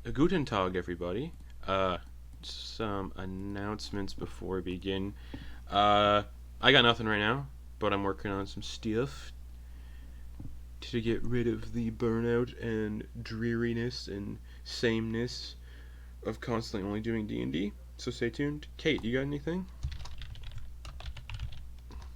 Guten Tag, everybody. Uh, some announcements before we begin. Uh, I got nothing right now, but I'm working on some stuff to get rid of the burnout and dreariness and sameness of constantly only doing D&D. So stay tuned. Kate, you got anything?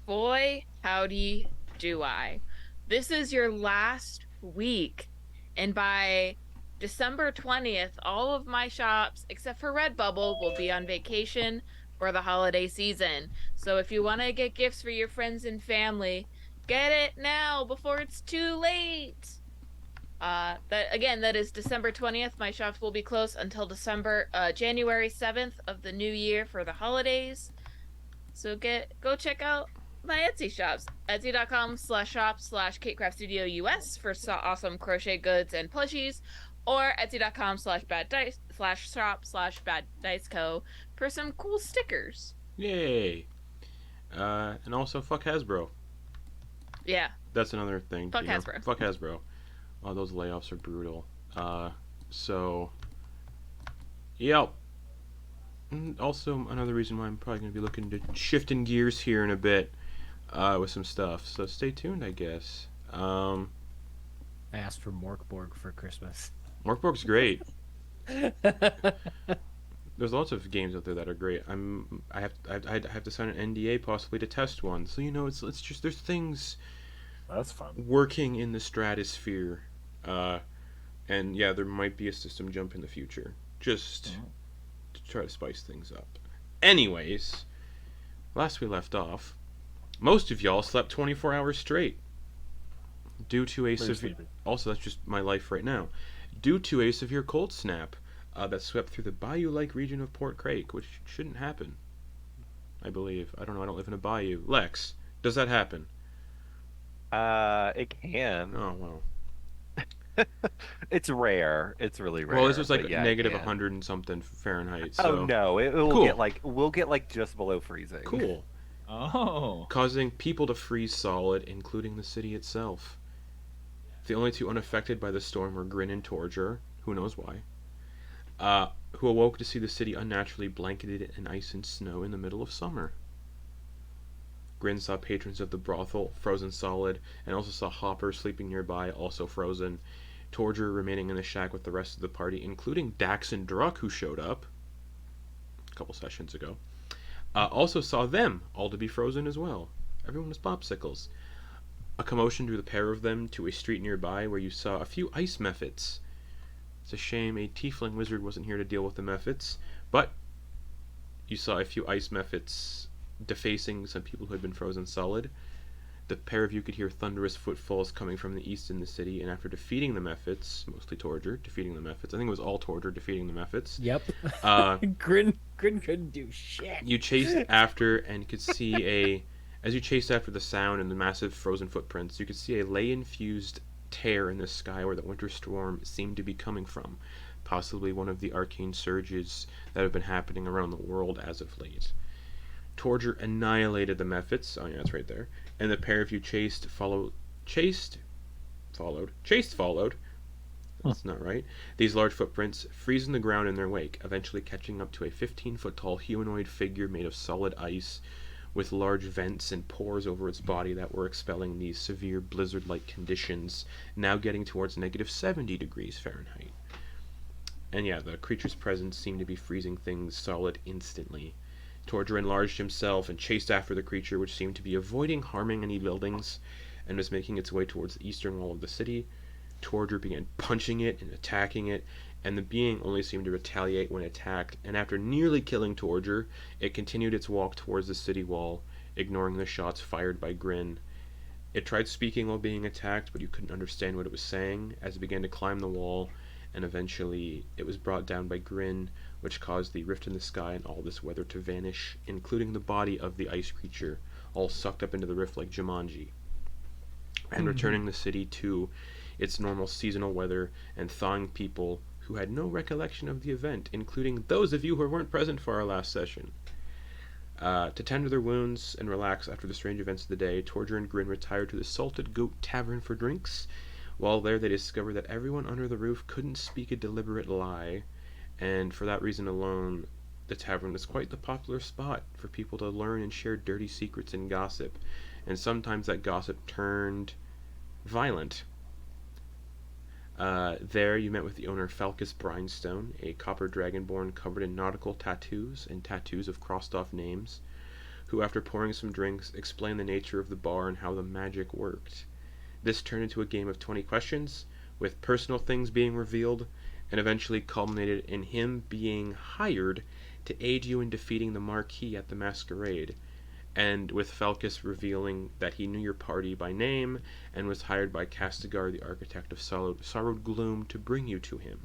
Boy, howdy do I. This is your last week, and by December 20th, all of my shops, except for Redbubble, will be on vacation for the holiday season. So if you want to get gifts for your friends and family, get it now before it's too late. That is December 20th. My shops will be closed until January 7th of the new year for the holidays. So go check out my Etsy shops. Etsy.com/shop/slash KateCraftStudio US for awesome crochet goods and plushies, or Etsy.com/bad dice/shop/bad dice co for some cool stickers. Yay! And also, fuck Hasbro. Yeah, That's another thing, fuck Hasbro. Fuck Hasbro. Oh, those layoffs are brutal. So, yep. Also, another reason why I'm probably going to be looking to shifting gears here in a bit with some stuff. So stay tuned, I guess. I asked for Morkborg for Christmas. Morkborg's great. There's lots of games out there that are great. I have to sign an NDA possibly to test one. So it's just there's things That's fun. working in the stratosphere, and yeah, there might be a system jump in the future. Just to try to spice things up. Anyways, last we left off, most of y'all slept 24 hours straight due to a Pretty severe. sleepy. Also, that's just my life right now. Due to a severe cold snap that swept through the bayou-like region of Port Craig, which shouldn't happen. I believe. I don't know. I don't live in a bayou. Lex, does that happen? It can. Oh well. It's rare. It's really Well, this rare. was But like yeah, it negative can. 100 and something Fahrenheit. Oh So no, it will cool. get like we'll get like just below freezing. Cool. Oh. Causing people to freeze solid, including the city itself. The only two unaffected by the storm were Grin and Torger, who knows why, who awoke to see the city unnaturally blanketed in ice and snow in the middle of summer. Grin saw patrons of the brothel, frozen solid, and also saw Hopper sleeping nearby, also frozen. Torger remaining in the shack with the rest of the party, including Dax and Druck, who showed up a couple sessions ago. Also saw them all to be frozen as well. Everyone was popsicles. A commotion drew the pair of them to a street nearby where you saw a few ice mephits. It's a shame a tiefling wizard wasn't here to deal with the mephits, but you saw a few ice mephits defacing some people who had been frozen solid. The pair of you could hear thunderous footfalls coming from the east in the city, and after defeating the mephits, mostly Torger defeating the mephits, I think it was all Torger defeating the mephits, Yep. uh, Grin couldn't do shit. you chased after and could see as you chased after the sound and the massive frozen footprints, you could see a ley-infused tear in the sky where the winter storm seemed to be coming from, possibly one of the arcane surges that have been happening around the world as of late. Torger annihilated the mephits. Oh yeah, it's right there. And the pair of you followed. That's not right. These large footprints, freezing the ground in their wake, eventually catching up to a 15-foot tall humanoid figure made of solid ice, with large vents and pores over its body that were expelling these severe blizzard-like conditions, now getting towards negative 70 degrees Fahrenheit. And yeah, the creature's presence seemed to be freezing things solid instantly. Torger enlarged himself and chased after the creature, which seemed to be avoiding harming any buildings, and was making its way towards the eastern wall of the city. Torger began punching it and attacking it, and the being only seemed to retaliate when attacked, and after nearly killing Torger, it continued its walk towards the city wall, ignoring the shots fired by Grin. It tried speaking while being attacked, but you couldn't understand what it was saying, as it began to climb the wall, and eventually it was brought down by Grin, which caused the rift in the sky and all this weather to vanish, including the body of the ice creature, all sucked up into the rift like Jumanji, and returning the city to its normal seasonal weather and thawing people who had no recollection of the event, including those of you who weren't present for our last session. To tend to their wounds and relax after the strange events of the day, Torger and Grin retired to the Salted Goat Tavern for drinks, While there, they discovered that everyone under the roof couldn't speak a deliberate lie, and for that reason alone, the tavern was quite the popular spot for people to learn and share dirty secrets and gossip, and sometimes that gossip turned violent. There you met with the owner Falcus Brinestone, a copper dragonborn covered in nautical tattoos and tattoos of crossed-off names, who after pouring some drinks explained the nature of the bar and how the magic worked. This turned into a game of 20 questions, with personal things being revealed, and eventually culminated in him being hired to aid you in defeating the Marquis at the masquerade, and with Falcus revealing that he knew your party by name and was hired by Castigar, the architect of sorrowed gloom, to bring you to him.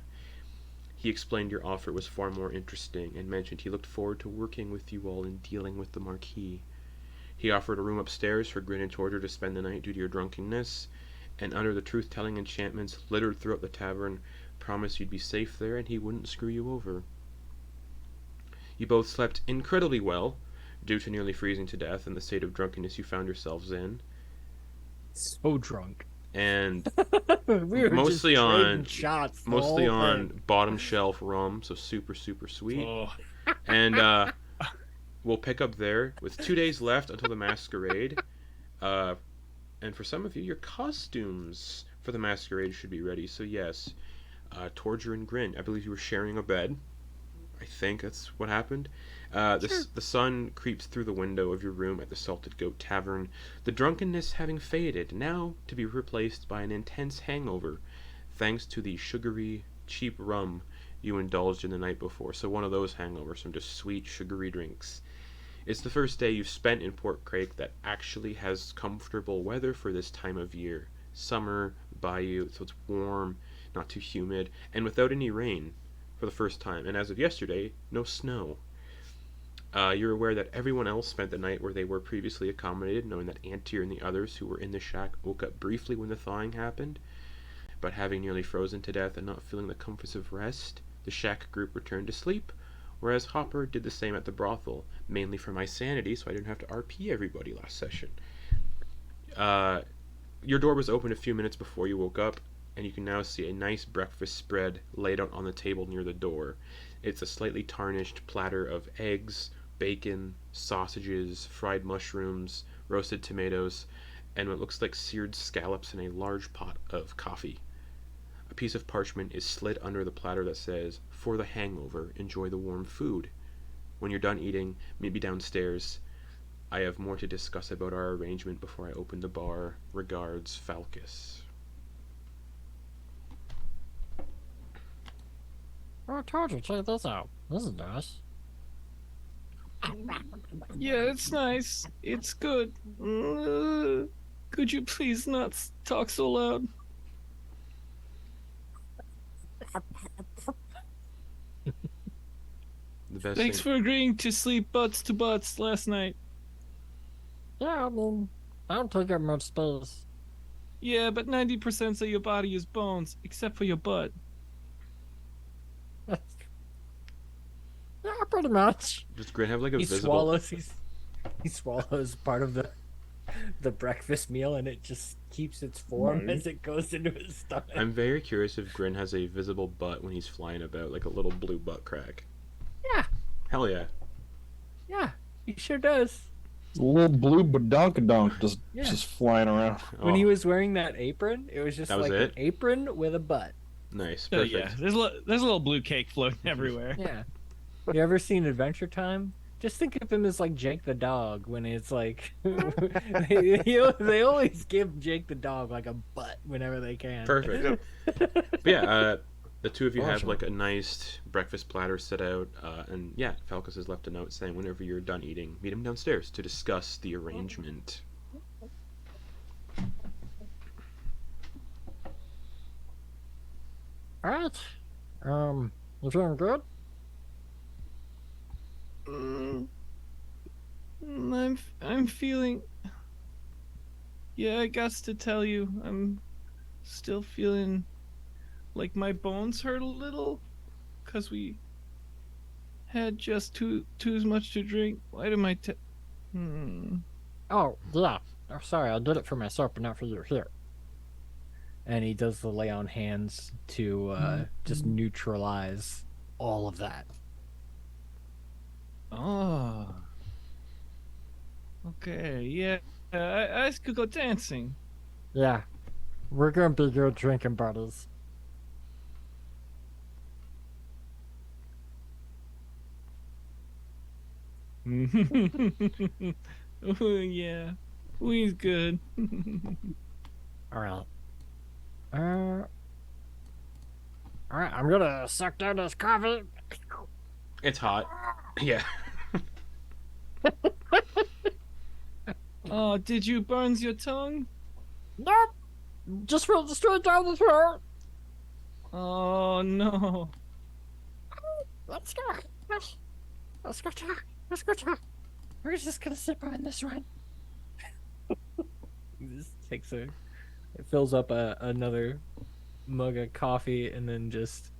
He explained your offer was far more interesting and mentioned he looked forward to working with you all in dealing with the Marquis. He offered a room upstairs for Grin and Torger to spend the night due to your drunkenness, and under the truth-telling enchantments littered throughout the tavern, promised you'd be safe there and he wouldn't screw you over. You both slept incredibly well, due to nearly freezing to death and the state of drunkenness you found yourselves in. So drunk. And We were mostly just on trading shots. the mostly whole on thing. bottom shelf rum, so super sweet. Oh, And we'll pick up there with 2 days left until the masquerade. And for some of you, your costumes for the masquerade should be ready. So yes, Torger and Grin, I believe you were sharing a bed. I think that's what happened. The sun creeps through the window of your room at the Salted Goat Tavern, the drunkenness having faded, now to be replaced by an intense hangover, thanks to the sugary, cheap rum you indulged in the night before. So one of those hangovers from just sweet, sugary drinks. It's the first day you've spent in Port Craig that actually has comfortable weather for this time of year. Summer, bayou, so it's warm, not too humid, and without any rain for the first time. And as of yesterday, no snow. You're aware that everyone else spent the night where they were previously accommodated, knowing that Antyr and the others who were in the shack woke up briefly when the thawing happened, but having nearly frozen to death and not feeling the comforts of rest, the shack group returned to sleep, whereas Hopper did the same at the brothel, mainly for my sanity, so I didn't have to RP everybody last session. Your door was open a few minutes before you woke up, and you can now see a nice breakfast spread laid out on the table near the door. It's a slightly tarnished platter of eggs, bacon, sausages, fried mushrooms, roasted tomatoes, and what looks like seared scallops in a large pot of coffee. A piece of parchment is slid under the platter that says, "For the hangover, enjoy the warm food. When you're done eating, meet me downstairs. I have more to discuss about our arrangement before I open the bar. Regards, Falcus." Oh, Torger, check this out. This is nice. Yeah, it's nice. It's good. Could you please not talk so loud? The best Thanks thing. for agreeing to sleep butts to butts last night. Yeah, I mean, I don't take up much space. Yeah, but 90% of your body is bones, except for your butt. Yeah, pretty much. Does Grin have like a He visible? swallows part of the breakfast meal, and it just keeps its form Right. as it goes into his stomach. I'm very curious if Grin has a visible butt when he's flying about, like a little blue butt crack. Yeah. Hell yeah. Yeah, he sure does. a little blue badonkadonk Yeah. just flying around. When he Oh, was wearing that apron, it was just That was like it? an apron with a butt. nice. Oh Perfect. yeah, there's a little blue cake floating everywhere. Yeah. You ever seen Adventure Time? Just think of him as like Jake the dog when it's like they always give Jake the dog like a butt whenever they can. Perfect. But yeah, the two of you have Awesome. like a nice breakfast platter set out, and yeah, Falcus has left a note saying whenever you're done eating, meet him downstairs to discuss the arrangement. All right. You feeling good? I'm feeling. Yeah, I got to tell you, I'm still feeling like my bones hurt a little, cause we had just too much to drink. Why did my Oh, yeah. Oh, sorry, I did it for myself, but not for you. Here. and he does the lay on hands to just neutralize all of that. Oh. Okay, yeah. I could go dancing. Yeah, we're gonna be your drinking buddies. Oh, yeah. We's good. All right. All right, I'm gonna suck down this coffee. It's hot. Yeah. Oh, did you burns your tongue? Nope. Just fell straight down the throat. Oh, no. Let's go. Let's go talk. Let's go talk. We're just gonna sit behind this one. He just takes it fills up another mug of coffee and then just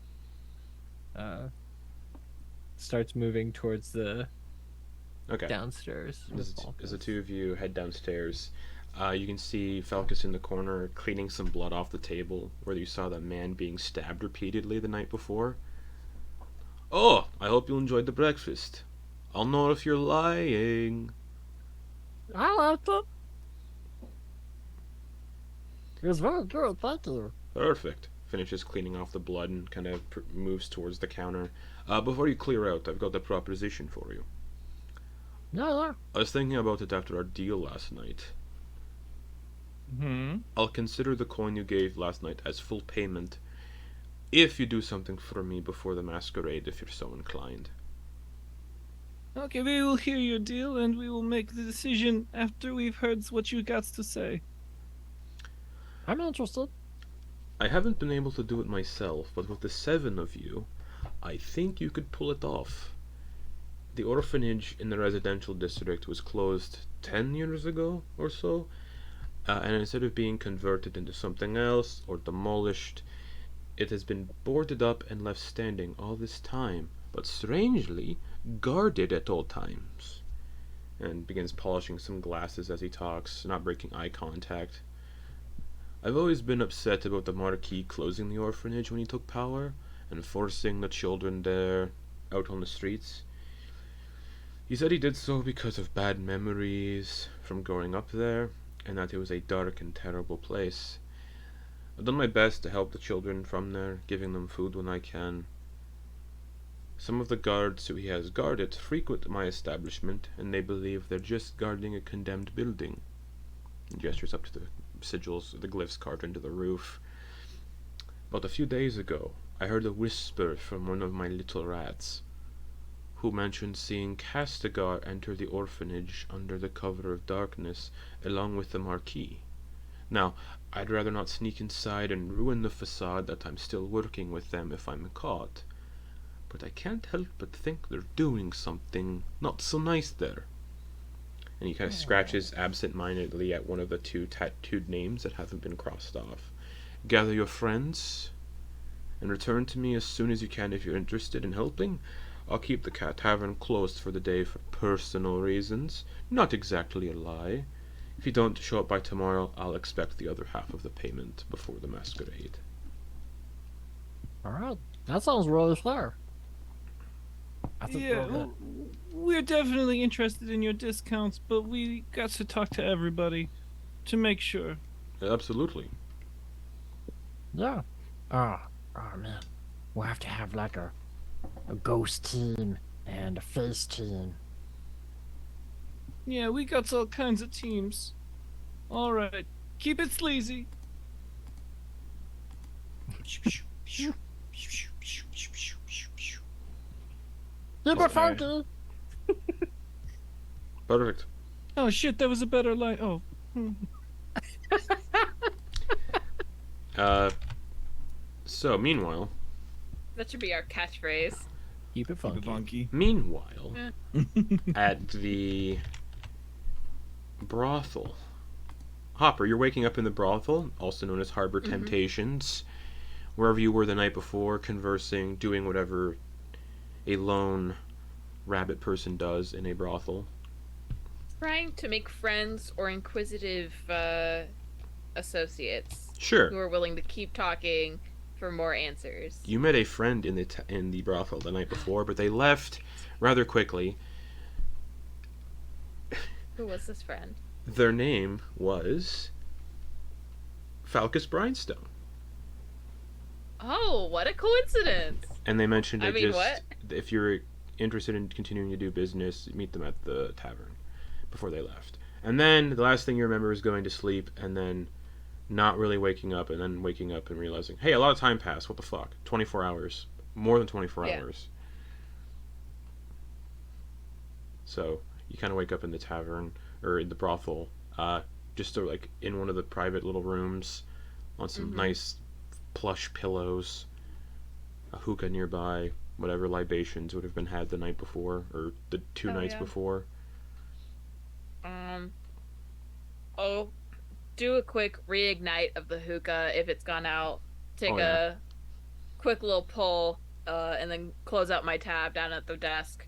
starts moving towards the Okay. downstairs. As the two of you head downstairs, you can see Falcus in the corner cleaning some blood off the table where you saw that man being stabbed repeatedly the night before. Oh, I hope you enjoyed the breakfast. I'll know if you're lying. I liked it. It was very good, thank you. Perfect. Finishes cleaning off the blood and kind of moves towards the counter. Before you clear out, I've got a proposition for you. Yeah. I was thinking about it after our deal last night. I'll consider the coin you gave last night as full payment if you do something for me before the masquerade, if you're so inclined. Okay, we will hear your deal and we will make the decision after we've heard what you got to say. I'm interested. I haven't been able to do it myself, but with the 7 of you, I think you could pull it off. The orphanage in the residential district was closed 10 years ago or so, and instead of being converted into something else or demolished, it has been boarded up and left standing all this time, but strangely guarded at all times. And begins polishing some glasses as he talks, not breaking eye contact. I've always been upset about the Marquis closing the orphanage when he took power, and forcing the children there out on the streets. He said he did so because of bad memories from growing up there, and that it was a dark and terrible place. I've done my best to help the children from there, giving them food when I can. Some of the guards who he has guarded frequent my establishment, and they believe they're just guarding a condemned building. He gestures up to the sigils, the glyphs carved into the roof. But a few days ago, I heard a whisper from one of my little rats, who mentioned seeing Castigar enter the orphanage under the cover of darkness, along with the Marquis. Now, I'd rather not sneak inside and ruin the facade that I'm still working with them if I'm caught, but I can't help but think they're doing something not so nice there. And he kind of scratches absent-mindedly at one of the 2 tattooed names that haven't been crossed off. Gather your friends, and return to me as soon as you can if you're interested in helping. I'll keep the tavern closed for the day for personal reasons. Not exactly a lie. If you don't show up by tomorrow, I'll expect the other half of the payment before the masquerade. Alright, that sounds really fair. I think Yeah, we're definitely interested in your discounts, but we got to talk to everybody to make sure. Absolutely. Yeah. Oh man. We'll have to have like a ghost team and a face team. Yeah, we got all kinds of teams. Alright, keep it sleazy. Keep it funky. Perfect. Oh shit, that was a better line. Oh. So, meanwhile, That should be our catchphrase. Keep it funky. Meanwhile, at the brothel. Hopper, you're waking up in the brothel, also known as Harbor Temptations, wherever you were the night before, conversing, doing whatever a lone rabbit person does in a brothel. Trying to make friends or inquisitive associates. Sure. who are willing to keep talking for more answers. You met a friend in the brothel the night before, but they left rather quickly. Who was this friend? Their name was Falcus Brinestone. Oh, what a coincidence! And they mentioned I mean, what? if you're interested in continuing to do business, meet them at the tavern before they left. And then the last thing you remember is going to sleep and then not really waking up and then waking up and realizing, hey, a lot of time passed. What the fuck? 24 hours. More than 24 Yeah. hours. So you kind of wake up in the tavern or in the brothel, just to, like in one of the private little rooms on some nice plush pillows, a hookah nearby, whatever libations would have been had the night before or the two nights yeah. before. I'll do a quick reignite of the hookah if it's gone out. Take a quick little pull, and then close out my tab down at the desk,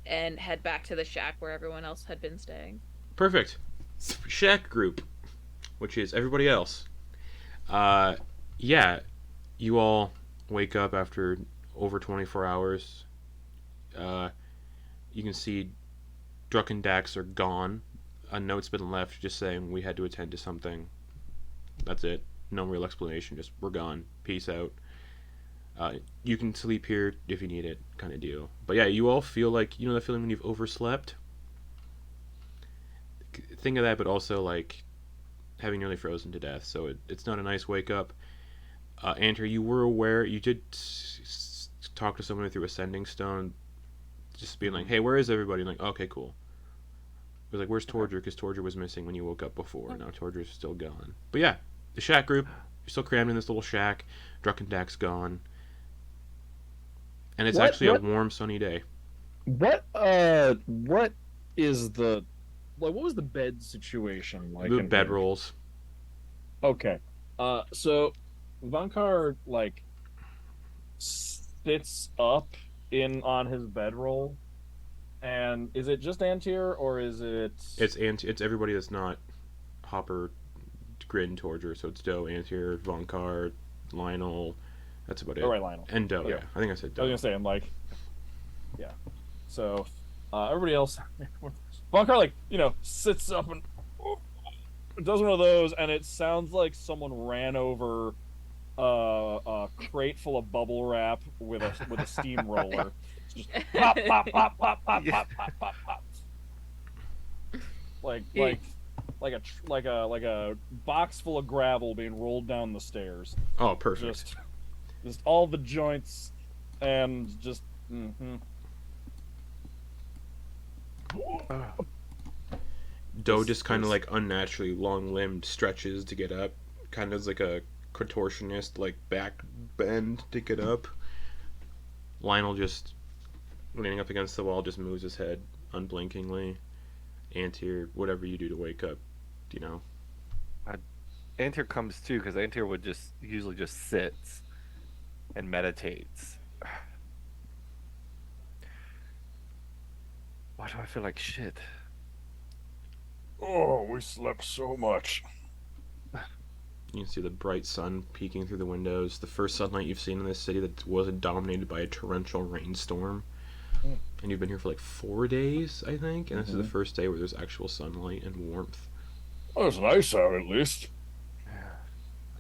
and head back to the shack where everyone else had been staying. Perfect. Shack group, which is everybody else. Yeah, you all wake up after over 24 hours. You can see Druck and Dax are gone. A note's been left just saying we had to attend to something. That's it. No real explanation. Just we're gone. Peace out. You can sleep here if you need it, kind of deal. But yeah, you all feel like, you know that feeling when you've overslept? Think of that, but also like having nearly frozen to death. So it's not a nice wake up. Antyr, you were aware, you did talk to someone through a sending stone, just being like, hey, where is everybody? And like, okay, cool. It was like, where's Torger? Because Torger was missing when you woke up before. Now Torger's still gone. But yeah, the shack group, you're still crammed in this little shack. Druck and Dax gone. And it's actually a warm, sunny day. What is the what was the bed situation like? The in bed here? rolls. Okay. So Vonkar like sits up on his bedroll, and is it just Antyr or is it? It's everybody that's not Hopper, Grin, Torger. So it's Doe, Antyr, Vonkar, Lionel. That's about it. Oh, right, Lionel. And Doe. Yeah. Yeah, I think I said I Doe. was gonna say, I'm like, yeah. So everybody else, Vonkar like sits up and does one of those, and it sounds like someone ran over a crate full of bubble wrap with a steamroller. Just pop, pop, pop, pop, pop, pop, pop, pop, pop. Like a box full of gravel being rolled down the stairs. Oh, perfect. Just all the joints, and just. Doe just kind of like unnaturally long-limbed stretches to get up, kind of like a contortionist like back bend to get up. Lionel just leaning up against the wall just moves his head unblinkingly. Antyr, whatever you do to wake up, Antyr comes too, because Antyr would usually just sits and meditates. Why do I feel like shit? Oh, we slept so much. You can see the bright sun peeking through the windows. The first sunlight you've seen in this city that wasn't dominated by a torrential rainstorm. And you've been here for like 4 days, I think. And this is the first day where there's actual sunlight and warmth. Well, it's nice out at least.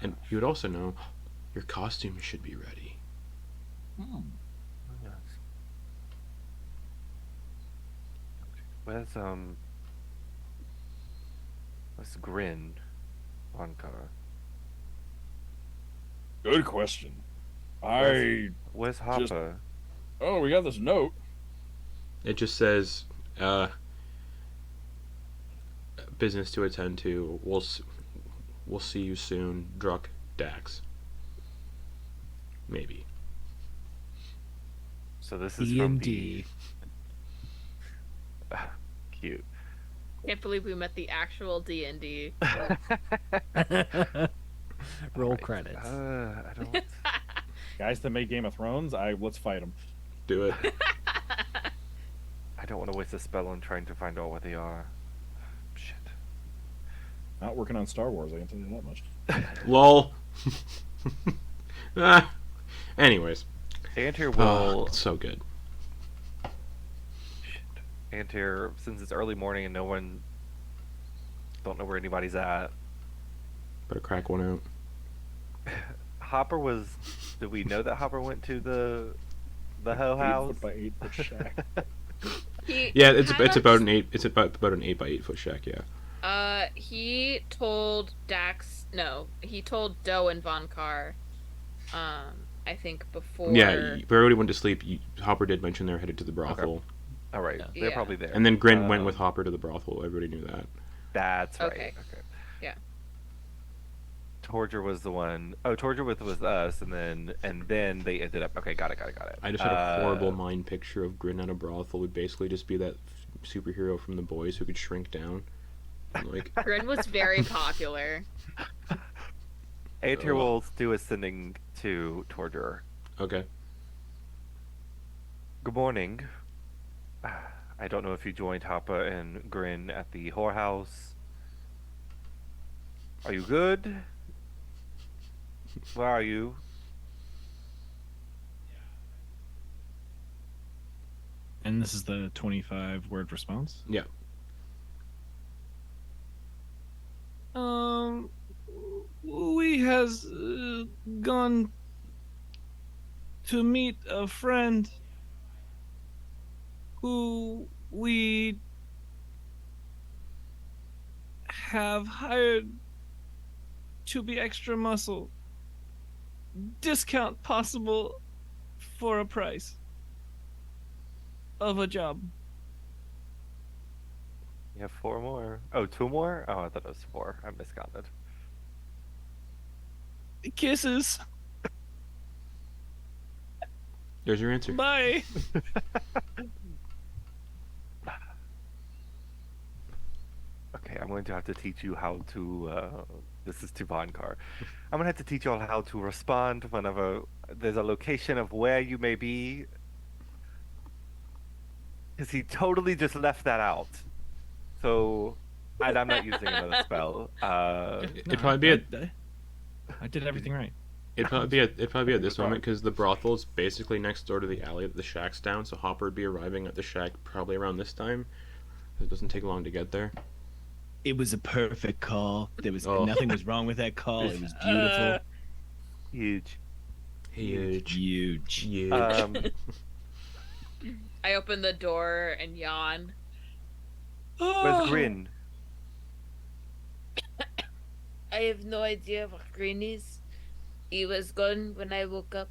And you would also know your costume should be ready. Where's Grin, Vonkar? Good question. Where's Hopper? Oh, we got this note. It just says, business to attend to. We'll see you soon, Druck, Dax. Maybe. So this is from D&D. Cute. Can't believe we met the actual D&D. Roll credits. I don't. Guys that made Game of Thrones, let's fight them. Do it. I don't want to waste a spell on trying to find out what they are. Shit. Not working on Star Wars, I can tell you that much. Lol. Ah. Anyways. Antyr Oh, will. it's so good. Antyr, since it's early morning and no one. Don't know where anybody's at. Better crack one out. Hopper was. Did we know that Hopper went to the hoe house? 8 foot by 8 foot shack. Yeah, it's about an 8 by 8 foot shack. Yeah. He told Dax. No, he told Doe and Vonkar. I think before. Yeah, but everybody went to sleep. Hopper did mention they're headed to the brothel, All right, Yeah. they're probably there. and then Grin went with Hopper to the brothel. Everybody knew that. That's right. Okay. Yeah. Torger was the one. Oh, Torger was us, and then they ended up. Okay, got it. I just had a horrible mind picture of Grin at a brothel. Would basically just be that superhero from The Boys who could shrink down. And, like, Grin was very popular. Antyr will do a sending to Torger. okay. Good morning. I don't know if you joined Hopper and Grin at the whorehouse. Are you good? Where are you? And this is the 25-word response. Yeah. We has gone to meet a friend who we have hired to be extra muscle. Discount possible for a price of a job. You have 4 more. Oh, 2 more? Oh, I thought it was 4. I miscounted. Kisses. There's your answer. Bye. Okay, I'm going to have to teach you how to. This is to Vonkar. I'm going to have to teach you all how to respond whenever there's a location of where you may be. Because he totally just left that out. So, and I'm not using another spell. It'd probably be I did everything right. It'd probably be at this moment because the brothel is basically next door to the alley that the shack's down. So Hopper would be arriving at the shack probably around this time. It doesn't take long to get there. It was a perfect call. There was Oh. nothing was wrong with that call. It was beautiful. Huge. Huge. Huge. I open the door and yawn. Where's Grin? I have no idea what Grin is. He was gone when I woke up.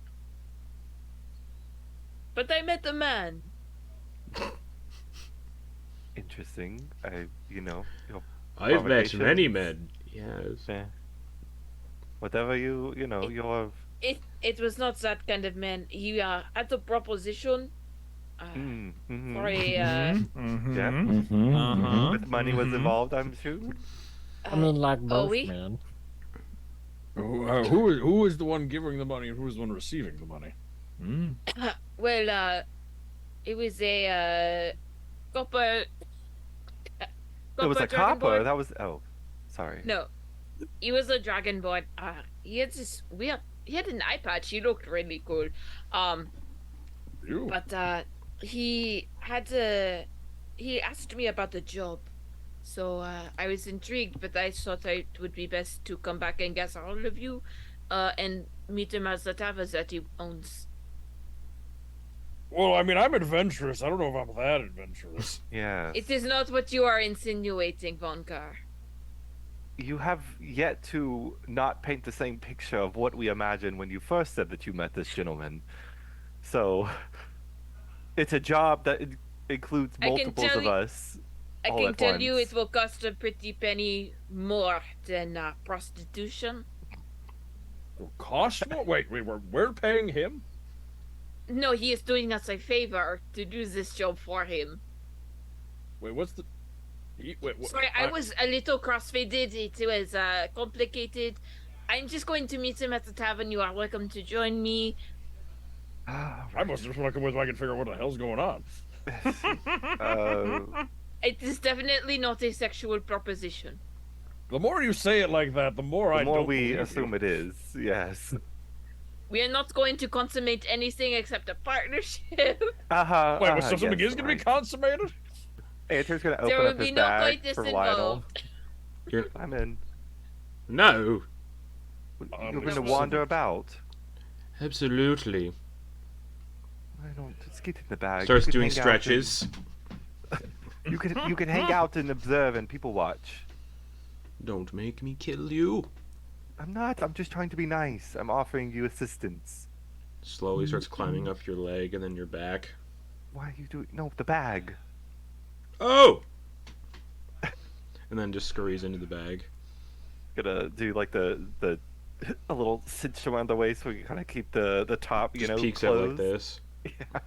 But I met a man. Interesting. Your I've met provocation. many men. Yes. Eh. Whatever you're. It was not that kind of man. He had a proposition for a Yeah. Uh-huh. With money was involved, I'm sure. I mean, like both, we? man. Who is the one giving the money and who is the one receiving the money? well, it was a copper. It was a copper. dragonborn. That was. Oh, sorry. No, he was a dragonborn. He had this weird. He had an eye patch. He looked really cool. You. But he had to. He asked me about the job, so I was intrigued. But I thought it would be best to come back and gather all of you, and meet him at the tavern that he owns. Well, I mean, I'm adventurous. I don't know if I'm that adventurous. Yeah. It is not what you are insinuating, Vonkar. You have yet to not paint the same picture of what we imagined when you first said that you met this gentleman. So, it's a job that includes I can multiples tell of you- us. I all can at tell you once. it will cost a pretty penny more than prostitution. Will cost more? Wait, we're paying him? No, he is doing us a favor to do this job for him. Wait, what's the? Wait, what? Sorry, I was a little crossfaded. It was complicated. I'm just going to meet him at the tavern. You are welcome to join me. I must just want to come with so I can figure out what the hell's going on. It is definitely not a sexual proposition. The more you say it like that, the more The I more don't we believe assume you. it is, yes. We are not going to consummate anything except a partnership. Uh-huh. Wait, so something yes, is gonna be right. consummated? Antyr's gonna There open will up be his no bag coitus for Lionel. involved. I'm in. No, You're gonna no. wander about. absolutely. I don't. Just get in the bag. Starts You can doing hang out stretches. and- you can hang out and observe and people watch. Don't make me kill you. I'm not. I'm just trying to be nice. I'm offering you assistance. Slowly starts climbing up your leg and then your back. Why are you doing? No, the bag. Oh! And then just scurries into the bag. Gonna do like the a little cinch around the waist so we can kind of keep the top, you Just know, peeks closed. out like this. Yeah.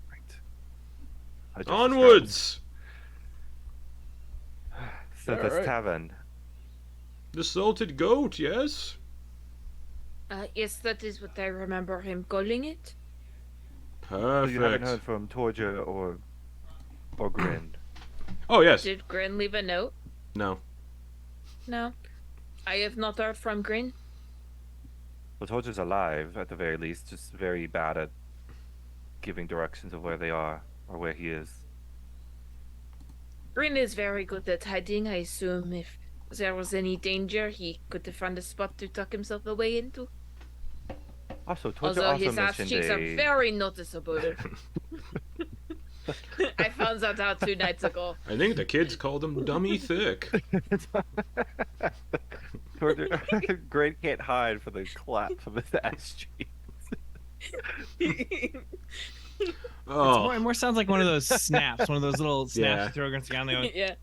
Right. Adjust the Onwards! strap. So this Alright. tavern. The salted goat, yes? Yes, that is what I remember him calling it. So you haven't Perfect. heard from Torger or Grin. Oh, yes. Did Grin leave a note? No. No. I have not heard from Grin. Well, Torger's alive at the very least, just very bad at giving directions of where they are or where he is. Grin is very good at hiding. I assume if there was any danger, he could have found a spot to tuck himself away into. Also, Torger Although also his ass mentioned cheeks are a. very noticeable. I found that out 2 nights ago. I think the kids called him Dummy Thick. Torger, Grin can't hide from the clap from his ass cheek. Oh, It more sounds like one of those snaps, one of those little snaps Yeah. you throw against the ground. They go, Yeah.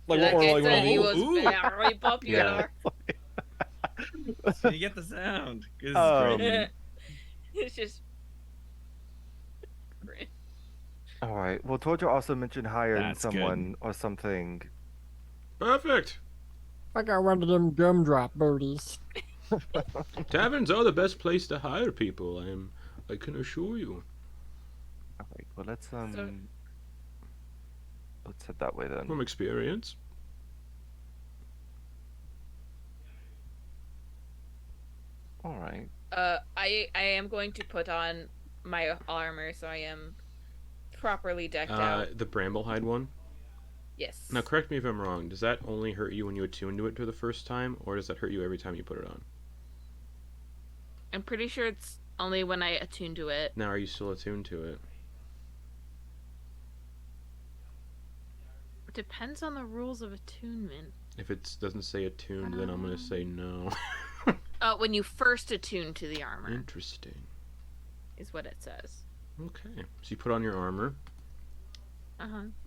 Like, Like or I like said, he one was ooh. very popular. you get the sound. 'Cause it's Um, great. It's just. Grin. All right. Well, Torger also mentioned hiring That's someone or something. perfect. I got one of them gumdrop booties. Taverns are the best place to hire people. I can assure you. All right. Well, let's head that way then. From experience. All right. I am going to put on my armor, so I am properly decked out. The Bramblehide one. Yes. Now, correct me if I'm wrong. Does that only hurt you when you attune to it for the first time, or does that hurt you every time you put it on? I'm pretty sure it's only when I attune to it. Now, are you still attuned to it? Depends on the rules of attunement. If it doesn't say attuned, then I'm gonna say no. When you first attune to the armor, Interesting. is what it says. Okay. So you put on your armor.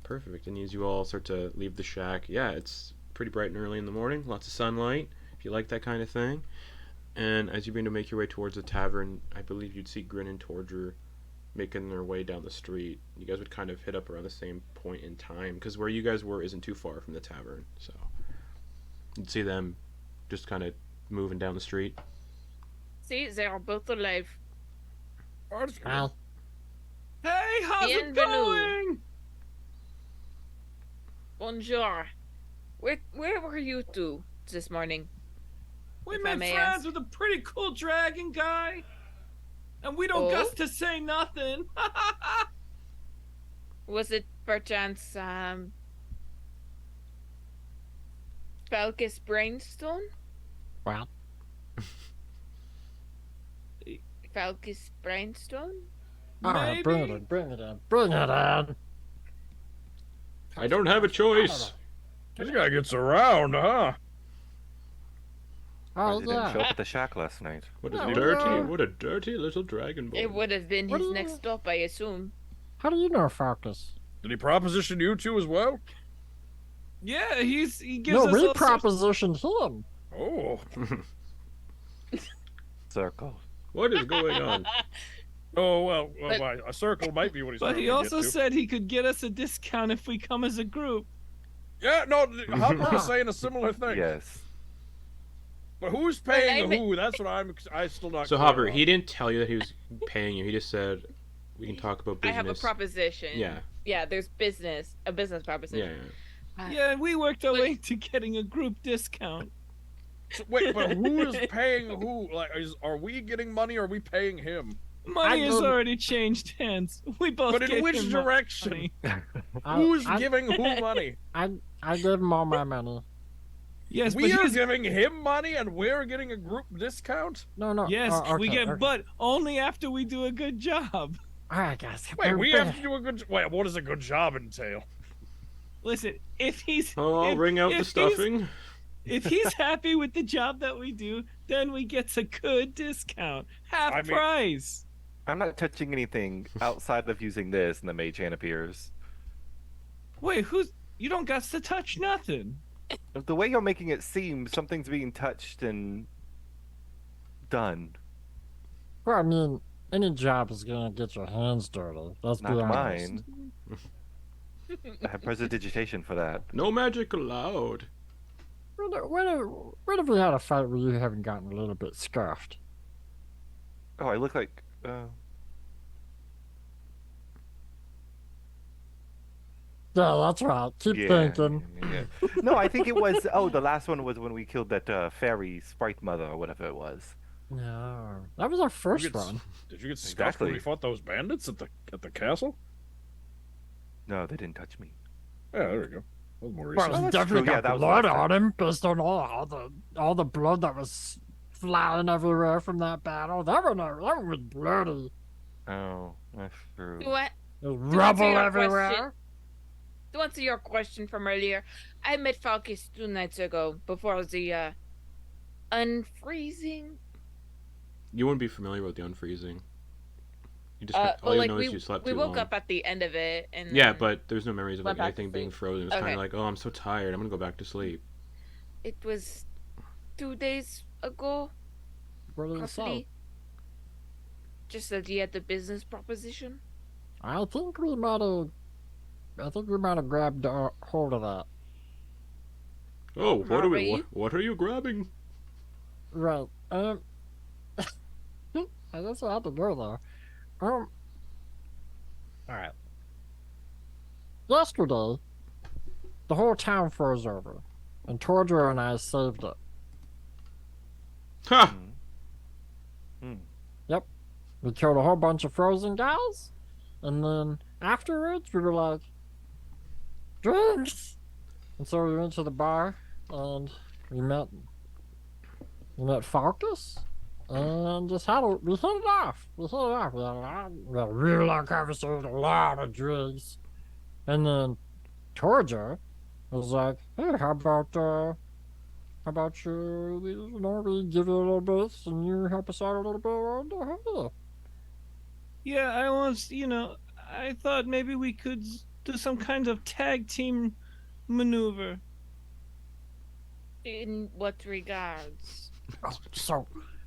Perfect. And as you all start to leave the shack, yeah, it's pretty bright and early in the morning. Lots of sunlight, if you like that kind of thing. And as you begin to make your way towards the tavern, I believe you'd see Grin and Torger making their way down the street. You guys would kind of hit up around the same point in time, because where you guys were isn't too far from the tavern. So you'd see them just kind of moving down the street. See, they are both alive. Well, Hey, how's it Bienvenue. going? Bonjour. Where were you two this morning? We If I made may friends ask. with a pretty cool dragon guy. And we don't Oh? got to say nothing. Was it perchance Falcus Brainstone? well, Falcus Brainstone? alright, bring it in, bring it in, bring it in. I don't have a choice. This guy gets around, huh? Oh, He didn't show up yeah. at the shack last night. What Oh, a dirty, no. what a dirty little dragon boy. It would have been What his do you- next stop, I assume. How do you know Focus? Did he proposition you two as well? Yeah, he gives No, us we all sorts- propositioned him. Oh. Circle. What is going on? Oh, well, But- a circle might be what he's But trying he to also get to. said he could get us a discount if we come as a group. Yeah, no, Hopper was saying a similar thing. Yes. But who's paying Well, I- who? That's what I'm still not So clear Hopper, on. he didn't tell you that he was paying you. He just said we can talk about I business. have a proposition. Yeah, Yeah, there's a business yeah, proposition. Yeah, we worked our way to getting a group discount. So, wait, but who is paying who? Like, are we getting money or are we paying him? Money has already changed hands. We both. But in gave which him direction? money. Who's giving who money? I gave him all my money. Yes, We but are he's... giving him money and we're getting a group discount? No. Yes, we okay, get, okay. but only after we do a good job. All right, guys. Wait, we have to do a good. Wait, what does a good job entail? Listen, if he's Oh, I'll ring out the stuffing. If he's happy with the job that we do, then we get a good discount, half price. I'm not touching anything outside of using this, and the mage hand appears. Wait, you don't got to touch nothing. The way you're making it seem, something's being touched and done. Well, I mean, any job is gonna get your hands dirty. Let's be Not honest. mine. I have prestidigitation for that. No magic allowed. When have we had a fight where you haven't gotten a little bit scuffed? Oh, I look like. Yeah, that's right. Keep thinking. Yeah. No, I think it was. Oh, the last one was when we killed that fairy Sprite mother or whatever it was. No, that was our first one. Did you get scuffed when we fought those bandits at the castle? No, they didn't touch me. Yeah, there we go. That was more Well, recent. he definitely true. Yeah, got that was blood last on him based on all the blood that was flying everywhere from that battle. That was bloody. Oh, that's true. What? There was rubble your everywhere. question- To answer your question from earlier, I met Falcus 2 nights ago before the unfreezing. You wouldn't be familiar with the unfreezing. You just Well, all you like know is you slept we too woke long. up at the end of it, and Yeah, then but there's no memories of went like back to anything being sleep. frozen. It's kind Okay. of like, oh, I'm so tired. I'm gonna go back to sleep. it was 2 days ago, What did it say? roughly. Just that he had the business proposition. I think we might have grabbed hold of that. Oh, How about you? what are you grabbing? Right. I just had to go there. All right. Yesterday, the whole town froze over, and Torger and I saved it. Ha! Yep. We killed a whole bunch of frozen guys, and then afterwards we were like, drinks! And so we went to the bar, and we met Falcus, and just we hit it off. We had a really long conversation, a lot of drinks. And then Torger was like, hey, how about you, we give you a little bit, and you help us out a little bit. Yeah, I thought maybe we could do some kind of tag team maneuver. In what regards? Oh, so,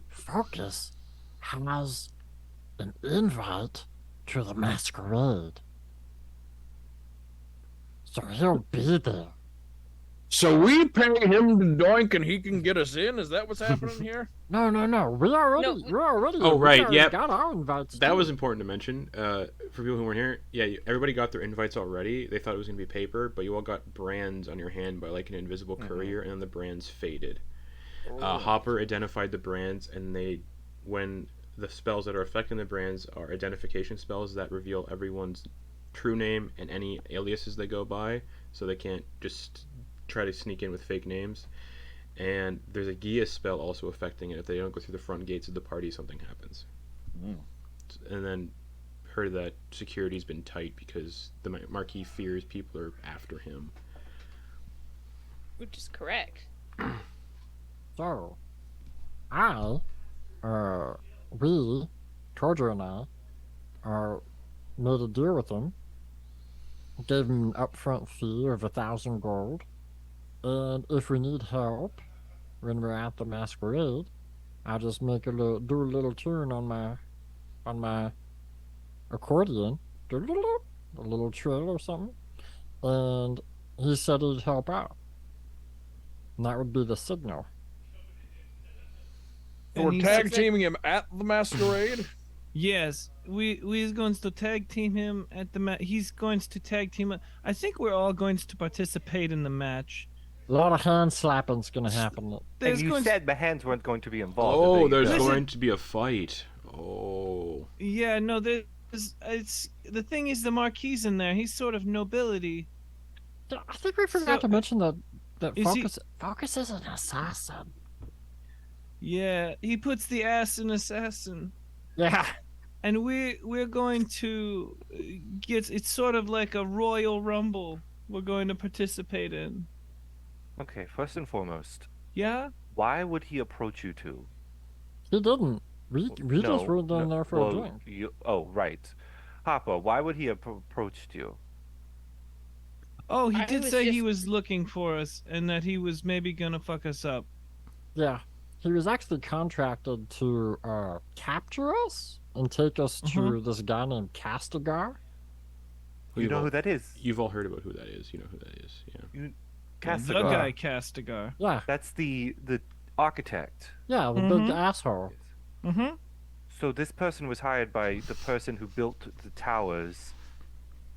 Focus has an invite to the masquerade. So he'll be there. So we pay him to doink and he can get us in? Is that what's happening here? No. We already. Oh, right, we yep. got our invites. That too. was important to mention. For people who weren't here, yeah, everybody got their invites already. They thought it was gonna be paper, but you all got brands on your hand by like an invisible courier, and then the brands faded. Hopper identified the brands, and when the spells that are affecting the brands are identification spells that reveal everyone's true name and any aliases they go by, so they can't just try to sneak in with fake names. And there's a Gia spell also affecting it. If they don't go through the front gates of the party, something happens. And then heard that security's been tight because the Marquis fears people are after him. Which is correct. So, Torger and I, made a deal with him. Gave him an upfront fee of 1,000 gold. And if we need help when we're at the masquerade, I'll just do a little tune on my accordion, a little trill or something. And he said he'd help out. And that would be the signal. So we're tag teaming him at the masquerade? Yes, we're going to tag team him at the match. He's going to tag team. I think we're all going to participate in the match. A lot of hand slapping's gonna happen. And There's you going said the hands weren't going to be involved. Oh, There you there's go. going to be a fight. Oh. yeah, no, there's it's the thing is the Marquis in there. He's sort of nobility. I think we forgot So- to mention that Is he- Focus is an assassin. Yeah, he puts the ass in assassin. Yeah. And we're going to get it's sort of like a royal rumble we're going to participate in. Okay, first and foremost, Yeah? why would he approach you two? He didn't. We just went down there for a well, drink. Oh, right. Hopper, why would he have approached you? Oh, he I did was say he just- was looking for us and that he was maybe gonna fuck us up. Yeah. He was actually contracted to capture us and take us to this guy named Castigar. You know who that is? You've all heard about who that is. You know who that is. Yeah. The Castigar. guy Castigar. Yeah. That's the architect. Yeah, the big asshole. Mm-hmm. So this person was hired by the person who built the towers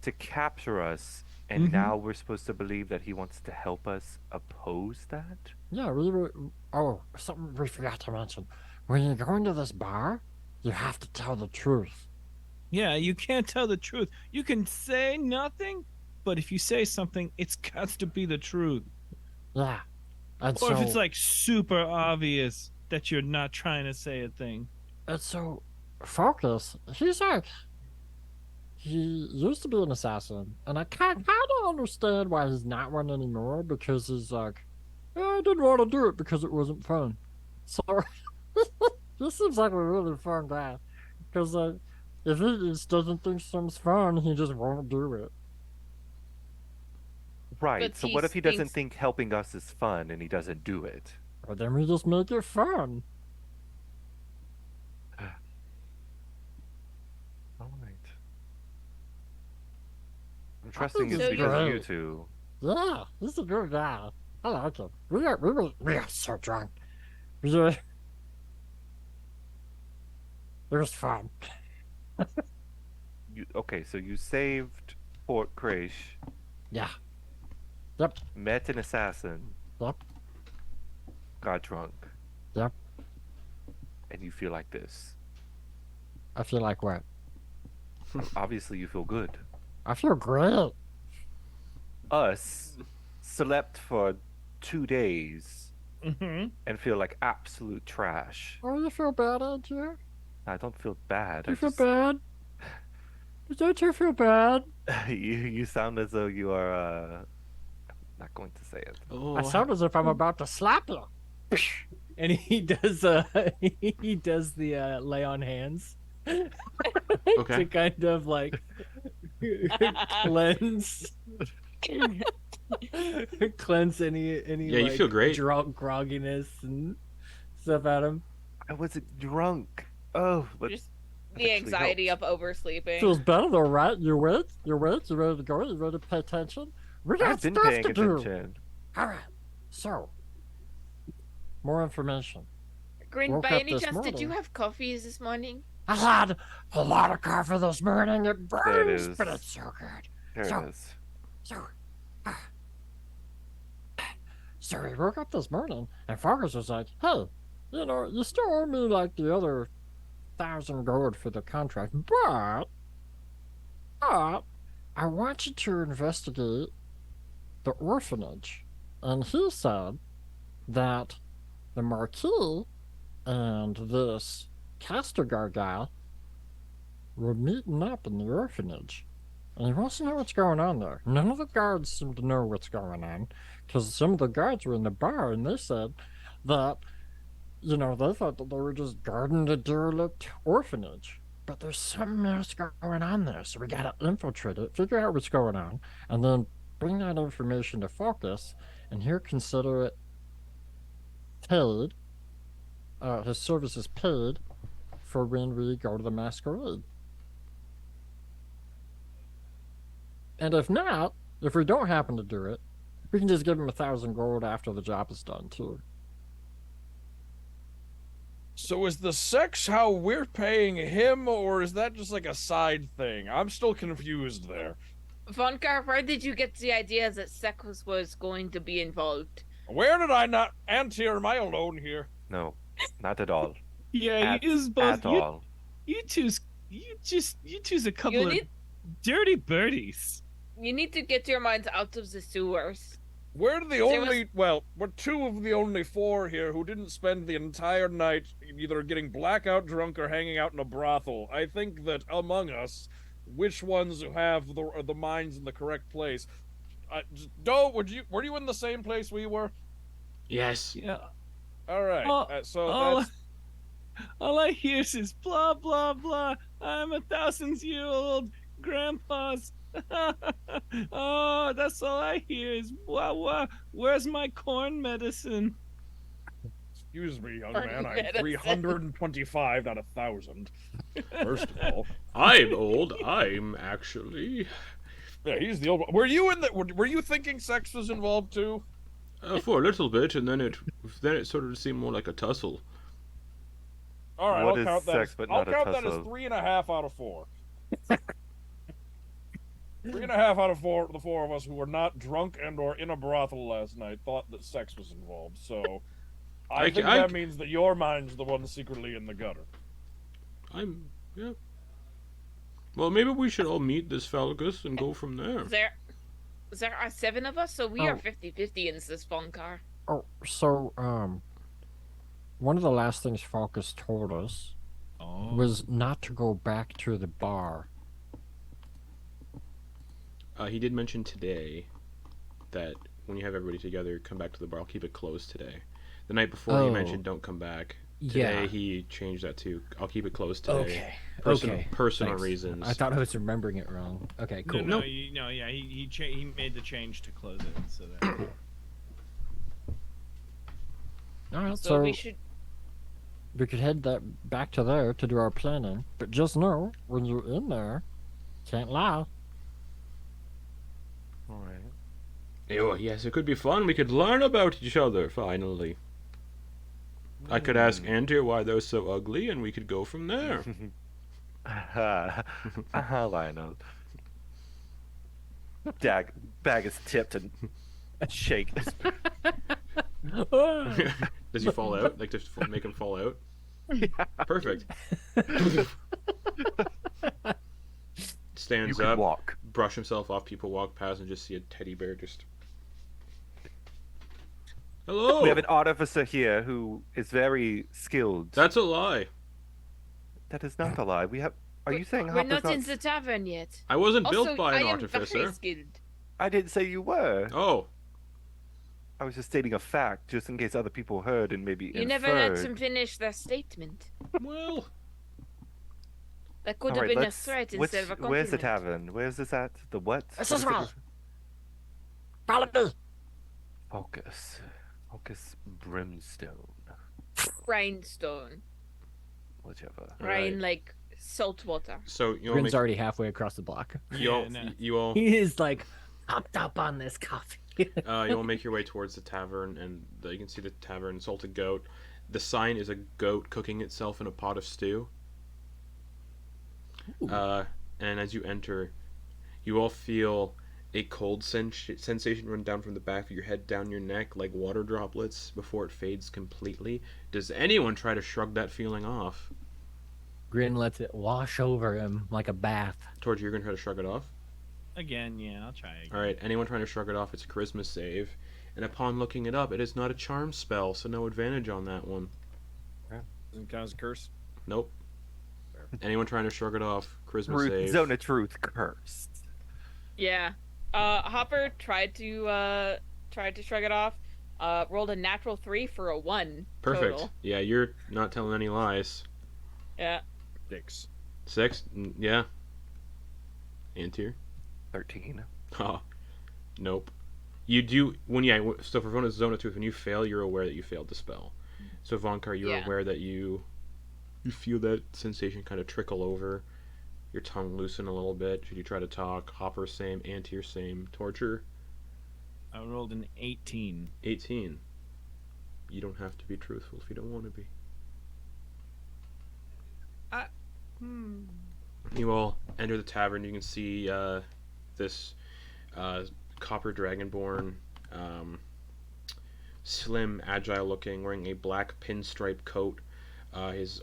to capture us, and Mhm. now we're supposed to believe that he wants to help us oppose that? Yeah, we were. Oh, something we forgot to mention. When you go into this bar, you have to tell the truth. Yeah, you can't tell the truth. You can say nothing, but if you say something, it's got to be the truth. Yeah. And Or so, if it's like super obvious that you're not trying to say a thing. and so, Focus, he's like. He used to be an assassin, and I kind of understand why he's not one anymore because he's like, I didn't want to do it because it wasn't fun. So, he seems like a really fun guy. Because, if he just doesn't think something's fun, he just won't do it. Right. But So he what if he doesn't thinks- think helping us is fun and he doesn't do it? Or then we just make it fun. All right. I'm trusting think it's he's because of you great. two. Yeah, he's a good guy. I like him. We are so drunk. It was fun. Okay, so you saved Fort Crash, Yeah. Yep. met an assassin, Yep. got drunk. Yep. And you feel like this. I feel like what? Obviously, you feel good. I feel great. Us slept for 2 days Mm-hmm. and feel like absolute trash. Oh, you feel bad, Antyr? I don't feel bad. You I feel just, bad? Don't you feel bad? you sound as though you are not going to say it. Oh, I sound as if I'm about to slap you. And he does he does the lay on hands Okay. to kind of like cleanse cleanse any Yeah, you like, feel great. drunk grogginess and stuff at him. I wasn't drunk. Oh, but Just that the actually anxiety helps. of oversleeping. Feels better though, right? You wait, you ready to go? You ready to pay attention? We got I've been stuff paying to do. attention. All right. So, more information. Grin, woke by up any this chance, did you morning. have coffees this morning? I had a lot of coffee this morning. It There it burns, is. but it's so good. There So- it is. So, so we woke up this morning, and Fargus was like, "Hey, you still owe me like the other 1,000 gold for the contract, but I want you to investigate the orphanage." And he said that the Marquis and this Castigar guy were meeting up in the orphanage. And he wants to know what's going on there. None of the guards seem to know what's going on, because some of the guards were in the bar and they said that, they thought that they were just guarding the derelict orphanage. But there's something else going on there, so we gotta infiltrate it, figure out what's going on, and then bring that information to Focus, and he'll consider it paid, his services paid, for when we go to the masquerade. And if not, if we don't happen to do it, we can just give him 1,000 gold after the job is done too. So is the sex how we're paying him, or is that just like a side thing? I'm still confused there. Vonkar, where did you get the idea that sex was going to be involved? Where did I not... Antyr, am I alone here? No, not at all. Yeah, you use both. At all. You choose a couple You of need dirty birdies. you need to get your minds out of the sewers. We're the There only... Well, we're two of the only four here who didn't spend the entire night either getting blackout drunk or hanging out in a brothel. I think that among us, which ones have the minds in the correct place... Doe, were you in the same place we were? Yes. Yeah. All right. all, That's... all I hear is blah blah blah. I'm 1,000-year-old grandpa's. Oh, that's all I hear is wah wah. Where's my corn medicine? Excuse me, young Corn man. I'm medicine. 325 out of 1,000. First of all, I'm old. I'm actually... yeah, he's the old one. Were you in the? Were you thinking sex was involved too? For a little bit, and then it sort of seemed more like a tussle. All right, What I'll is count that. sex but I'll not a count that as tussle? 3.5 out of 4. 3.5 out of 4. The four of us who were not drunk and or in a brothel last night thought that sex was involved. So, I think that means that your mind's the one secretly in the gutter. Yeah. Well, maybe we should all meet this Falgus and go from there. There are 7 of us, so we are 50-50 in this Vonkar. Oh, so, one of the last things Falcus told us was not to go back to the bar. He did mention today that when you have everybody together, come back to the bar. I'll keep it closed today. The night before, he mentioned don't come back. Today, he changed that to I'll keep it closed today. Okay. Personal Thanks. reasons. I thought I was remembering it wrong. Okay, cool. He made the change to close it. So that. All right, So so we could head back to there to do our planning. But just know, when you're in there, can't lie. All right. Oh, yes, it could be fun. We could learn about each other, finally. I could ask Antyr why they're so ugly, and we could go from there. Lionel. Bag is tipped and shake. Does he fall out? Like, to make him fall out? Yeah. Perfect. Stands You can up, walk. brush himself off, people walk past, and just see a teddy bear just... Hello! We have an artificer here who is very skilled. That's a lie. That is not a lie. We have. Are you saying we're Hopper's not in the tavern yet? I wasn't Also, built by an I am artificer. very skilled. I didn't say you were. Oh, I was just stating a fact, just in case other people heard and maybe You never let them finish their statement. well, That could All have right, been a let's- threat which- instead of a compliment. Where's the tavern? Where's this at? The what? This What is is it? wrong. Follow me. Focus. Focus Brimstone. Rhinestone. Whichever. Rain like salt water. so you all Grin's make, already halfway across the block. you all, Yeah, no. you all, He is like hopped up on this coffee. you all make your way towards the tavern, and you can see the tavern, Salted Goat. The sign is a goat cooking itself in a pot of stew. And as you enter, you all feel a cold sensation run down from the back of your head down your neck like water droplets before it fades completely. Does anyone try to shrug that feeling off? Grin lets it wash over him like a bath. Torger, you're going to try to shrug it off? Again, yeah, I'll try again. Alright, anyone trying to shrug it off, it's a charisma save. And upon looking it up, it is not a charm spell, so no advantage on that one. Doesn't count as a curse. Nope. Anyone trying to shrug it off, charisma Truth, save. Zone of Truth cursed. Yeah. Hopper tried to shrug it off. Rolled a natural 3 for a 1. Perfect. Total. Yeah, you're not telling any lies. Yeah. 6. 6? Yeah. Antyr? 13. Oh, nope. You do so for one Zone of Truth, when you fail, you're aware that you failed the spell. So Vonkar, you're Yeah. aware that you feel that sensation kind of trickle over, your tongue loosen a little bit. Should you try to talk? Hopper same, Antyr same, Torture I rolled an 18. 18. You don't have to be truthful if you don't want to be. You all enter the tavern. You can see this copper dragonborn, slim, agile-looking, wearing a black pinstripe coat. He's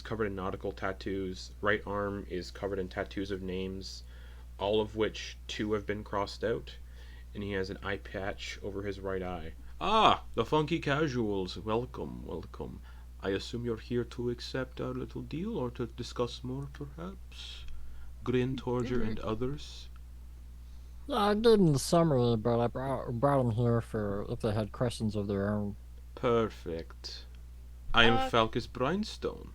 covered in nautical tattoos. Right arm is covered in tattoos of names, all of which 2 have been crossed out, and he has an eye patch over his right eye. Ah, the funky casuals. Welcome, welcome. I assume you're here to accept our little deal, or to discuss more, perhaps? Grin, Torger, and others? Yeah, I gave them the summary, but I brought them here for if they had questions of their own. Perfect. I am Falcus Brinestone.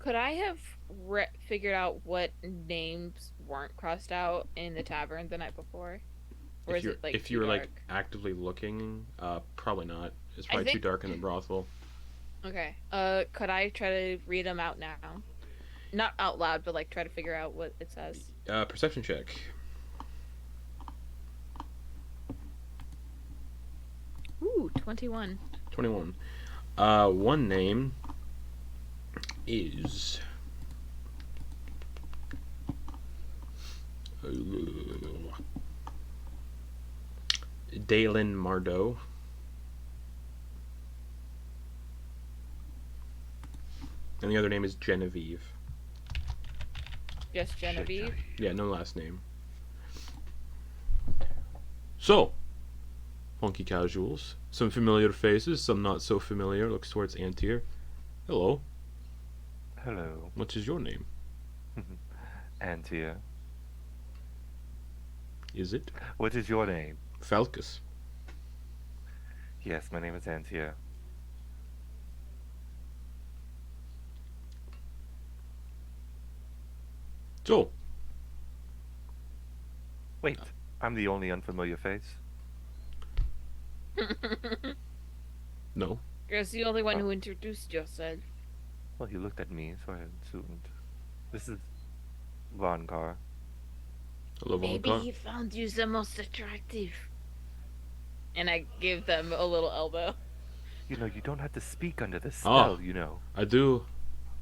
Could I have figured out what names weren't crossed out in the tavern the night before? Or is it like if too you were dark? like actively looking, probably not. It's probably too think- dark in the brothel. Okay. Could I try to read them out now? Not out loud, but like try to figure out what it says. Perception check. Ooh, 21. 21. One name is Dalen Mardeau. And the other name is Genevieve. Just Genevieve. Yeah, no last name. So, funky casuals. Some familiar faces, some not so familiar. Looks towards Antyr. Hello. Hello, What is your name? Antyr. Is it? What is your name? Falcus. Yes, my name is Antyr. So, Wait, I'm the only unfamiliar face? no. You're the only one who introduced yourself. Well, you looked at me, so I assumed. This is Vonkar. Hello, Maybe Vonkar. he found you the most attractive. And I give them a little elbow. You know, you don't have to speak under the Ah. spell, you know. I do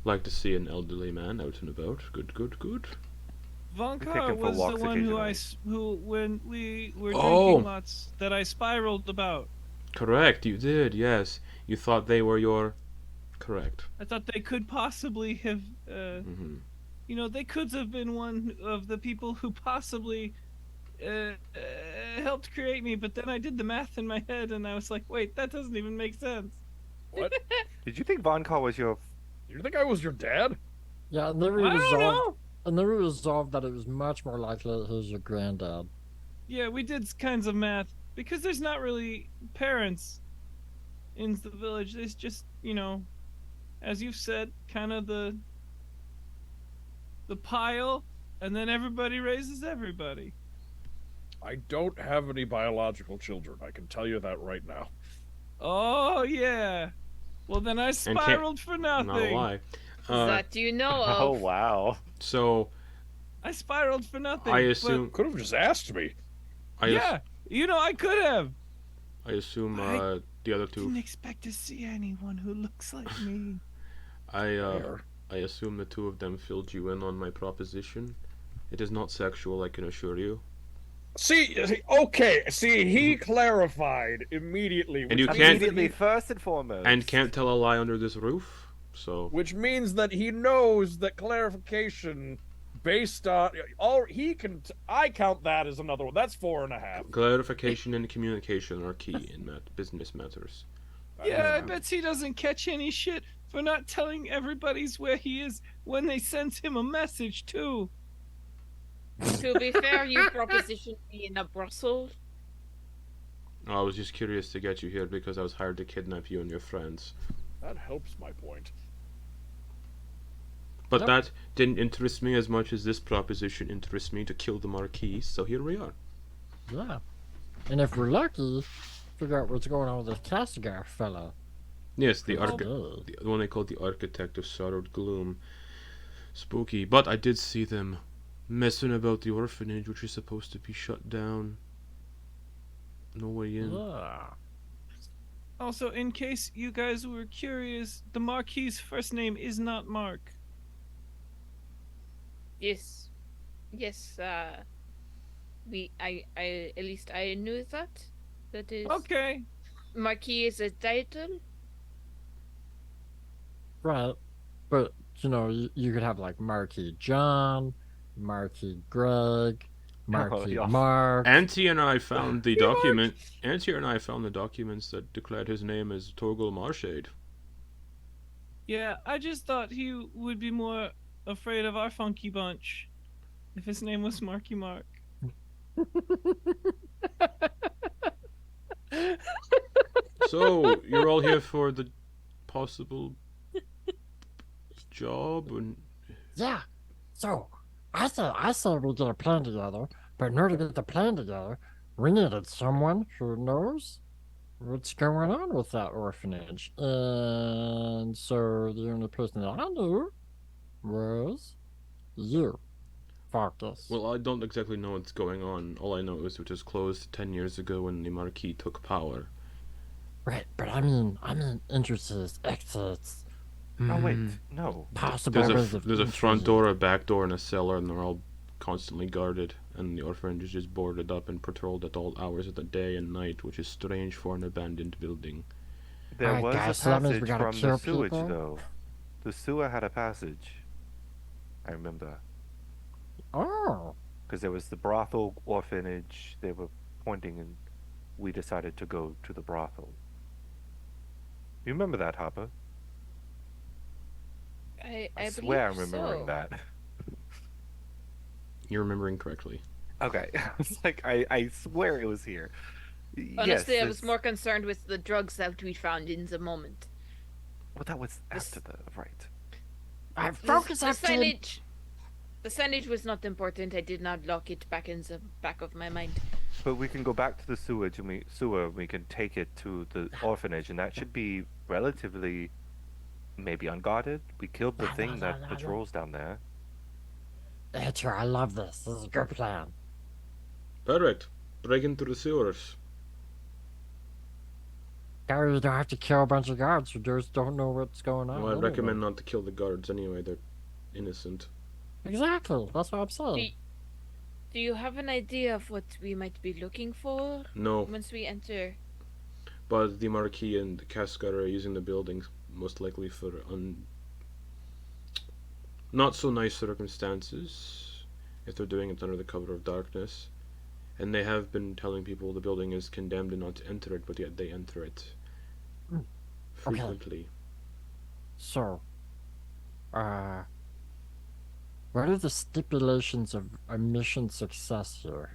like to see an elderly man out and about. Good, good, good. take Vonkar him for was the walks one who occasionally. when we were Oh. drinking lots that I spiraled about. Correct, you did, yes. You thought they were your... Correct. I thought they could possibly have, Hmm. you know, they could have been one of the people who possibly helped create me. But then I did the math in my head, and I was like, wait, that doesn't even make sense. What? Did you think Vonkar was your... You think I was your dad? Yeah, and then we I don't resolved, know. and then we resolved that it was much more likely that he was your granddad. Yeah, we did kinds of math because there's not really parents in the village. There's just, you know, as you've said, kind of the pile, and then everybody raises everybody. I don't have any biological children. I can tell you that right now. Oh yeah. Well then I can't- spiraled for nothing. Not a lie. That you know of. Oh, wow. So, I spiraled for nothing. I but- assume... Could have just asked me. yeah, you know I could have. I assume I the other two... Didn't expect to see anyone who looks like me. There. I assume the two of them filled you in on my proposition. It is not sexual, I can assure you. See, okay. See, he clarified immediately. And you which can't- means that Immediately, first and foremost. And can't tell a lie under this roof, so... Which means that he knows that clarification based on all he can. I count that as another one. That's 4.5. Clarification and communication are key in business matters. Yeah, I bet he doesn't catch any shit for not telling everybody's where he is when they send him a message too. To be fair, you propositioned me in a Brussels. I was just curious to get you here because I was hired to kidnap you and your friends. That helps my point. But Yep. that didn't interest me as much as this proposition interests me to kill the Marquis, so here we are. Yeah. And if we're lucky, figure out what's going on with this Castigar fella. Yes, the Oh. the one they called the Architect of Sorrowed Gloom. Spooky, but I did see them messing about the orphanage, which is supposed to be shut down. No way in. Yeah. Also, in case you guys were curious, the Marquis's first name is not Mark. Yes. Yes, at least I knew that. That is, Okay. Marquis is a title. Right. But, you could have like Marquis John, Marquis Greg, Marquis yeah. Mark. Auntie and I found the document. Auntie and I found the documents that declared his name as Torgal Marshade. Yeah, I just thought he would be more afraid of our funky bunch if his name was Marky Mark. So you're all here for the possible job, and Yeah. So, I said we get a plan together, but in order to get the plan together, we needed someone who knows what's going on with that orphanage. And so the only person that I knew was you, Focus. well, I don't exactly know what's going on. All I know is it was closed 10 years ago when the Marquis took power. Right, but I mean entrances, exits. Oh wait, no. Possible There's ways a of front entry. door, a back door, and a cellar, and they're all constantly guarded. And the orphanage is just boarded up and patrolled at all hours of the day and night, which is strange for an abandoned building. There Alright, was guys, a so that means we passage gotta from the kill sewage, people? though. The sewer had a passage. I remember. Oh, Because there was the brothel orphanage. They were pointing, and we decided to go to the brothel. You remember that, Hopper? I swear I'm believe remembering so. that. You're remembering correctly. Okay. It's like, I swear it was here. Honestly, yes, I was more concerned with the drugs that we found in the moment. Well, that was after the... Right. Focus The up, team. signage. The signage was not important. I did not lock it back in the back of my mind. But we can go back to the sewage and we can take it to the orphanage, and that should be relatively maybe unguarded. We killed the thing that patrols down there. Antyr, I love this. This is a good plan. Perfect. Break into the sewers. Gary, you don't have to kill a bunch of guards who just don't know what's going on. Well, I anyway. recommend not to kill the guards anyway. They're innocent. Exactly. That's what I'm saying. Do you have an idea of what we might be looking for No, once we enter? but the Marquis and the Cascar are using the buildings most likely for not so nice circumstances, if they're doing it under the cover of darkness. And they have been telling people the building is condemned and not to enter it, but yet they enter it frequently. So, what are the stipulations of a mission success here?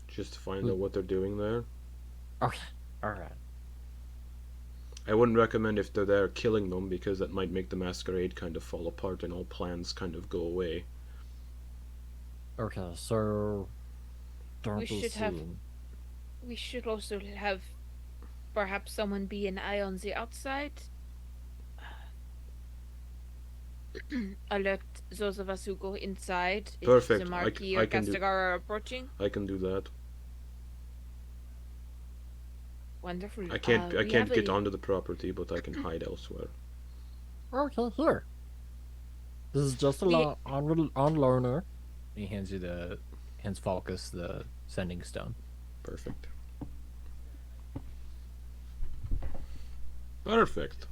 Just to find out what they're doing there. Okay, alright. I wouldn't recommend if they're there killing them, because that might make the masquerade kind of fall apart and all plans kind of go away. Okay, so don't We be should have- seen. We should also have perhaps someone be an eye on the outside. Alert those of us who go inside if Perfect. the Marquis I or can do- Castigar are approaching. I can do that. Wonderful. I can't We get have a- onto the property, but I can hide elsewhere. Okay, here. This is just a We- lot on loaner. He hands Falcus the sending stone. Perfect. Perfect.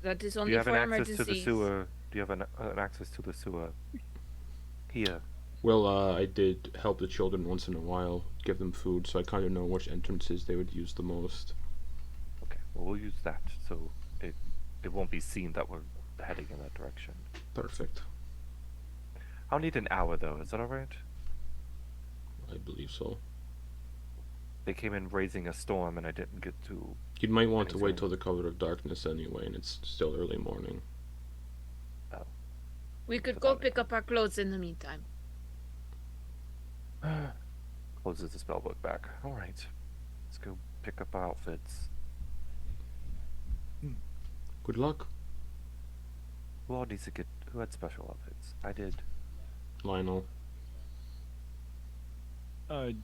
That is Do only you have for an access to the emergencies. sewer? Do you have an access to the sewer? Here. Well, I did help the children once in a while, give them food, so I kind of know which entrances they would use the most. Okay, well, we'll use that so it won't be seen that we're heading in that direction. Perfect. I'll need an hour though, is that alright? I believe so. They came in raising a storm and I didn't get to... You might want to Anything. wait till the cover of darkness anyway, and it's still early morning. We could That's go about it. pick up our clothes in the meantime. Closes the spellbook back. Alright. Let's go pick up our outfits. Good luck, Who all needs to get... Who had special outfits? I did. Lionel. Wait.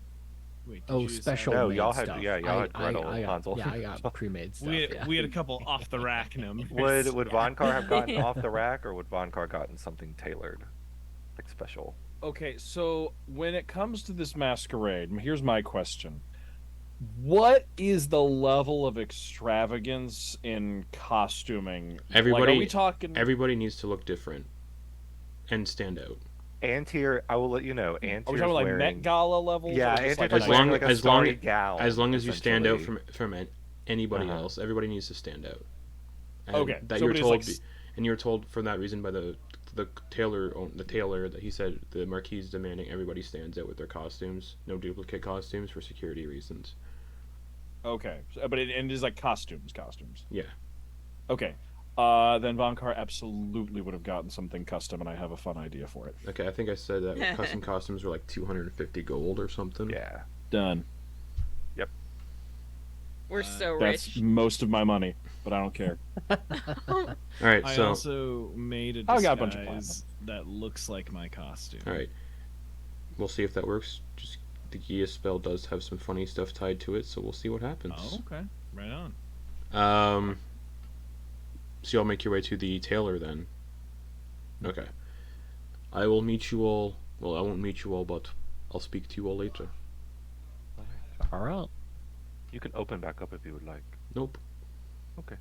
Did Oh, you special No, made y'all had- stuff. yeah, y'all had I Gretel and got, Hansel. yeah, I got pre-made stuff. We yeah. had a couple off the rack numbers. Would Vonkar have gotten off the rack, or would Vonkar gotten something tailored, like special? Okay, so when it comes to this masquerade, here's my question. What is the level of extravagance in costuming? Everybody, like, are we talking? everybody needs to look different and stand out. Antyr, I will let you know. Are we Antyr's talking like wearing... Met Gala levels? Yeah, or just Antyr's like As a long- wearing like a as long- starry gown. As long as you stand out essentially. from anybody Uh-huh. else, everybody needs to stand out. And Okay, that so you're it is told, like and you're told for that reason by the tailor that he said the Marquis is demanding everybody stands out with their costumes, no duplicate costumes for security reasons. Okay, but it is like costumes. Yeah. Okay, then Vonkar absolutely would have gotten something custom, and I have a fun idea for it. Okay, I think I said that custom costumes were like 250 gold or something. Yeah. Done. We're so That's rich. most of my money, but I don't care. All right, I so also made a I disguise got a bunch of platinum. that looks like my costume. all right, we'll see if that works. Just the Gia spell does have some funny stuff tied to it, so we'll see what happens. Oh, okay. Right on. So y'all make your way to the tailor then. Okay. I will meet you all. Well, I won't meet you all, but I'll speak to you all later. All right. You can open back up if you would like. Nope. Okay.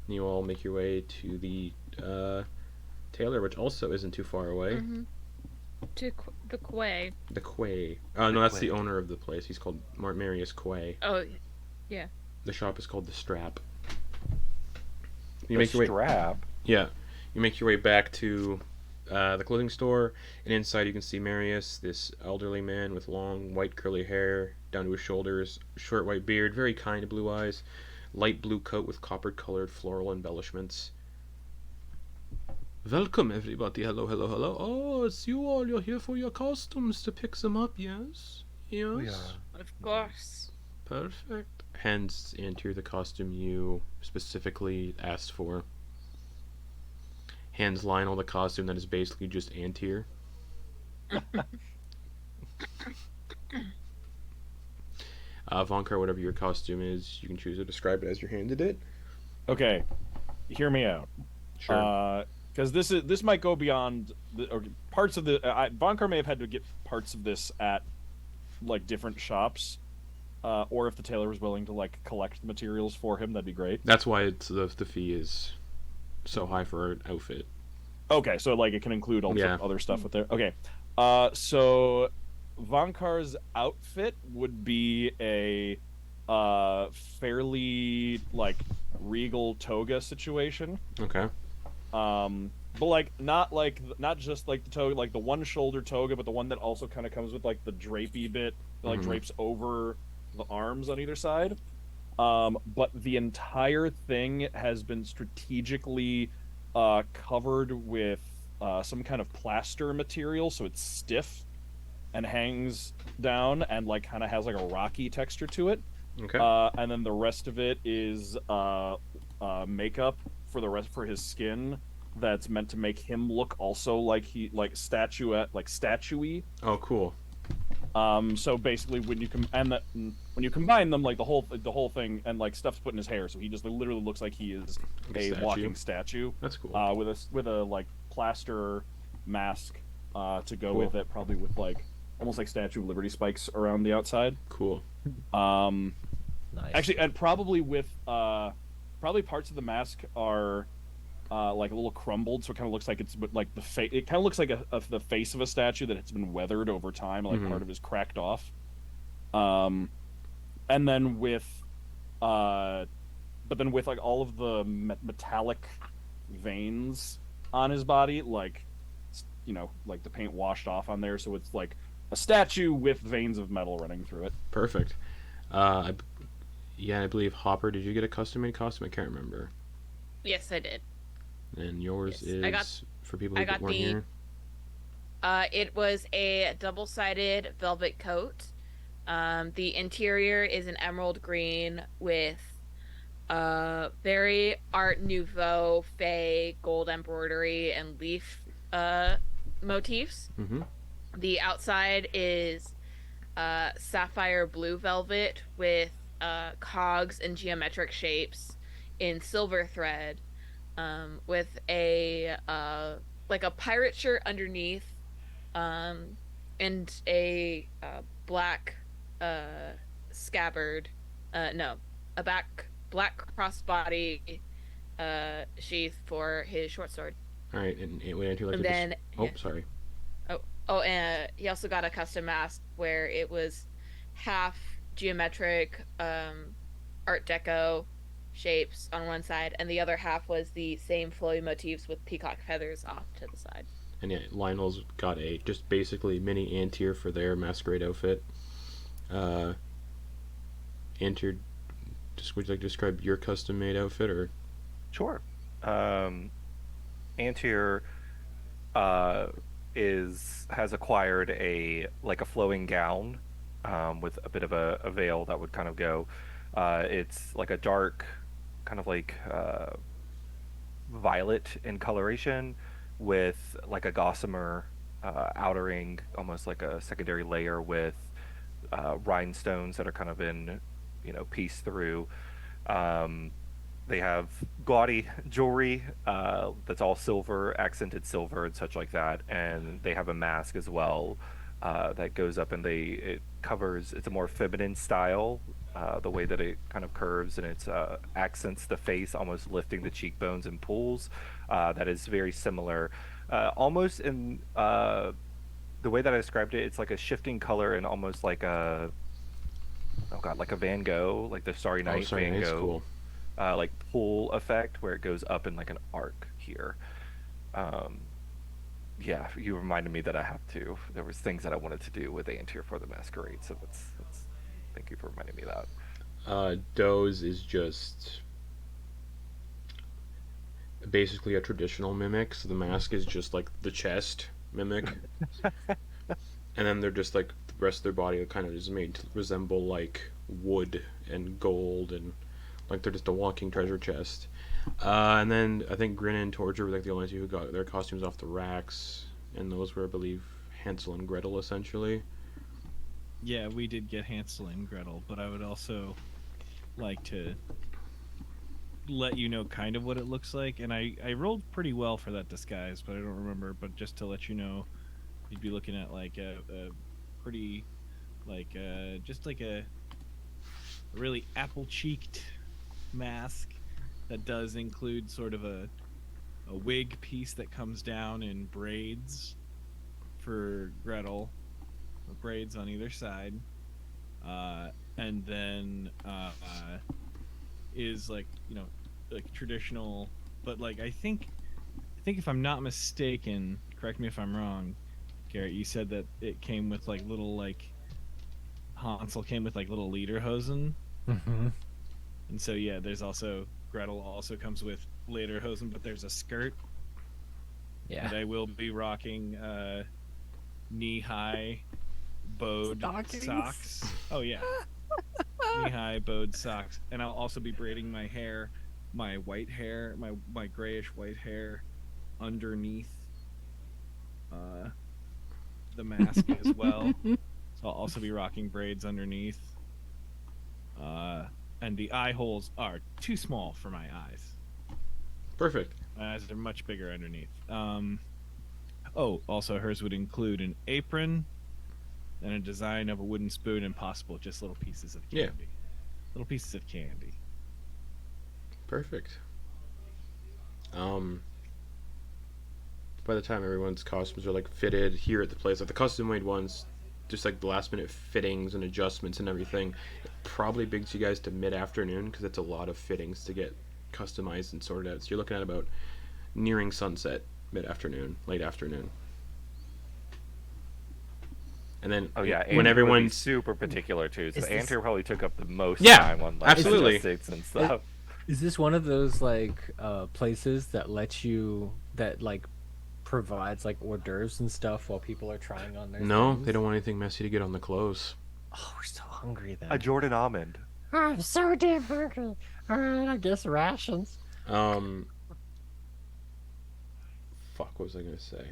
You all make your way to the tailor, which also isn't too far away. Mhm. To the Quay. The Quay. No, that's the Quay. owner of the place. He's called Marius Quay. Oh, The shop is called the Strap. You The make your way. strap. Yeah, you make your way back to the clothing store, and inside you can see Marius, this elderly man with long white curly hair down to his shoulders, short white beard, very kind blue eyes, light blue coat with copper-colored floral embellishments. Welcome, everybody. Hello, hello, hello. Oh, it's you all. You're here for your costumes to pick them up, yes? Yes? Yeah. of course. Perfect. Hands Antyr the costume you specifically asked for. Hands Lionel the costume that is basically just Antyr. Vonkar, whatever your costume is, you can choose to describe it as you're handed it. Okay, hear me out. Sure. Because this might go beyond or parts of the. Vonkar may have had to get parts of this at like different shops, or if the tailor was willing to like collect the materials for him, that'd be great. That's why it's the fee is so high for an outfit. Okay, so like it can include all Yeah. some other stuff with there. Okay, so Vonkar's outfit would be a fairly like regal toga situation. Okay. But like not just like the toga, like the one shoulder toga, but the one that also kind of comes with like the drapey bit that like Mhm. drapes over the arms on either side. But the entire thing has been strategically covered with some kind of plaster material, so it's stiff and hangs down and like kind of has like a rocky texture to it. Okay. And then the rest of it is makeup for his skin that's meant to make him look also like statuey. Oh, cool. So basically, when you combine them, like the whole thing, and like stuff's put in his hair, so he just literally looks like he is Like a a statue. walking statue. That's cool. With a like plaster mask to go Cool. with it, probably with like almost like Statue of Liberty spikes around the outside. Cool. Nice. Actually, and probably with probably parts of the mask are like a little crumbled, so it kind of looks like it's like the face. It kind of looks like the face of a statue that has been weathered over time, like Mhm. part of it is cracked off. And then with but then with like all of the metallic veins on his body, like like the paint washed off on there, so it's like a statue with veins of metal running through it. Perfect. I believe Hopper. Did you get a custom-made costume? I can't remember. Yes, I did. And yours Yes, is I got- for people I who got weren't the- here. It was a double-sided velvet coat. The interior is an emerald green with very Art Nouveau, fey, gold embroidery, and leaf motifs. Mm-hmm. The outside is sapphire blue velvet with cogs and geometric shapes in silver thread, with a like a pirate shirt underneath, um, and a black scabbard. No, a black crossbody sheath for his short sword. All right, and would you like And to then Oh, sorry. and he also got a custom mask where it was half geometric Art Deco shapes on one side, and the other half was the same flowy motifs with peacock feathers off to the side. And yeah, Lionel's got a just basically mini Antyr for their masquerade outfit. Antyr, just would you like to describe your custom made outfit, or? Sure. Antyr has acquired a flowing gown with a bit of a veil that would kind of go. It's like a dark, kind of like violet in coloration, with like a gossamer outering, almost like a secondary layer with rhinestones that are kind of in, piece through. They have gaudy jewelry that's all silver, accented silver and such like that, and they have a mask as well that goes up, and it covers. It's a more feminine style, the way that it kind of curves, and it accents the face, almost lifting the cheekbones and pulls. That is very similar, almost in the way that I described it. It's like a shifting color and almost like a like a Van Gogh, like the Starry Night Van Gogh. Cool. Like pull effect where it goes up in like an arc here. Yeah, you reminded me that there was things that I wanted to do with Antyr for the Masquerade, so that's thank you for reminding me of that. Doze is just basically a traditional mimic, so the mask is just like the chest mimic. And then they're just like the rest of their body kind of is made to resemble like wood and gold, and like they're just a walking treasure chest. And then I think Grin and Torger were like the only two who got their costumes off the racks, and those were, I believe, Hansel and Gretel essentially. Yeah, we did get Hansel and Gretel, but I would also like to let you know kind of what it looks like. And I rolled pretty well for that disguise, but I don't remember. But just to let you know, you'd be looking at like a pretty, like just like a really apple-cheeked mask that does include sort of a wig piece that comes down in braids for Gretel, braids on either side, and then is like like traditional, but like I think if I'm not mistaken, correct me if I'm wrong, Garrett, you said that it came with like little like Hansel came with like little lederhosen. Mm-hmm. And so yeah, there's also Gretel also comes with lederhosen, but there's a skirt. Yeah. And I will be rocking knee-high bowed socks. Oh yeah. Knee-high bowed socks. And I'll also be braiding my hair, my white hair, my grayish white hair underneath the mask as well. So I'll also be rocking braids underneath. And the eye holes are too small for my eyes. Perfect. My eyes are much bigger underneath. Also hers would include an apron and a design of a wooden spoon, and possible just little pieces of candy. Yeah. Little pieces of candy. Perfect. By the time everyone's costumes are like fitted here at the place, like the custom made ones, just like the last minute fittings and adjustments and everything, it probably brings you guys to mid-afternoon, because it's a lot of fittings to get customized and sorted out. So you're looking at about nearing sunset, mid-afternoon, late afternoon. And then Oh yeah, when Antyr everyone's would be super particular too. So Is this- Antyr probably took up the most Yeah, time on like absolutely. logistics and stuff. Is this one of those like places that lets you that like provides like hors d'oeuvres and stuff while people are trying on their no, things? they don't want anything messy to get on the clothes. Oh, we're so hungry then. A Jordan almond. Oh, I'm so damn hungry. Alright, I guess rations. Fuck, what was I gonna say?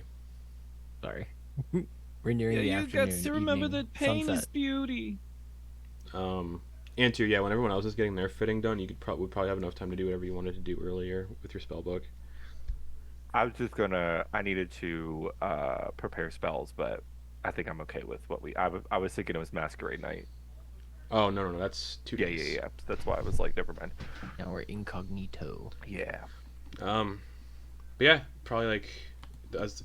Sorry. We're nearing Yeah, the you afternoon. got to remember evening, that pain is sunset. beauty. Antyr, yeah, when everyone else is getting their fitting done, you could probably have enough time to do whatever you wanted to do earlier with your spell book. I was just gonna. I needed to prepare spells, but I think I'm okay with what we. I was thinking it was Masquerade Night. Oh no, that's 2 Yeah, days. yeah. That's why I was like, never mind. Now we're incognito. Yeah. But yeah, probably like,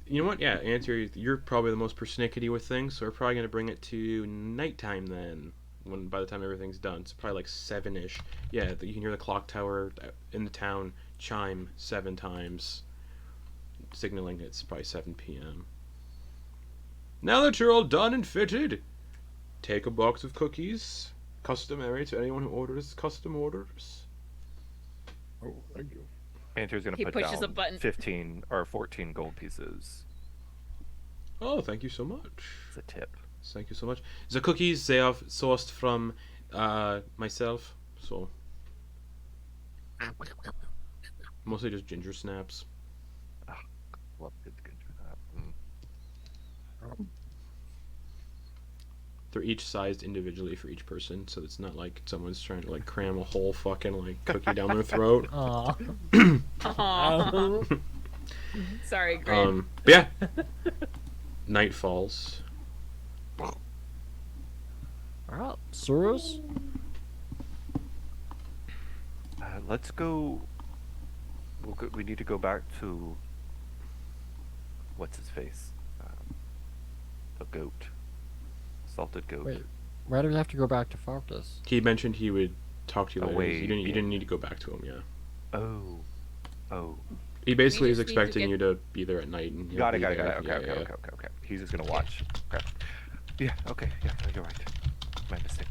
you know what? Yeah, Antyr, you're probably the most persnickety with things, so we're probably gonna bring it to nighttime then. When by the time everything's done, so probably like 7-ish. Yeah, you can hear the clock tower in the town chime 7 times, signaling it's probably 7 p.m. Now that you're all done and fitted, take a box of cookies, customary to anyone who orders custom orders. Oh, thank you. Antyr's gonna He put pushes down a button. 15 or 14 gold pieces. Oh, thank you so much. It's a tip. Thank you so much. The cookies, they are sourced from myself, so mostly just ginger snaps. Love good for that. They're each sized individually for each person, so it's not like someone's trying to like cram a whole fucking like cookie down their throat. Aw. Aw. Sorry, Grin. But yeah, night falls. Alright, sewers? Let's go. We need to go back to. What's his face? The goat. Salted goat. Wait, why do we have to go back to Focus? He mentioned he would talk to you later. Away You didn't in- need to go back to him, yeah. Oh. He basically We is just need to expecting get- you to be there at night. And he'll Got it. be Okay. there. Okay. He's just gonna watch. Okay. Yeah. Okay. Yeah. You're right. My mistake.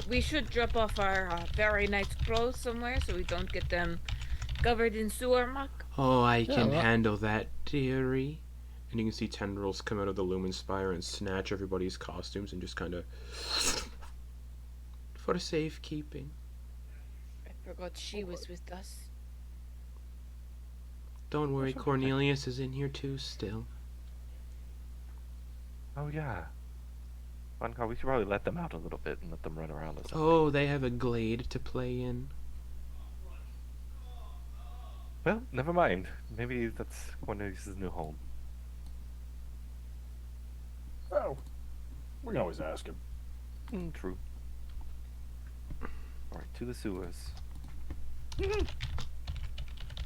We should drop off our very nice clothes somewhere so we don't get them covered in sewer muck. Oh, I Yeah, can well- handle that, dearie. And you can see tendrils come out of the lumen spire and snatch everybody's costumes and just kind of for safekeeping. I forgot she was with us. Don't worry, That's okay. Cornelius is in here too still. Oh yeah. Vonkar, we should probably let them out a little bit and let them run around or something. Oh, they have a glade to play in. Well, never mind. Maybe that's Cornelius' new home. Oh, we can always ask him. True. Alright, to the sewers.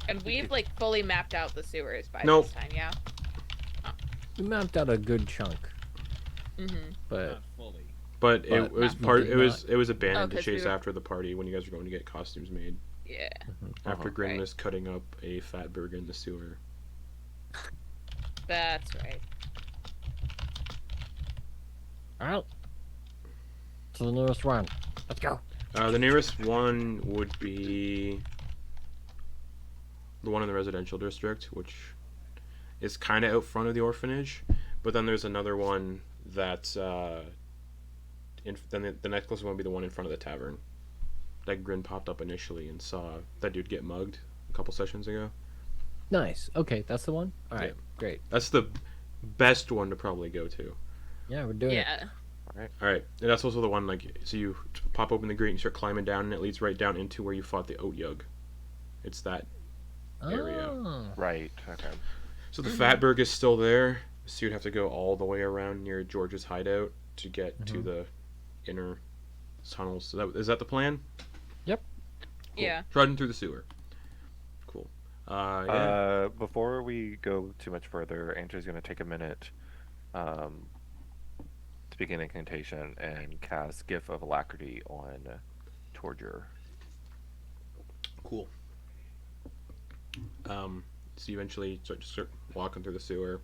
And we've like fully mapped out the sewers by Nope. this time, yeah? We mapped out a good chunk, Mm-hmm. but Not fully. But it But was we part. did It was Oh, abandoned to 'cause chase we were- after the party when you guys were going to get costumes made. Yeah. After Grin Right. was cutting up a fat burger in the sewer. That's right. Alright. To the nearest one. Let's go. The nearest one would be the one in the residential district, which is kind of out front of the orphanage. But then there's another one that's then the next closest one would be the one in front of the tavern. That Grin popped up initially and saw that dude get mugged a couple sessions ago. nice. Okay, that's the one. All right, Yeah. great. That's the best one to probably go to. Yeah, we're doing it. Yeah. All right, and that's also the one like so you pop open the grate and start climbing down, and it leads right down into where you fought the Otyug. It's that area. Oh. Right, okay. So the Fatberg is still there, so you'd have to go all the way around near George's hideout to get to the inner tunnels. So is that the plan? Cool. Yeah. Trudging through the sewer. Cool. Yeah. Before we go too much further, Andrew's gonna take a minute to begin incantation and cast Gift of Alacrity on Torger. Cool. So you eventually start walking through the sewer,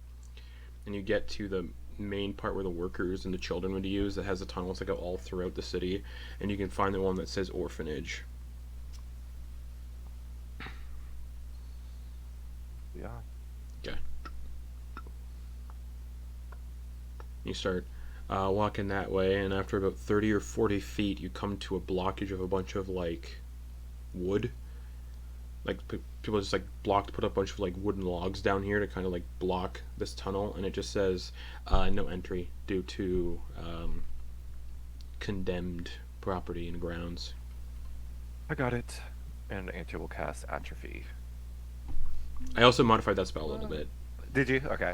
and you get to the main part where the workers and the children would use that has the tunnels that go all throughout the city, and you can find the one that says orphanage. Yeah. You start walking that way, and after about 30 or 40 feet, you come to a blockage of a bunch of like wood, like people just like put a bunch of like wooden logs down here to kind of like block this tunnel, and it just says no entry due to condemned property and grounds. I got it. And Antyr will cast Atrophy. I also modified that spell a little bit. Did you? Okay.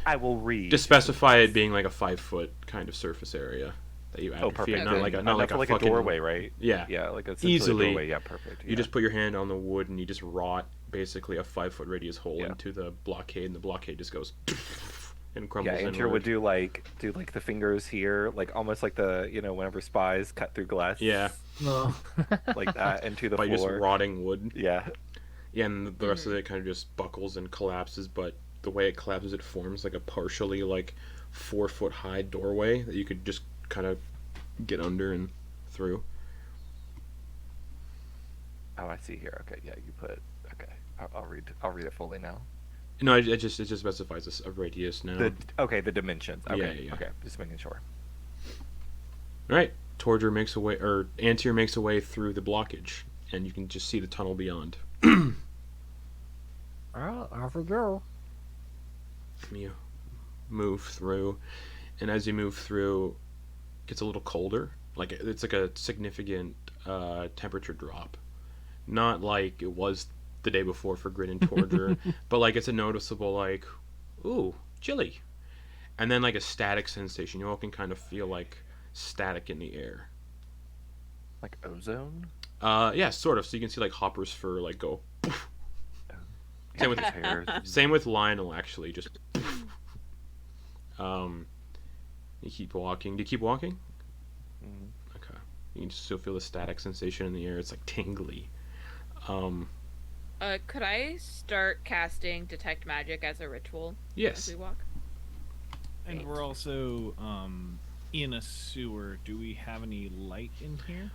I will read. Just specify it being like a 5-foot kind of surface area that you atrophy, perfect. and not like a like fucking a doorway, right? Yeah, Yeah, like a easily. doorway. Yeah, perfect. You just put your hand on the wood and you just rot basically a 5-foot radius hole Yeah. into the blockade, and the blockade just goes and crumbles. Yeah, Antyr would do like the fingers here, like almost like the whenever spies cut through glass. Yeah, No. Like that into the by floor. just rotting wood. Yeah. Yeah, and the rest of it kind of just buckles and collapses, but the way it collapses, it forms like a partially like 4-foot high doorway that you could just kind of get under and through. Oh, I see here. Okay, yeah, you put. Okay, I'll read it fully now. No, it just specifies a radius now. The dimensions. Okay, Yeah. okay, just making sure. All right, Torger makes a way, or Antyr makes a way through the blockage, and you can just see the tunnel beyond. Well, off we go. You move through, and as you move through, it gets a little colder. Like it's like a significant temperature drop. Not like it was the day before for Grin and Torger, but like it's a noticeable like, ooh, chilly, and then like a static sensation. You all can kind of feel like static in the air. Like ozone. Yeah, sort of. So you can see like Hopper's fur like go. Same with Hairs. Same with Lionel, actually. Just. You keep walking. Do you keep walking? Mhm. Okay. You can still feel the static sensation in the air. It's like tingly. Could I start casting Detect Magic as a ritual as Yes. we walk? And we're also in a sewer. Do we have any light in here?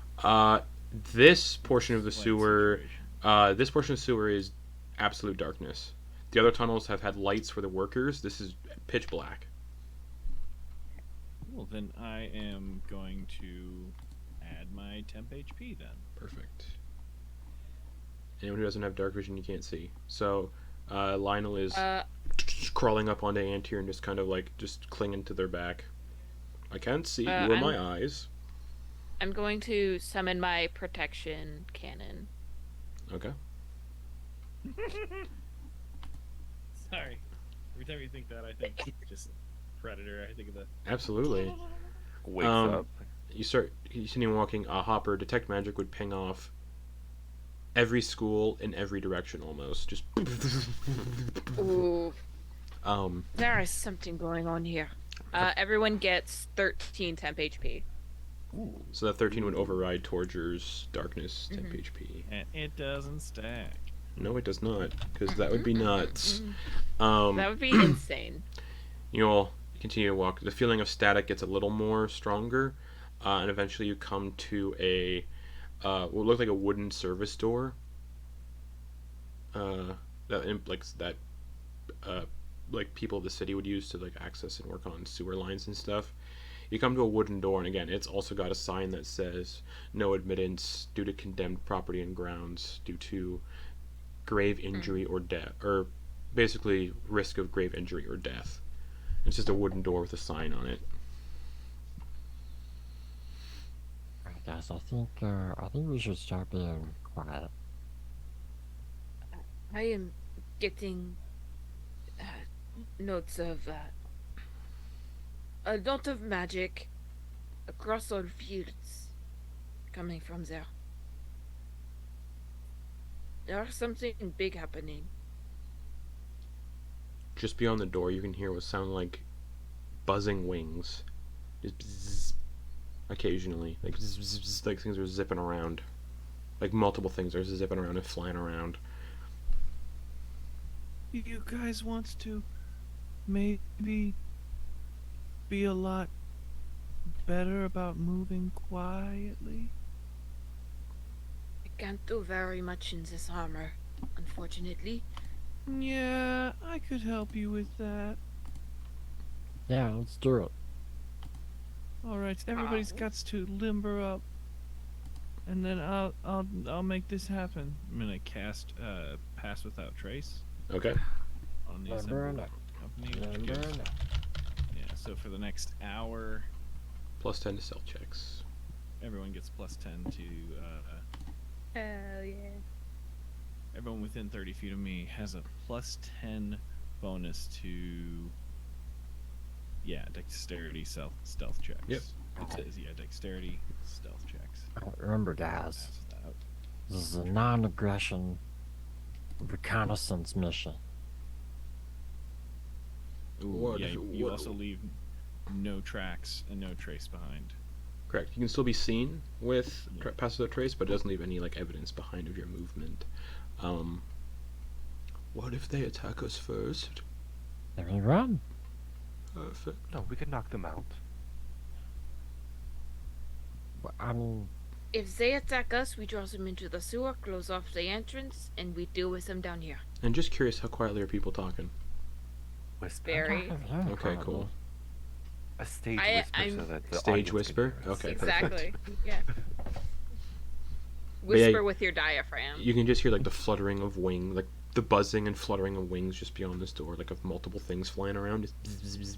This portion of the Light sewer. situation. This portion of the sewer is absolute darkness. The other tunnels have had lights for the workers. This is pitch black. Well, then I am going to add my temp HP then. Perfect. Anyone who doesn't have dark vision, you can't see. So, Lionel is crawling up onto Antyr and just kind of like just clinging to their back. I can't see. You are my eyes. I'm going to summon my protection cannon. Okay. Sorry. Every time you think that, I think just Predator. I think of the. Absolutely. Wakes up. You continue walking. Hopper, Detect Magic would ping off every school in every direction almost. Just. Ooh. There is something going on here. Everyone gets 13 temp HP. So that 13 would override Torger's Darkness temp HP. And it doesn't stack. No, it does not, because that would be nuts. That would be insane. You'll continue to walk. The feeling of static gets a little more stronger, and eventually you come to a what would look like a wooden service door. Like people of the city would use to like access and work on sewer lines and stuff. You come to a wooden door, and again, it's also got a sign that says "No admittance due to condemned property and grounds due to grave injury or death," or basically risk of grave injury or death. It's just a wooden door with a sign on it. Guys, I think we should start being quiet. I am getting notes of a lot of magic across all fields coming from there. There's something big happening. Just beyond the door, you can hear what sound like buzzing wings. Just bzzz, occasionally. Like, bzzz, bzzz, bzzz, like things are zipping around. Like multiple things are zipping around and flying around. You guys want to maybe be a lot better about moving quietly? I can't do very much in this armor, unfortunately. Yeah, I could help you with that. Yeah, let's do it. Alright, everybody's got to limber up and then I'll make this happen. I'm gonna cast Pass Without Trace Okay. on the Number assembled nine. company. Which Number gives, nine. yeah, so for the next hour, +10 to stealth checks. everyone gets +10 to. Hell yeah. Everyone within 30 feet of me has a +10 bonus to. Yeah, dexterity stealth checks. Yep. It says dexterity stealth checks. Remember, guys, Pass that. this is a non-aggression reconnaissance mission. Ooh, What yeah, if- you what- also leave no tracks and no trace behind. Correct. You can still be seen with Yeah. Pass Without Trace, but it doesn't leave any like evidence behind of your movement. What if they attack us first? Then we run. Perfect. No, we can knock them out. I mean, If they attack us, we draw them into the sewer, close off the entrance, and we deal with them down here. And just curious, how quietly are people talking? Whisper. Very. Okay, cool. A stage I'm- whisper so that the Stage audience can whisper? hear us. Okay. Exactly. Yeah. But yeah, Whisper with your diaphragm. You can just hear like the fluttering of wings, like the buzzing and fluttering of wings just beyond this door, like of multiple things flying around. Just bzz, bzz, bzz.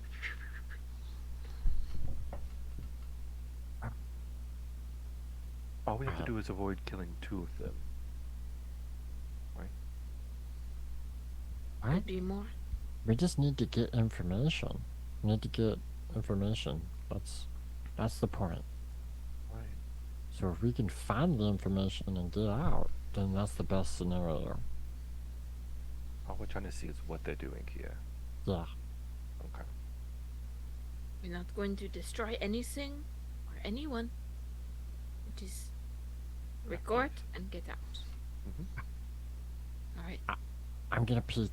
All we have to do is avoid killing 2 of them. Could be more. we just need to get information. We need to get information. That's the point. Right. So if we can find the information and get out, then that's the best scenario. All we're trying to see is what they're doing here. Yeah. Okay. We're not going to destroy anything or anyone. It is record and get out. Mhm. All right. I'm gonna peek.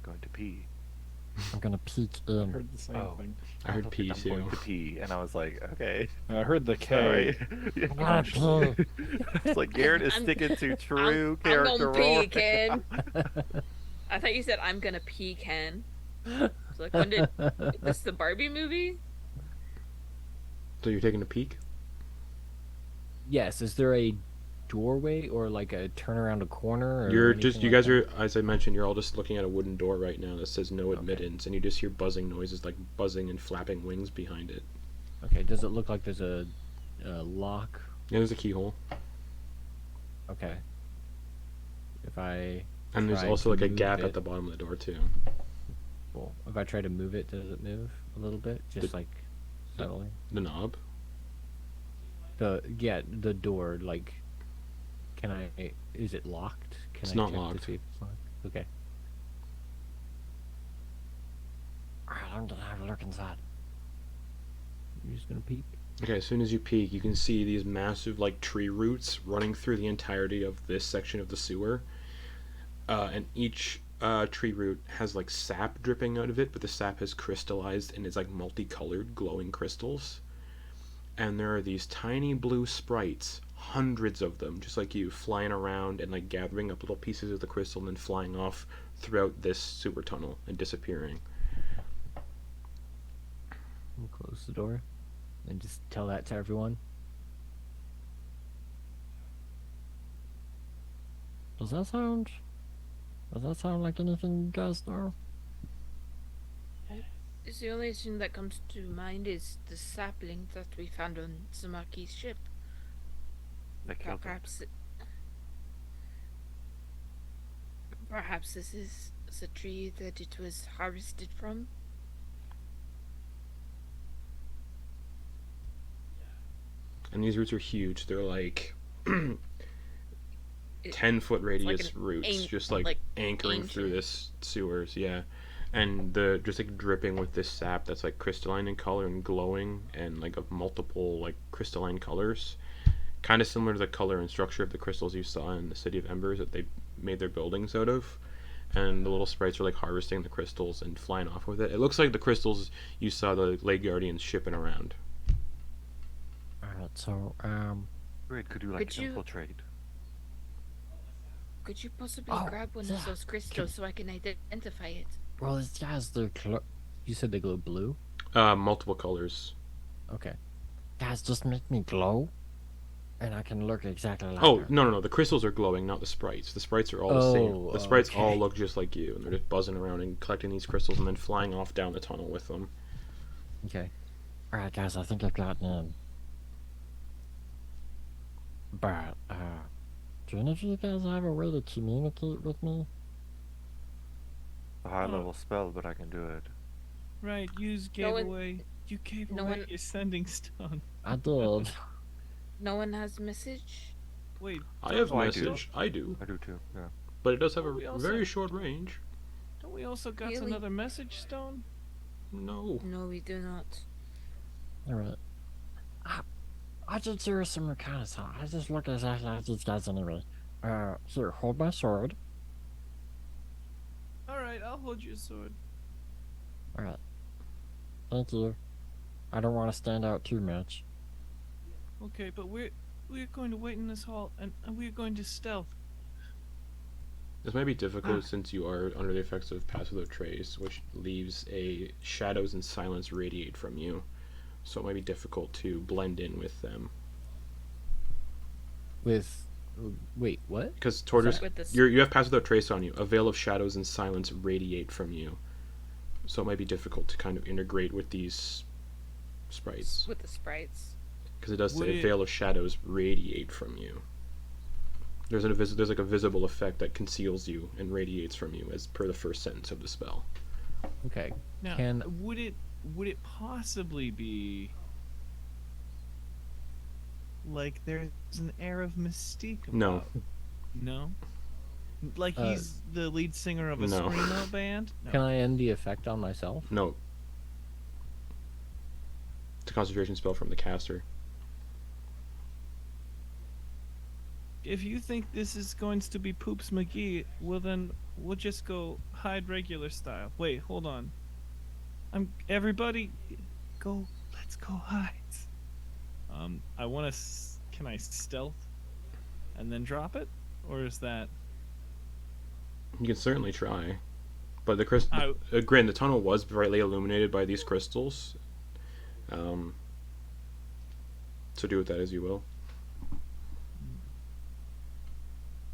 Going to pee. I'm gonna peek I in. heard the same Oh. thing. I heard don't pee think I'm going too. to pee, and I was like, okay. I heard the K. Alright. I'm gonna pee. It's like Garrett is I'm- sticking to true I'm character gonna role. pee, Ken. I thought you said I'm gonna pee, Ken. So like, when did is this the Barbie movie? So you're taking a peek? Yes. Is there a doorway or like a turn around a corner? Or You're just, anything you like guys that? are, as I mentioned, you're all just looking at a wooden door right now that says no Okay. admittance, and you just hear buzzing noises like buzzing and flapping wings behind it. Okay. Does it look like there's a lock? Yeah, there's a keyhole. Okay. If I And there's try also to like a move gap it- at the bottom of the door too. Well, if I try to move it, does it move a little bit? Just The- like subtly. The knob. The door, like, can I? Is it locked? Can It's I not check to locked. see if it's locked? Okay. Alright, I'm gonna have a look inside. You're just gonna peek. Okay, as soon as you peek, you can see these massive like tree roots running through the entirety of this section of the sewer. And each tree root has like sap dripping out of it, but the sap has crystallized and is like multicolored glowing crystals. And there are these tiny blue sprites, hundreds of them, just like you, flying around and like gathering up little pieces of the crystal and then flying off throughout this sewer tunnel and disappearing. We'll close the door and just tell that to everyone. Does that sound like anything you guys know? It's the only thing that comes to mind is the sapling that we found on the Marquis' ship. They killed them. Perhaps this is the tree that it was harvested from. And these roots are huge. They're like It- 10-foot radius an roots, an- just like, like anchoring through ancient. this sewers, yeah. And the just like dripping with this sap that's like crystalline in color and glowing and like of multiple like crystalline colors, kind of similar to the color and structure of the crystals you saw in the City of Embers that they made their buildings out of. And the little sprites are like harvesting the crystals and flying off with it. It looks like the crystals you saw the Lake Guardians shipping around. Alright, so, Great, could you like Could you- infiltrate? Could you possibly Oh, grab one yeah. of those crystals so I can identify it? well, these guys, You said they glow blue. Multiple colors. Okay. guys just make me glow. And I can look exactly like Oh, her. no. The crystals are glowing, not the sprites. The sprites are all the same. The sprites okay. all look just like you, and they're just buzzing around and collecting these crystals and then flying off down the tunnel with them. Okay. Alright, guys, I think I've gotten in. But, do any of you guys have a way to communicate with me? A high level spell, but I can do it. Right, you No one- away. You gave no away one- your sending stone. I did. No one has message. Wait, I have Oh, I do. message. I do. I do too. Yeah. But it does have We a also- very short range. don't we also got Really? another message stone? No. No, we do not. Alright. I did do some reconnaissance. I just look exactly like these guys anyway. Here, hold my sword. Alright, I'll hold your sword. Alright. Thank you. I don't want to stand out too much. Okay, but we're going to wait in this hall, and we're going to stealth. This might be difficult since you are under the effects of Pass Without Trace, which leaves a shadows and silence radiate from you. So it might be difficult to blend in with them. With wait, what? Because Torger's, With this, you have Pass Without Trace on you. A veil of shadows and silence radiate from you. So it might be difficult to kind of integrate with these sprites. with the sprites. Because it does Would say a it- veil of shadows radiate from you. There's like a visible effect that conceals you and radiates from you, as per the first sentence of the spell. Okay. Now, Can would it possibly be like there's an air of mystique about? No. No? Like Uh, he's the lead singer of a no. screamo band? No. can I end the effect on myself? No. It's a concentration spell from the caster. If you think this is going to be Poops McGee, well then we'll just go hide regular style. Wait, hold on. Everybody go, let's go hide. I want to can I stealth and then drop it, or is that You can certainly try. But the Grin, the tunnel was brightly illuminated by these crystals. So do with that as you will.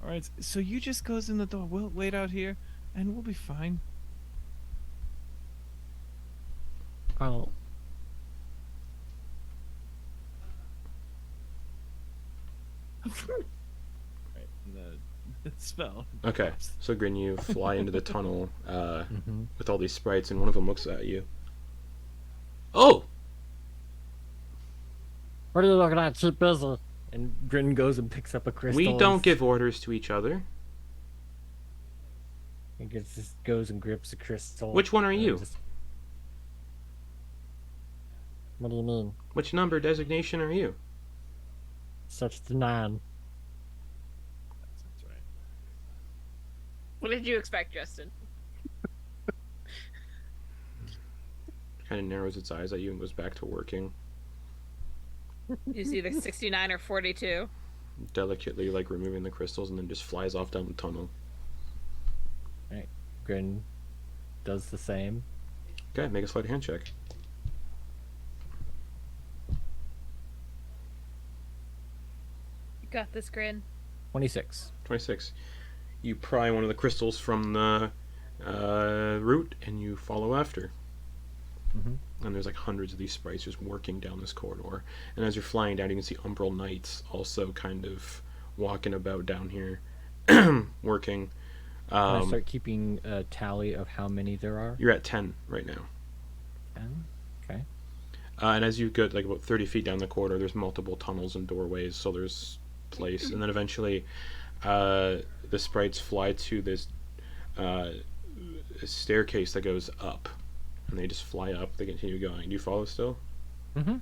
all right? So you just goes in the door. We'll wait out here, and we'll be fine. Oh, Right, and the spell. Okay, so Grin, you fly into the tunnel Mm-hmm. with all these sprites, and one of them looks at you. Oh! what are you looking at? Keep busy. And Grin goes and picks up a crystal. We and don't give orders to each other. He just goes and grips a crystal. Which one are and you? just- What do you mean? Which number designation are you? Such the 9. That's right. What did you expect, Justin? Kind of narrows its eyes at you and goes back to working. Is either 69 or 42. Delicately, like, removing the crystals, and then just flies off down the tunnel. Grin does the same. Okay, make a sleight of hand check. You got this, Grin. 26. 26. You pry one of the crystals from the root, and you follow after. Mhm. And there's like hundreds of these sprites just working down this corridor. And as you're flying down, you can see umbral knights also kind of walking about down here, working. Can I start keeping a tally of how many there are? You're at 10 right now. 10? Okay. And as you get like about 30 feet down the corridor, there's multiple tunnels and doorways, so there's place. And then eventually, the sprites fly to this staircase that goes up. And they just fly up, they continue going. Do you follow still? Mm-hmm.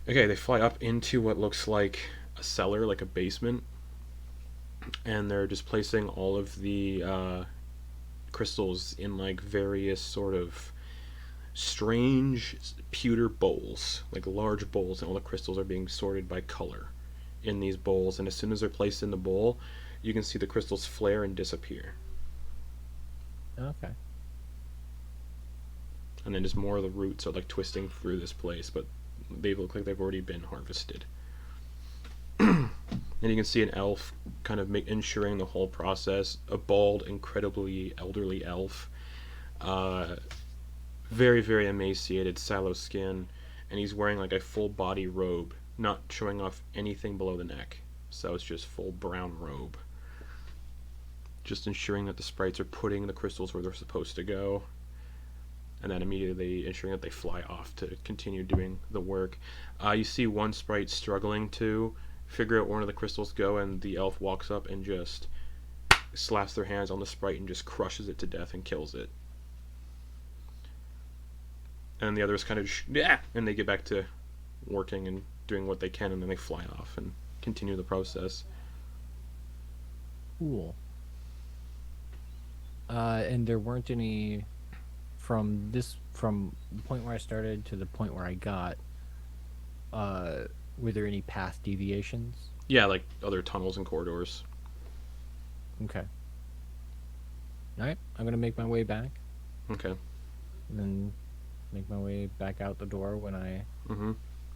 Okay, they fly up into what looks like a cellar, like a basement. And they're just placing all of the crystals in like various sort of strange pewter bowls, like large bowls, and all the crystals are being sorted by color in these bowls. And as soon as they're placed in the bowl, you can see the crystals flare and disappear. Okay. And then just more of the roots are like twisting through this place, but they look like they've already been harvested. And you can see an elf kind of ensuring the whole process. A bald, incredibly elderly elf. Very, very emaciated, sallow skin. And he's wearing like a full body robe, not showing off anything below the neck. So it's just full brown robe. Just ensuring that the sprites are putting the crystals where they're supposed to go. And then immediately ensuring that they fly off to continue doing the work. You see one sprite struggling to figure out where one of the crystals go, and the elf walks up and just slaps their hands on the sprite and just crushes it to death and kills it. And the others kind of and they get back to working and doing what they can, and then they fly off and continue the process. Cool. And there weren't any from the point where I started to the point where I got. Were there any path deviations? Yeah, like other tunnels and corridors. Okay. All right, I'm gonna make my way back, Okay. and then make my way back out the door when I Mm-hmm.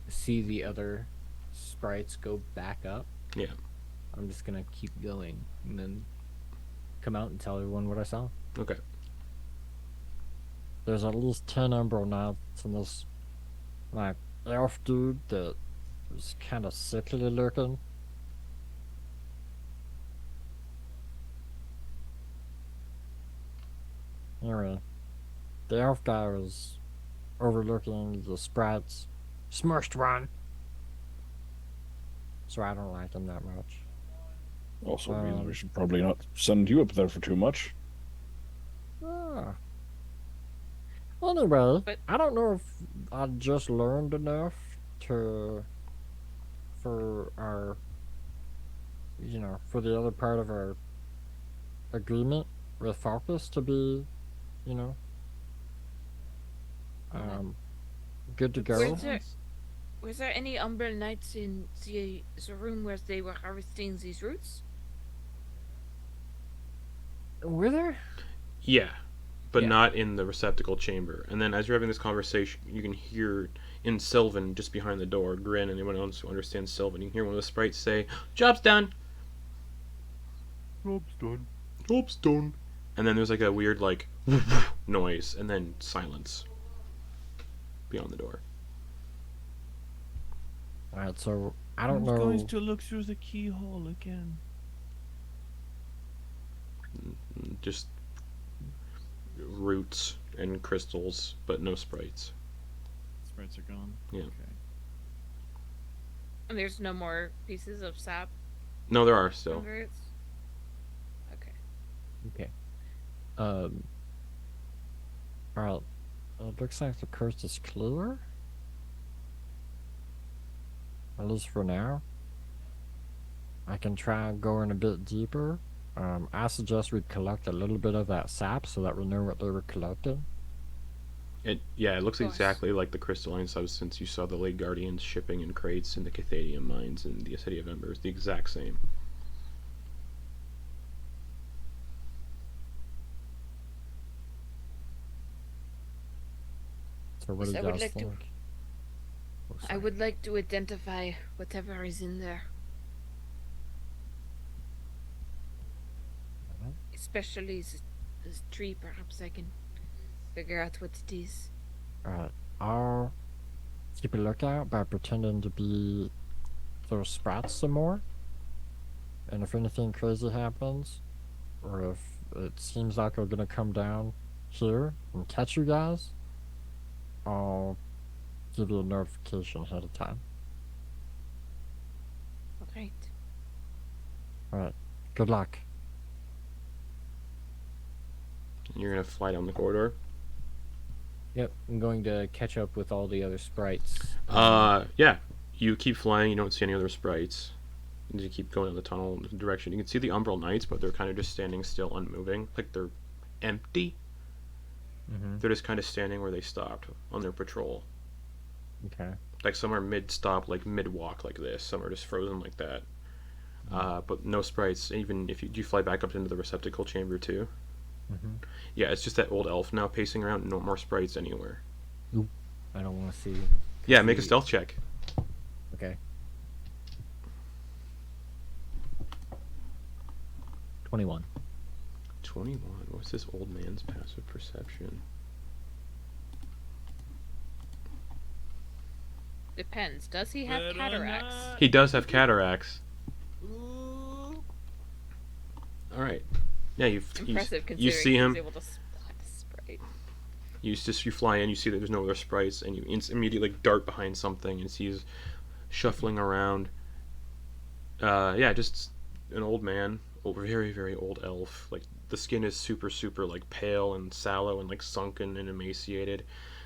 see the other sprites go back up. Yeah. I'm just gonna keep going, and then come out and tell everyone what I saw. Okay. There's at least 10 Umbral Knights in this, like, elf dude that was kind of sickly looking. Anyway, the elf guy was overlooking the sprites. Smushed one. So I don't like him that much. Also means we should probably not send you up there for too much. Ah. Anyway, But- I don't know if I just learned enough for our, for the other part of our agreement with Focus to be, good to go. Was there any Umbral Knights in the room where they were harvesting these roots? Were there? Yeah, but Yeah. not in the receptacle chamber. And then as you're having this conversation, you can hear in Sylvan, just behind the door, Grin, and anyone else who understands Sylvan, you can hear one of the sprites say, "Job's done." Job's done. Job's done. And then there's like a weird like noise, and then silence beyond the door. Alright, so I don't I'm know. going to look through the keyhole again. Just roots and crystals, but no sprites. Sprites are gone. Yeah. Okay. And there's no more pieces of sap No, there are still. from the roots? Okay. Okay. Alright, it looks like the coast is clear. At least for now. I can try going a bit deeper. I suggest we collect a little bit of that sap so that we know what they were collecting. It looks Of course. exactly like the crystalline substance you saw the Lake Guardians shipping in crates in the Cathadium mines in the City of Embers. The exact same. So what do Yes, you I would guys like to- think? Oh, I sorry. would like to identify whatever is in there. Alright. Especially this tree, perhaps I can figure out what it is. Alright, I'll keep a lookout by pretending to be those sprites some more. And if anything crazy happens, or if it seems like we're gonna come down here and catch you guys, I'll give you a notification ahead of time. Alright. Alright, good luck. And you're gonna fly down the corridor. Yep, I'm going to catch up with all the other sprites. Yeah. You keep flying. You don't see any other sprites. And you keep going in the tunnel direction. You can see the Umbral Knights, but they're kind of just standing still, unmoving, like they're empty. Mm-hmm. They're just kind of standing where they stopped on their patrol. Okay. Like some are mid-stop, like mid-walk, like this. Some are just frozen like that. But no sprites. Even if you fly back up into the receptacle chamber too. Mm-hmm. Yeah, it's just that old elf now pacing around. No more sprites anywhere. I don't want to see. Yeah, make a See- stealth check. Okay. 21. 21. What's this old man's passive perception? Depends. Does he have cataracts? He does have cataracts. All right. Yeah, Impressive you considering see him. he's able to spot the sprite. You fly in. You see that there's no other sprites, and you immediately dart behind something and he's shuffling around. Yeah, just an old man, very very old elf. Like the skin is super super like pale and sallow and like sunken and emaciated.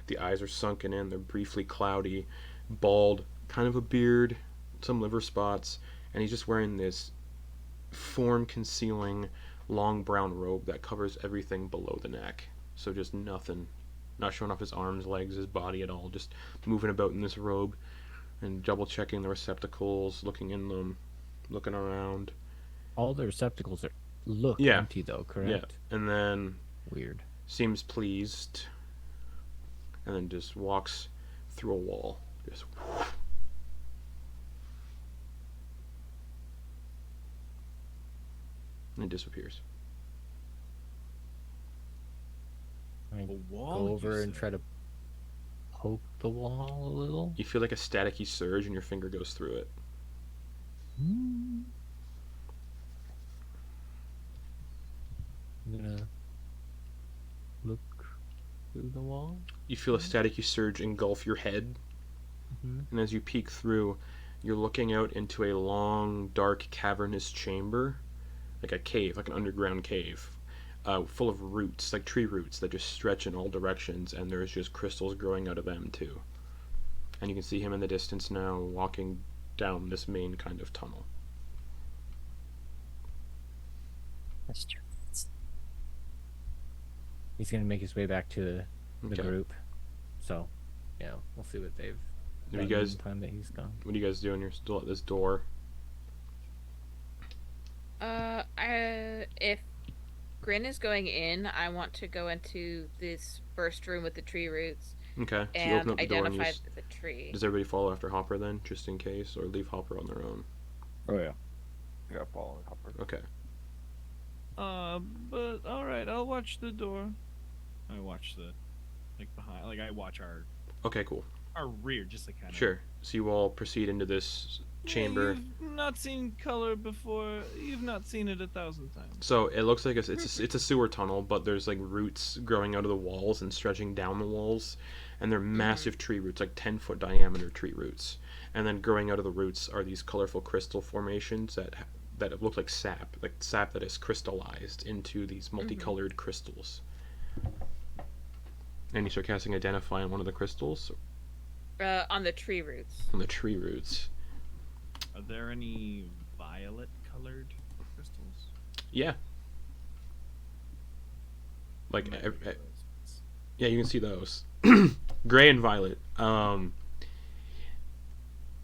The eyes are sunken in. They're briefly cloudy, bald, kind of a beard, some liver spots, and he's just wearing this form concealing long brown robe that covers everything below the neck. So just nothing, not showing off his arms, legs, his body at all. Just moving about in this robe and double checking the receptacles, looking in them, looking around. All the receptacles look Yeah. empty though, correct? Yeah, and then Weird. seems pleased, and then just walks through a wall. Just and disappears. I A wall, go you over and said? try to poke the wall a little. You feel like a staticky surge, and your finger goes through it. I'm gonna look through the wall. You feel a staticky surge engulf your head, Mhm. and as you peek through, you're looking out into a long, dark, cavernous chamber, like a cave, like an underground cave, full of roots, like tree roots that just stretch in all directions, and there's just crystals growing out of them too. And you can see him in the distance now, walking down this main kind of tunnel. That's true. He's gonna make his way back to the Okay. group. So, yeah, we'll see what they've What do done you guys? in the time that he's gone. What do you guys doing? You're still at this door. If Grin is going in, I want to go into this first room with the tree roots Okay. So you and open up the door and you identify the tree. does everybody follow after Hopper then, just in case, or leave Hopper on their own? Oh yeah. I got following Hopper. Okay. But all right, I'll watch the door. I watch the, like behind, like I watch Okay. Cool. our rear, just like kind of. Sure. So you all proceed into this chamber. You've not seen color before. You've not seen it 1,000 times. So it looks like it's a sewer tunnel, but there's like roots growing out of the walls and stretching down the walls, and they're massive tree roots, like 10-foot diameter tree roots. And then growing out of the roots are these colorful crystal formations that look like sap that is crystallized into these multicolored crystals. And you start casting Identify on one of the crystals On the tree roots. on the tree roots. Are there any violet-colored crystals? Yeah. Like, Might be those. yeah, you can see those. Gray and violet.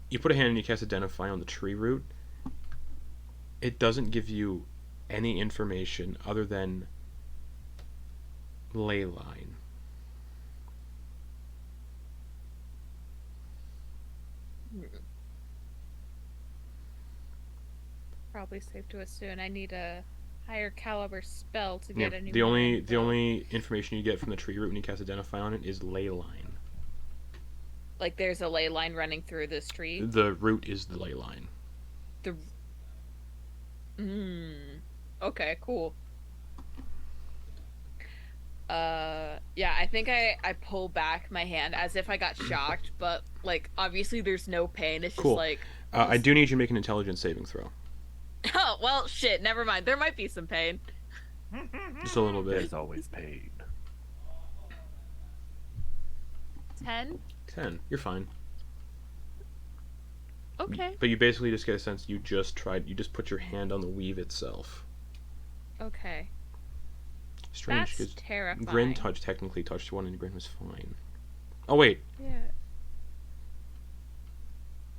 You put a hand and you cast Identify on the tree root. It doesn't give you any information other than ley line. Probably safe to assume I need a higher caliber spell to get any The more only info. the only information you get from the tree root when you cast Identify on it is ley line. Like there's a ley line running through this tree. The root is the ley line. The Okay, cool. Yeah, I think I pull back my hand as if I got shocked, but like obviously there's no pain. It's Cool. just like I do need you to make an intelligence saving throw. oh well shit, never mind. There might be some pain. Just a little bit. There's always pain. 10? 10. You're fine. Okay. But you basically just get a sense you just put your hand on the weave itself. Okay. Strange, That's because terrifying. Grin technically touched one and Grin was fine. Oh wait, Yeah.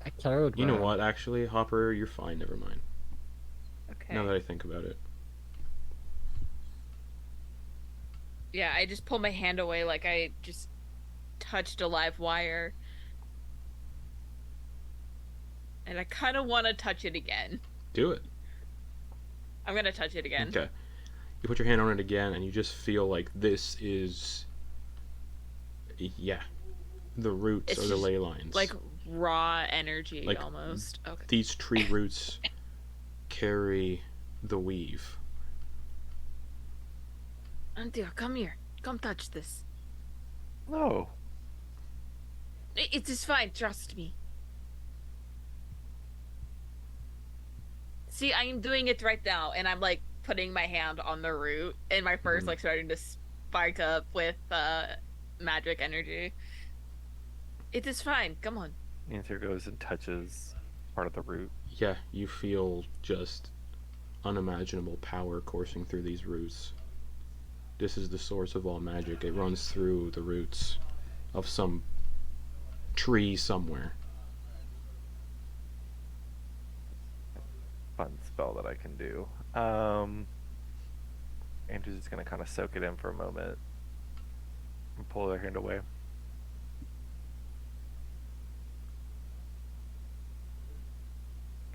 I carried you know Grin. what? Actually, Hopper, you're fine. Never mind. Okay. Now that I think about it. Yeah, I just pull my hand away like I just touched a live wire. And I kind of want to touch it again. Do it. I'm gonna touch it again. Okay. You put your hand on it again, and you just feel like this is, yeah, the roots It's or the just ley lines. Like raw energy, Like, almost. Okay. These tree roots carry the weave. Antyr, come here. Come touch this. No. It is fine. Trust me. See, I am doing it right now, and I'm like putting my hand on the root, and my fur's like starting to spike up with magic energy. It is fine. Come on. Antyr goes and touches part of the root. Yeah, you feel just unimaginable power coursing through these roots. This is the source of all magic. It runs through the roots of some tree somewhere. Fun spell that I can do. Andrew's just gonna kind of soak it in for a moment and pull their hand away.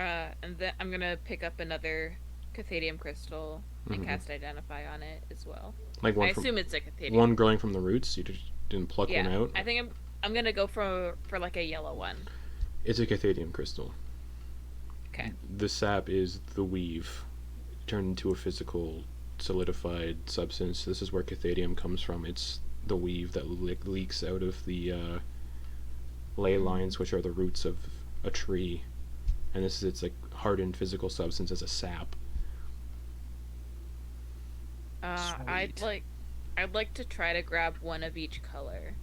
And then I'm gonna pick up another Cathadium crystal and cast Identify on it as well. Like I assume it's a Cathadium. one growing from the roots. You just didn't pluck one out. I think I'm gonna go for like a yellow one. It's a Cathadium crystal. Okay. The sap is the weave turned into a physical, solidified substance. This is where Cathadium comes from. It's the weave that leaks out of the ley lines, which are the roots of a tree, and this is its like hardened physical substance as a sap. I'd like to try to grab one of each color.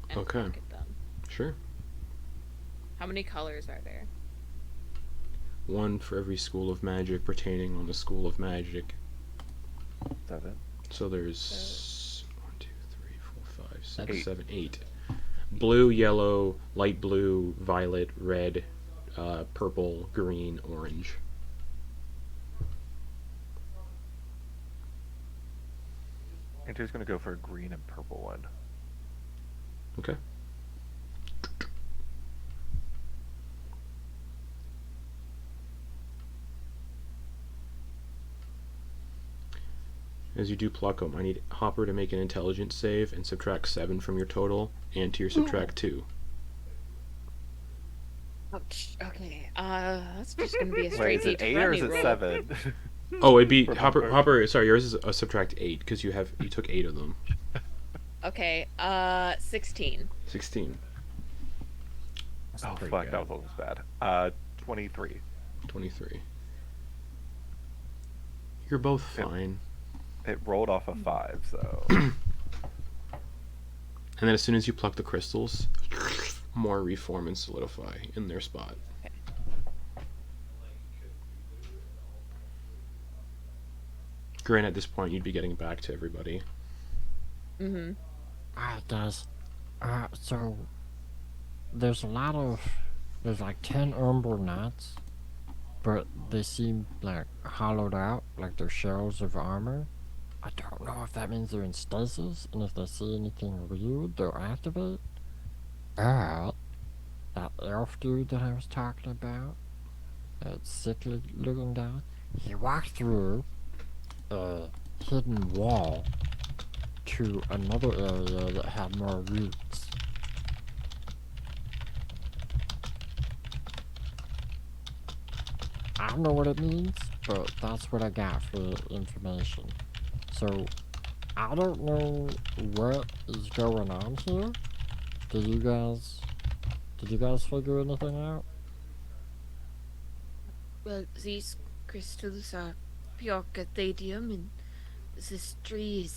And Okay. pocket them. Sure. How many colors are there? One for every school of magic pertaining on the school of magic. 7. So there's 1, 2, 3, 4, 5, 6, 8. 7, 8. Blue, yellow, light blue, violet, red, purple, green, orange. Andrew's gonna go for a green and purple one. Okay. As you do pluck them, I need Hopper to make an intelligence save and subtract 7 from your total, and to your subtract 2. Ouch. Okay. That's just gonna be a Wait, straight is it 8 D20 or is it roll. 7? Oh, it'd be For Hopper. Hopper. Hopper. Sorry, yours is a subtract 8 because you took 8 of them. Okay. 16. 16, That's Oh pretty fuck, good. that was almost bad. 23. 23. You're both fine. It rolled off a 5, so And then as soon as you pluck the crystals, more reform and solidify in their spot. Grin, at this point, you'd be getting back to everybody. Mm-hmm. Alright, guys. So there's there's like 10 umber knots, but they seem like hollowed out, like they're shells of armor. I don't know if that means they're in stasis, and if they see anything weird, they'll activate. But that elf dude that I was talking about, that sickly looking guy, he walked through a hidden wall to another area that had more roots. I don't know what it means, but that's what I got for information. So, I don't know what is going on here. Did you guys figure anything out? Well, these crystals are pure Cathadium, and this tree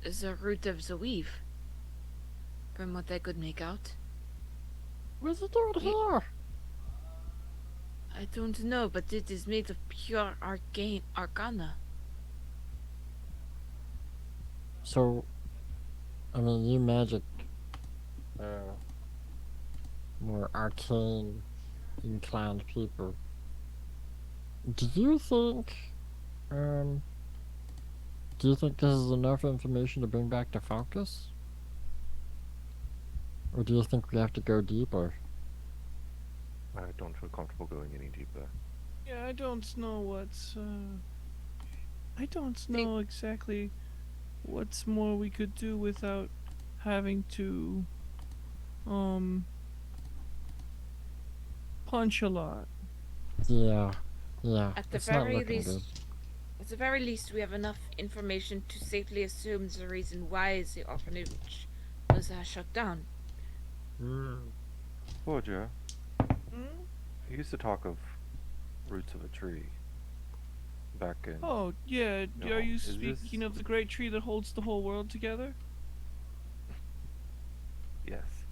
is the root of the weave, from what I could make out. What's it doing here? I don't know, but it is made of pure arcana. So, I mean, you magic, more arcane inclined people. Do you think this is enough information to bring back to focus? Or do you think we have to go deeper? I don't feel comfortable going any deeper. Yeah, I don't know what's. I don't know exactly what's more we could do without having to, punch a lot. Yeah, yeah. At the It's not very looking least, good. at the very least, we have enough information to safely assume the reason why the orphanage was shut down. Torger, Hmm? you used to talk of roots of a tree back in. Oh, yeah. No, Are you is speaking this- of the great tree that holds the whole world together? Yes.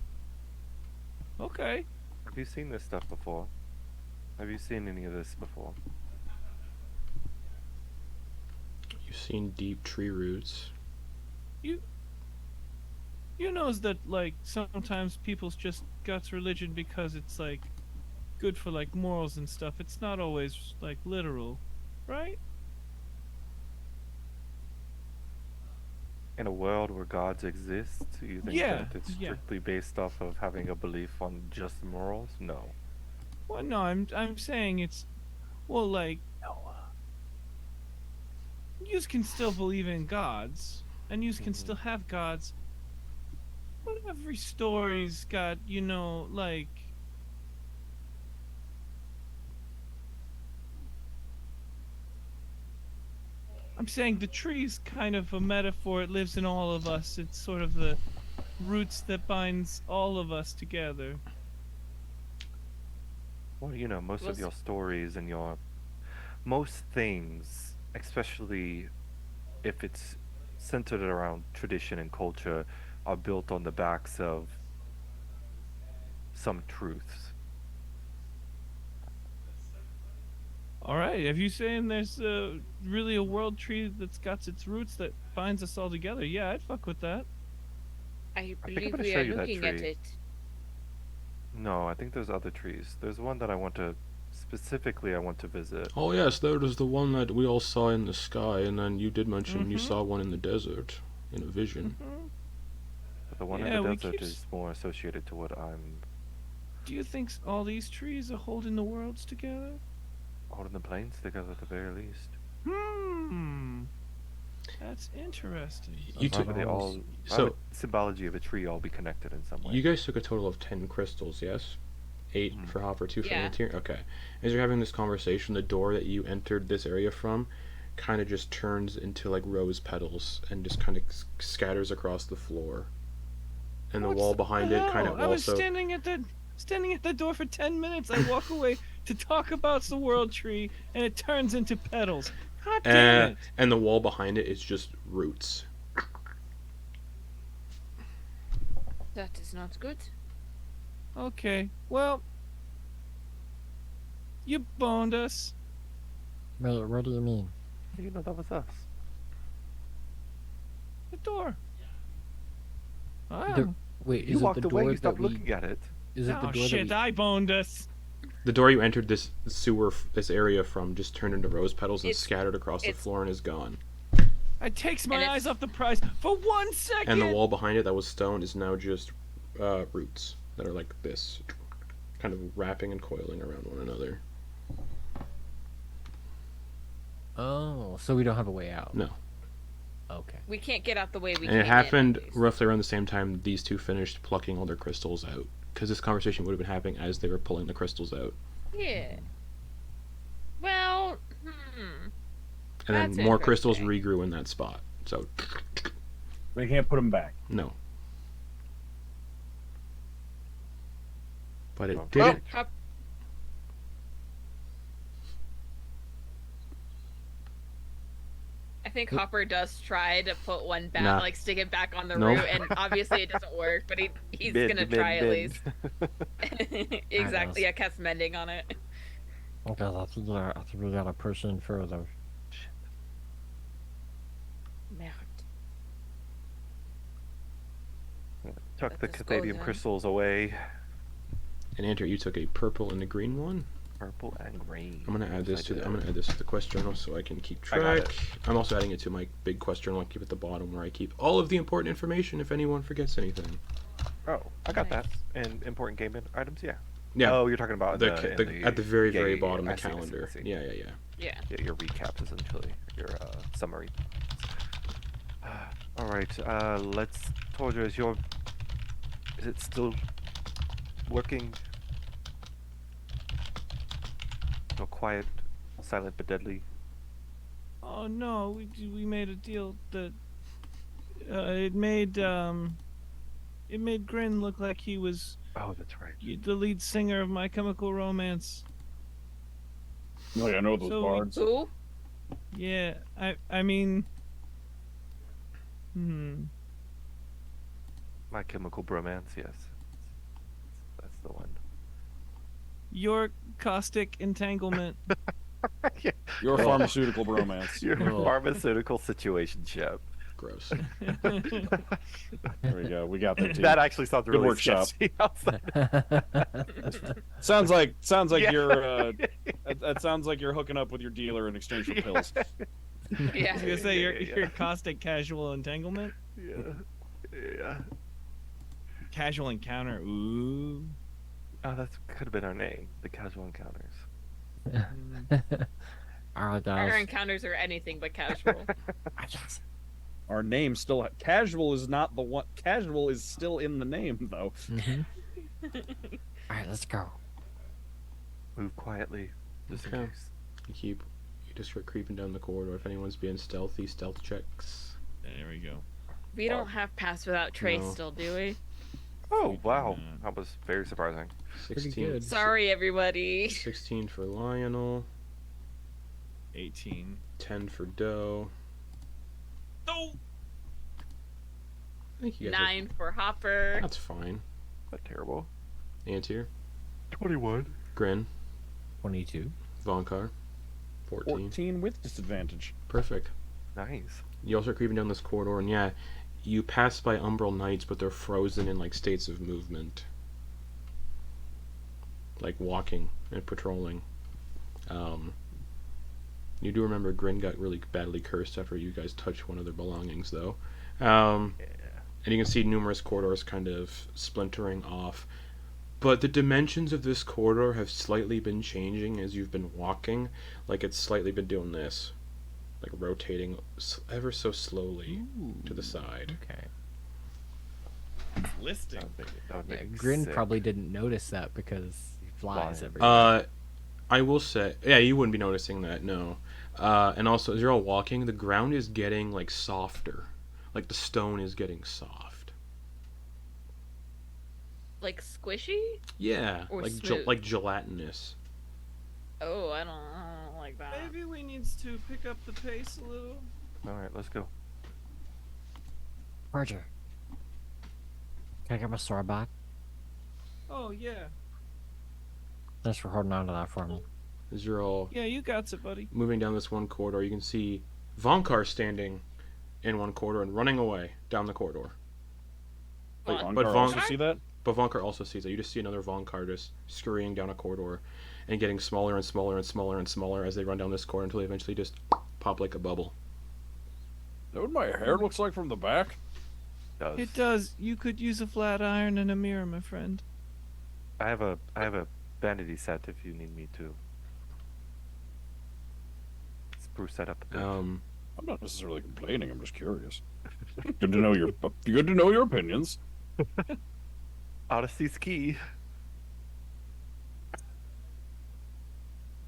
Okay. Have you seen this stuff before? Have you seen any of this before? You've seen deep tree roots. You knows that, like, sometimes people's just guts religion because it's, like, good for, like, morals and stuff. It's not always, like, literal, right? In a world where gods exist, do you think Yeah, that it's yeah. strictly based off of having a belief on just morals? No. Well, no, I'm saying it's, well, like, you can still believe in gods, and you can still have gods, but every story's got, like, I'm saying the tree's kind of a metaphor. It lives in all of us. It's sort of the roots that binds all of us together. Well, most Was- of your stories and most things, especially if it's centered around tradition and culture, are built on the backs of some truths. All right, if you saying there's really a world tree that's got its roots that binds us all together, yeah, I'd fuck with that. I think I'm believe gonna we show are you that looking at tree. it. No, I think there's other trees. There's one that I want to visit. Oh yes, there is the one that we all saw in the sky, and then you did mention you Mhm. saw one in the desert in a vision. Mhm. But the one Yeah, in the we desert keep is more associated to what I'm Do you think all these trees are holding the worlds together? holding the planes together at the very least. That's interesting. You Why took would they all? Why so would symbology of a tree all be connected in some way? you guys took a total of 10 crystals, yes? 8 Mhm. for Hopper, 2 for Yeah. Antyr. Okay. As you're having this conversation, the door that you entered this area from kind of just turns into like rose petals and just kind of scatters across the floor. And the What's wall behind it kind of I was also. standing at the door for 10 minutes. I walk away to talk about the world tree, and it turns into petals. God damn it! And the wall behind it is just roots. That is not good. Okay, well, you boned us. Wait, what do you mean? That was us. The door. Ah. The- Wait, You is it walked the away. door You stopped that we? looking at it. Is it the Oh door shit! that I boned us. The door you entered this this area from just turned into rose petals and It's- scattered across the it's- floor and is gone. I takes my And it's- eyes off the prize for 1 second. And the wall behind it that was stone is now just roots that are like this, kind of wrapping and coiling around one another. Oh, so we don't have a way out. No. Okay. We can't get out the way we And it came happened in, at least. roughly around the same time these two finished plucking all their crystals out. Because this conversation would have been happening as they were pulling the crystals out. Yeah. Well, And then That's more crystals interesting. regrew in that spot. So, They can't put them back. no. But it Oh, didn't. Hop- I think Hopper does try to put one back, Nah. like stick it back on the No. root, and obviously it doesn't work. But he's Bend, gonna bend, try at bend. least. Exactly. Yeah, cast mending on it. Okay, I think we gotta push in further. Merde. Tuck the Let us go Cathadium then. crystals away. And Andrew, you took a purple and a green one. Purple and green. I'm gonna add this Yes, I to the, did. I'm gonna add this to the quest journal so I can keep I got track. I'm also adding it to my big quest journal I keep at the bottom where I keep all of the important information if anyone forgets anything. Oh, I got Nice. that. And important game items, yeah. Yeah. Oh, you're talking about At the very, yeah, very yeah, bottom, I the see, I see, I calendar. see. Yeah, yeah, yeah. Yeah. Yeah, your recaps essentially, your summary. All right, let's. Torger, is it still working? No, quiet, silent but deadly. Oh no, we made a deal that it made Grin look like he was Oh, that's right. the lead singer of My Chemical Romance. Oh, yeah, I know those So, bards. Who? Yeah, I mean, My Chemical Bromance, yes. That's the one. your caustic entanglement. Your pharmaceutical bromance. Your pharmaceutical situationship. Gross. There we go. We got that too. That actually sounds Good really workshop. sketchy. Sounds like Yeah. you're. That sounds like you're hooking up with your dealer in exchange for pills. I was Yeah. gonna say Yeah, your caustic casual entanglement, Yeah. casual encounter. Ooh. Oh, that could have been our name, the Casual Encounters. All right, Our guys. encounters are anything but casual. Our name still casual is not the one. Casual is still in the name though. Mm-hmm. All right, let's go. Move quietly, just in Okay. case. You just start creeping down the corridor. If anyone's being stealthy, stealth checks. There we go. We don't have Pass Without Trace No. still, do we? Oh wow, that was very surprising. 16. good. Sorry, everybody. 16 for Lionel. 18. 10 for Doe. No. I think you guys 9 for Hopper. That's fine. Not terrible. Antyr. 21. Grin. 22. Vonkar. 14. 14 with disadvantage. Perfect. Nice. You also are creeping down this corridor, and yeah, you pass by Umbral Knights, but they're frozen in like states of movement, like walking and patrolling. You do remember Grin got really badly cursed after you guys touched one of their belongings, though. And you can see numerous corridors kind of splintering off. But the dimensions of this corridor have slightly been changing as you've been walking. Like it's slightly been doing this. Like rotating ever so slowly to the side. Okay. Listing. That would Yeah, make Grin sick. probably didn't notice that because he flies Flying. everywhere. I will say, yeah, you wouldn't be noticing that, no. And also, as you're all walking, the ground is getting like softer. Like the stone is getting soft. Like squishy? Yeah, Or like smooth. like gelatinous. Oh, I don't like that. Maybe we need to pick up the pace a little. All right, let's go. Roger. Can I get my sword back? Oh yeah. Thanks for holding on to that for me. As you're all Yeah, you got it, buddy. moving down this one corridor, you can see Vonkar standing in one corridor and running away down the corridor. But, Von- but, Vonkar Von, also see that? but Vonkar also sees that. You just see another Vonkar just scurrying down a corridor and getting smaller and smaller and smaller and smaller as they run down this corridor until they eventually just pop like a bubble. Know what my hair looks like from the back? Does. It does. You could use a flat iron and a mirror, my friend. I have a vanity set if you need me to spruce that up a bit. Um, I'm not necessarily complaining. I'm just curious. Good to know your opinions. Odyssey's key.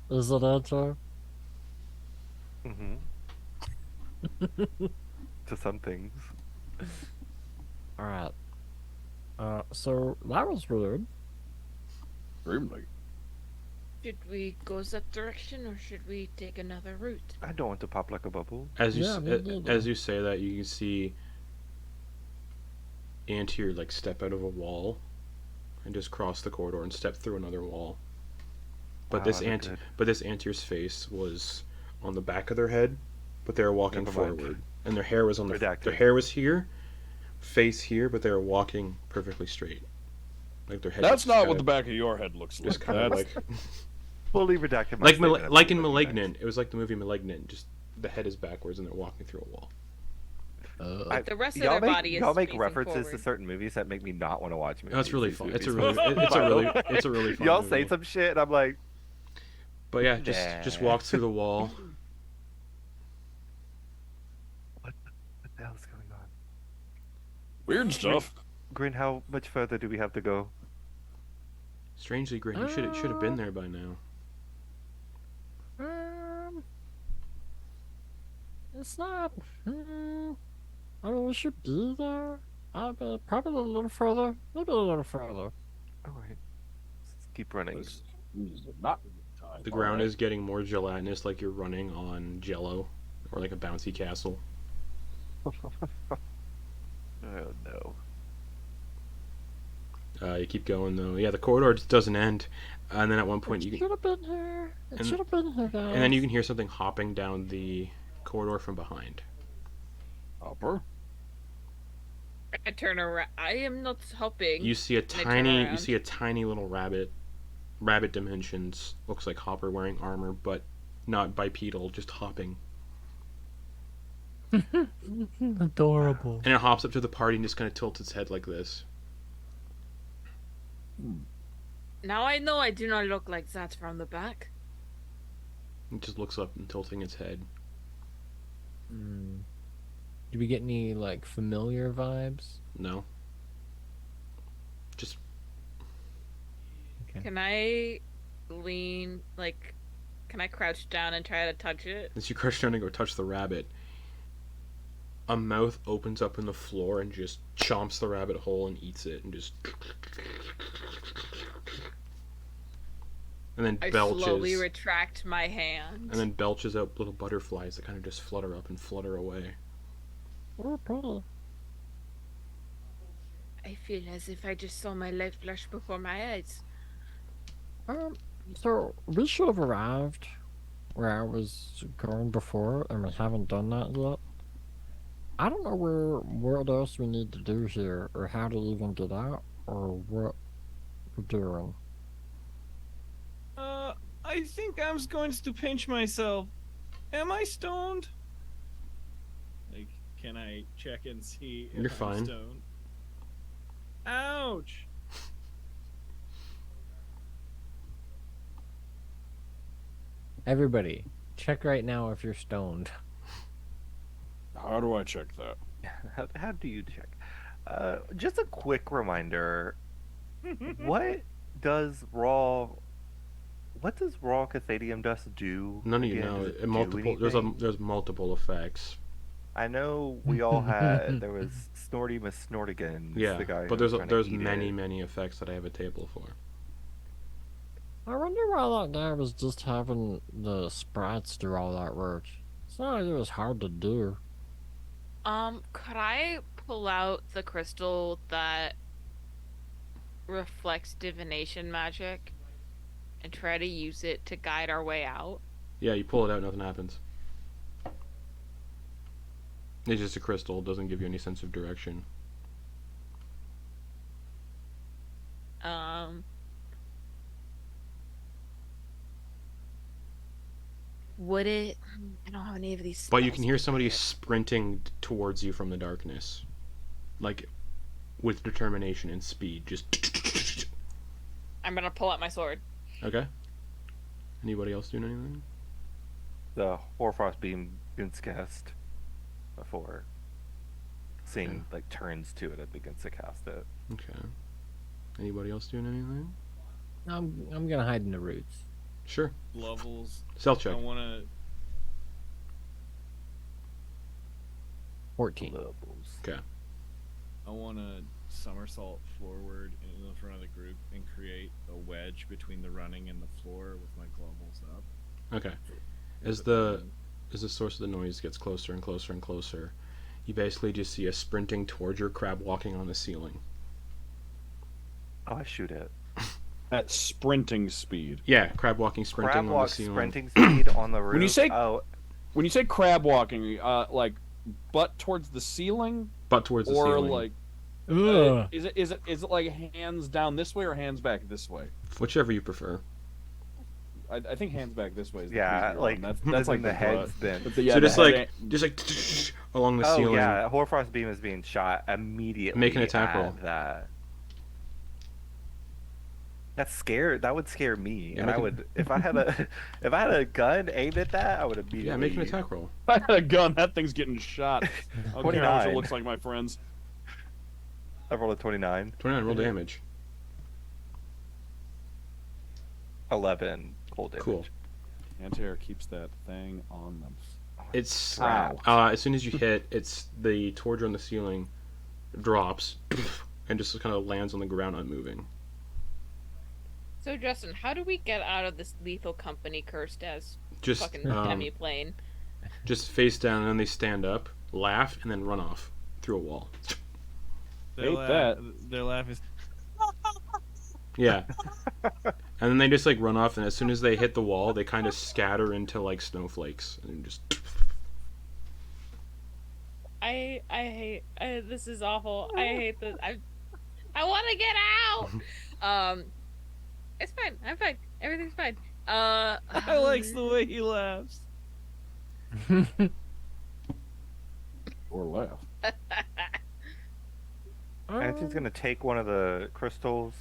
Is it Antyr? Mm-hmm. To some things. Alright. So that was weird. Extremely. Should we go that direction or should we take another route? I don't want to pop like a bubble. as you Yeah, me neither. as you say that, you can see Antyr like step out of a wall and just cross the corridor and step through another wall. But Wow, this I look good. Antyr's face was on the back of their head, but they were walking Never mind. forward, and their hair was on their Redacted. hair was here, face here, but they were walking perfectly straight. Like their head. That's just not kinda- what the back of your head looks like. Just kind of That's- like Fully redacted. my like statement. like in Absolutely Malignant. It was like the movie Malignant. Just the head is backwards and they're walking through a wall. The rest of y'all their make, body is y'all make facing references to forward. certain movies that make me not want to watch movies. Oh, it's really these fun. It's a movies. really, it's a really fun. Y'all movie. say some shit, and I'm like, But yeah, just nah. walk through the wall. What the hell's going on? Weird stuff. Grin, how much further do we have to go? Strangely, Grin, you should have been there by now. It's not. I mean, we should be there. Probably a little further. Maybe a little further. All right, let's keep running. This is not time. The ground is getting more gelatinous, like you're running on Jello, or like a bouncy castle. Oh no. You keep going though. Yeah, the corridor just doesn't end, and then at one point It you can, should have been here. It and- should have been here, guys. and then you can hear something hopping down the corridor from behind. Upper. I turn around. I am not helping. You see a I turn tiny, around. tiny little rabbit dimensions. Looks like Hopper wearing armor, but not bipedal, just hopping. Adorable. And it hops up to the party and just kind of tilts its head like this. Now I know I do not look like that from the back. It just looks up and tilting its head. Do we get any like familiar vibes? No. Just Can I lean, like, can I crouch down and try to touch it? as you crouch down and go touch the rabbit, a mouth opens up in the floor and just chomps the rabbit whole and eats it and just. And then I belches. slowly retract my hand. And then belches out little butterflies that kind of just flutter up and flutter away. Oh, pretty. I feel as if I just saw my life flash before my eyes. So we should have arrived where I was going before, and we haven't done that yet. I don't know what else we need to do here, or how to even get out, or what we're doing. I think I'm going to pinch myself. Am I stoned? Like, can I check and see if You're I'm fine. stoned? Ouch! Everybody, check right now if you're stoned. How do I check that? How do you check? Just a quick reminder. What does raw cathadium dust do? None of you again? know. Does it It do multiple. anything? There's multiple effects. I know we all had. There was Snorty Miss Snortigans. Yeah, the guy but who was trying to there's eat many it. many effects that I have a table for. I wonder why that guy was just having the sprites do all that work. It's not like it was hard to do. Could I pull out the crystal that reflects divination magic and try to use it to guide our way out? Yeah, you pull it out, nothing happens. It's just a crystal. It doesn't give you any sense of direction. Would it? I don't have any of these. But you can spells hear somebody yet. sprinting towards you from the darkness, like with determination and speed. Just I'm gonna pull out my sword. okay. Anybody else doing anything? The Hoarfrost beam begins to cast before seeing like turns to it. It begins to cast it. Okay. Anybody else doing anything? I'm gonna hide in the roots. Sure. Levels. Stealth check. I wanna. 14. Okay. I wanna somersault forward in the front of the group and create a wedge between the running and the floor with my globals up. Okay. As the source of the noise gets closer and closer and closer, you basically just see a sprinting Torger crab walking on the ceiling. Oh, I shoot it. At sprinting speed. Yeah, crab walking, sprinting Crab on the walk ceiling. sprinting speed on the roof. When you say- oh, When you say crab walking, like butt towards the ceiling, Butt towards the or ceiling. like Ugh. is it like hands down this way or hands back this way? Whichever you prefer. I think hands back this way is the Yeah, creepier like one. That's as like in the heads then. Yeah, So the just head like along the Oh ceiling. yeah, Hoarfrost beam is being shot immediately. Make an attack at roll. That. That's scared. That would scare me, Yeah, and make I an- would if I had a gun aimed at that, I would immediately. Yeah, make an attack roll. I had a gun. That thing's getting shot. I don't care how much it 29. looks like, my friends. I rolled a 29. 29 roll damage. 11 cold damage. Cool. Antyr keeps that thing on them. It's Wow. as soon as you hit, it's the Torger on the ceiling drops and just kind of lands on the ground unmoving. So Justin, how do we get out of this lethal company cursed as Just fucking demi-plane? just face down, and then they stand up, laugh, and then run off through a wall. Hate that. Their laugh is. Yeah. And then they just like run off, and as soon as they hit the wall, they kind of scatter into like snowflakes and just. I hate this is awful. I hate this. I want to get out. It's fine. I'm fine. Everything's fine. I likes the way he laughs. Or laugh. Antyr's gonna take one of the crystals.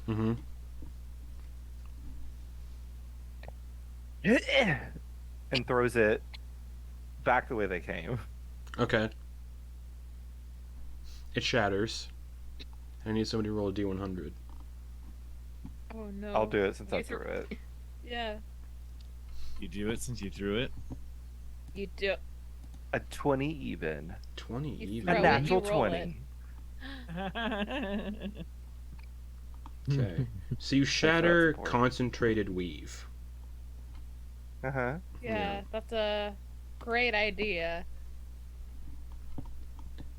Mm-hmm. And throws it back the way they came. Okay. It shatters. I need somebody to roll a D100. Oh no. I'll do it since I You threw it. Yeah. You do it since you threw it. You do. A 20 even. 20 You even. throw A it, natural you roll 20. Okay. So you shatter important. concentrated weave. Uh-huh. Yeah, that's a great idea.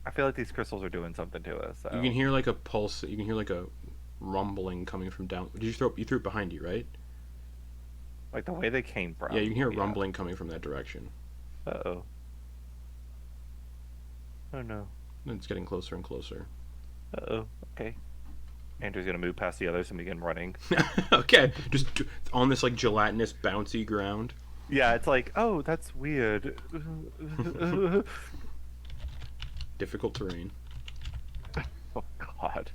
I feel like these crystals are doing something to us. So. You can hear like a pulse. You can hear like a rumbling coming from down. Did you throw it? You threw it behind you, right? Like the way they came from. Yeah, you can hear a rumbling coming from that direction. Uh-oh. Oh no. And it's getting closer and closer. Uh-oh. Okay. Andrew's gonna move past the others and begin running. Okay, just on this like gelatinous, bouncy ground. Yeah, it's like, oh, that's weird. Difficult terrain. Oh God.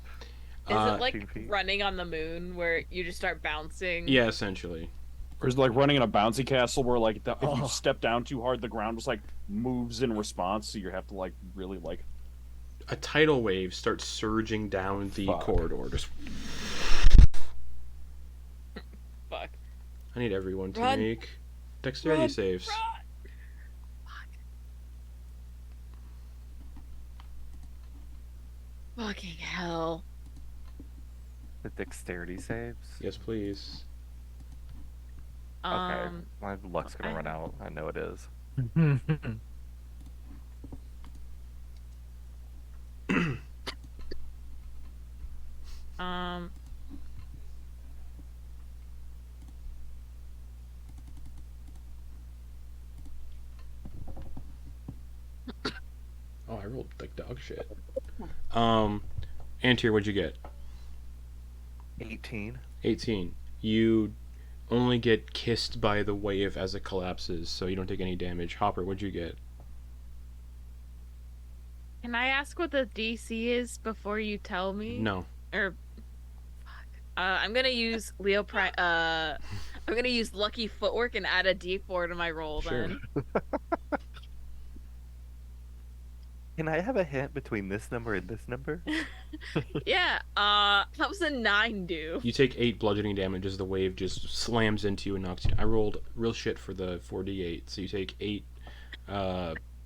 Is it like 15 feet. running on the moon where you just start bouncing? Yeah, essentially. Or is it like running in a bouncy castle where like if you step down too hard, the ground just like moves in response, so you have to like really like. A tidal wave starts surging down the Fuck. corridor. Just. Fuck. I need everyone to Run. make dexterity Run. saves. Fucking hell. The dexterity saves. Yes, please. Okay. My luck's gonna run out. I know it is. Um. Oh, I rolled like dog shit. Antyr, what'd you get? 18. 18. You only get kissed by the wave as it collapses, so you don't take any damage. Hopper, what'd you get? Can I ask what the DC is before you tell me? No. Or, fuck. I'm gonna use I'm gonna use Lucky Footwork and add a D4 to my roll Sure. then. Can I have a hint between this number and this number? Yeah. How was a 9 do? You take 8 bludgeoning damage as the wave just slams into you and knocks you. I rolled real shit for the 4d8, so you take 8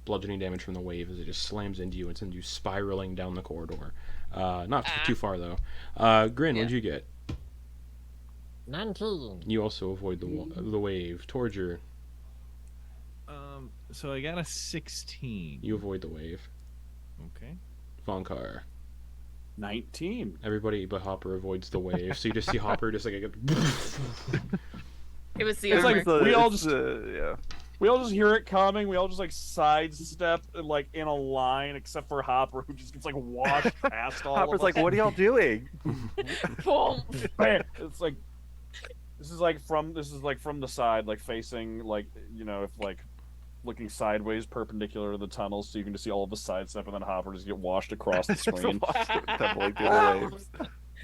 bludgeoning damage from the wave as it just slams into you and sends you spiraling down the corridor. Not too far though. Grin, what'd you get? 19. You also avoid the wave. Torger, So I got a 16. you avoid the wave. Okay. Vonkar. 19. Everybody but Hopper avoids the wave, so you just see Hopper just like It was the It's armor. like we all just yeah. we all just hear it coming. We all just like sidestep like in a line, except for Hopper, who just gets like washed past all. Hopper's of like, us. what are y'all doing? Boom. Bam! It's like This is like from the side, like facing, like, you know, if like looking sideways perpendicular to the tunnel, so you can just see all of the sidestep and then Hopper just get washed across the screen. Watch them tumbling through the waves.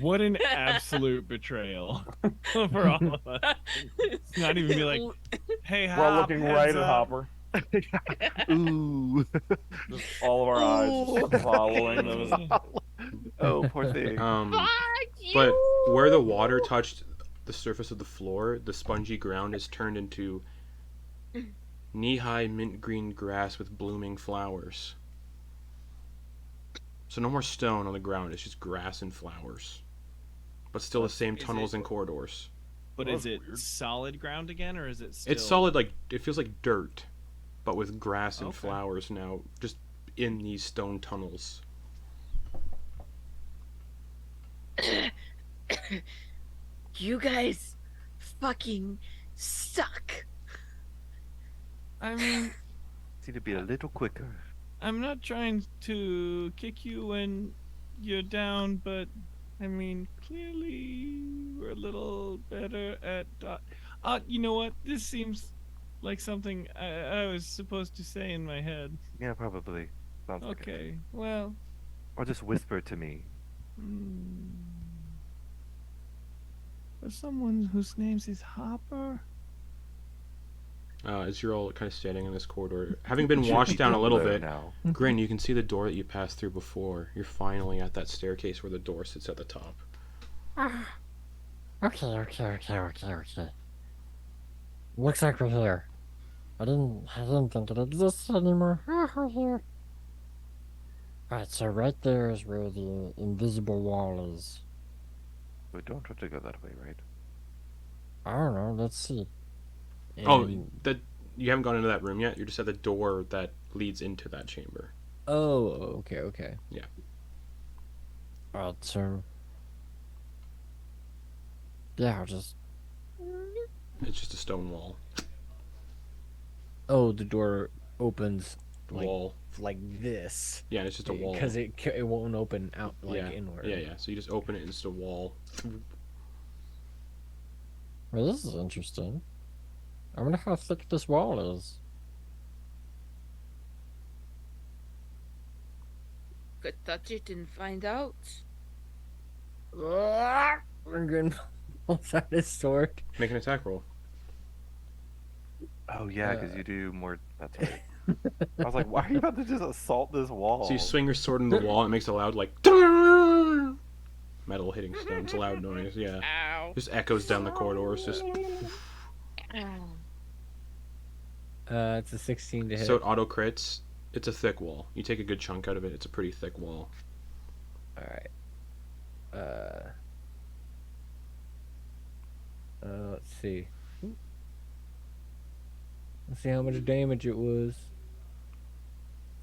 What an absolute betrayal for all of us. It's not even be like, hey, We're all Hop, looking heads right at up. Hopper. Ooh. Just all of our eyes just following them. Oh, poor thing. Fuck But you! where the water touched the surface of the floor, the spongy ground is turned into knee-high mint green grass with blooming flowers. So no more stone on the ground, it's just grass and flowers. But still the same Is tunnels it- and corridors. But Oh, is that's it weird. solid ground again, or is it still... It's solid, like, it feels like dirt, but with grass and Okay. flowers now, just in these stone tunnels. You guys fucking suck. I mean, Need to be a little quicker. I'm not trying to kick you when you're down, but I mean, clearly we're a little better at. You know what? This seems like something I was supposed to say in my head. Yeah, probably. Sounds good. Okay, well, Or just whisper to me. mm, for someone whose name is Hopper. As you're all kind of standing in this corridor, having been Should washed be down a little Dumbledore bit, now. Grin, you can see the door that you passed through before. You're finally at that staircase where the door sits at the top. Okay. Looks like we're here. I didn't think it existed anymore. We're here. Alright, so right there is where the invisible wall is. We don't have to go that way, right? I don't know, let's see. Oh, And- that you haven't gone into that room yet. You're just at the door that leads into that chamber. Oh, okay. Alright, so... Yeah, I'll just... It's just a stone wall. Oh, the door opens like Wall. like this Yeah, it's just a wall. because it won't open out like yeah. inward. Yeah. So you just open it and it's a wall. Well, this is interesting. I wonder how thick this wall is. Could touch it and find out. Grin pulls out his sword. Make an attack roll. Oh yeah, because you do more. That's right. I was like, why are you about to just assault this wall? So you swing your sword in the wall and it makes a loud like metal hitting stone. It's a loud noise. Yeah. Ow. Just echoes down the corridors. Just It's a 16 to hit. so it auto crits. It's a thick wall. You take a good chunk out of it. It's a pretty thick wall. All right. Let's see. Let's see how much damage it was.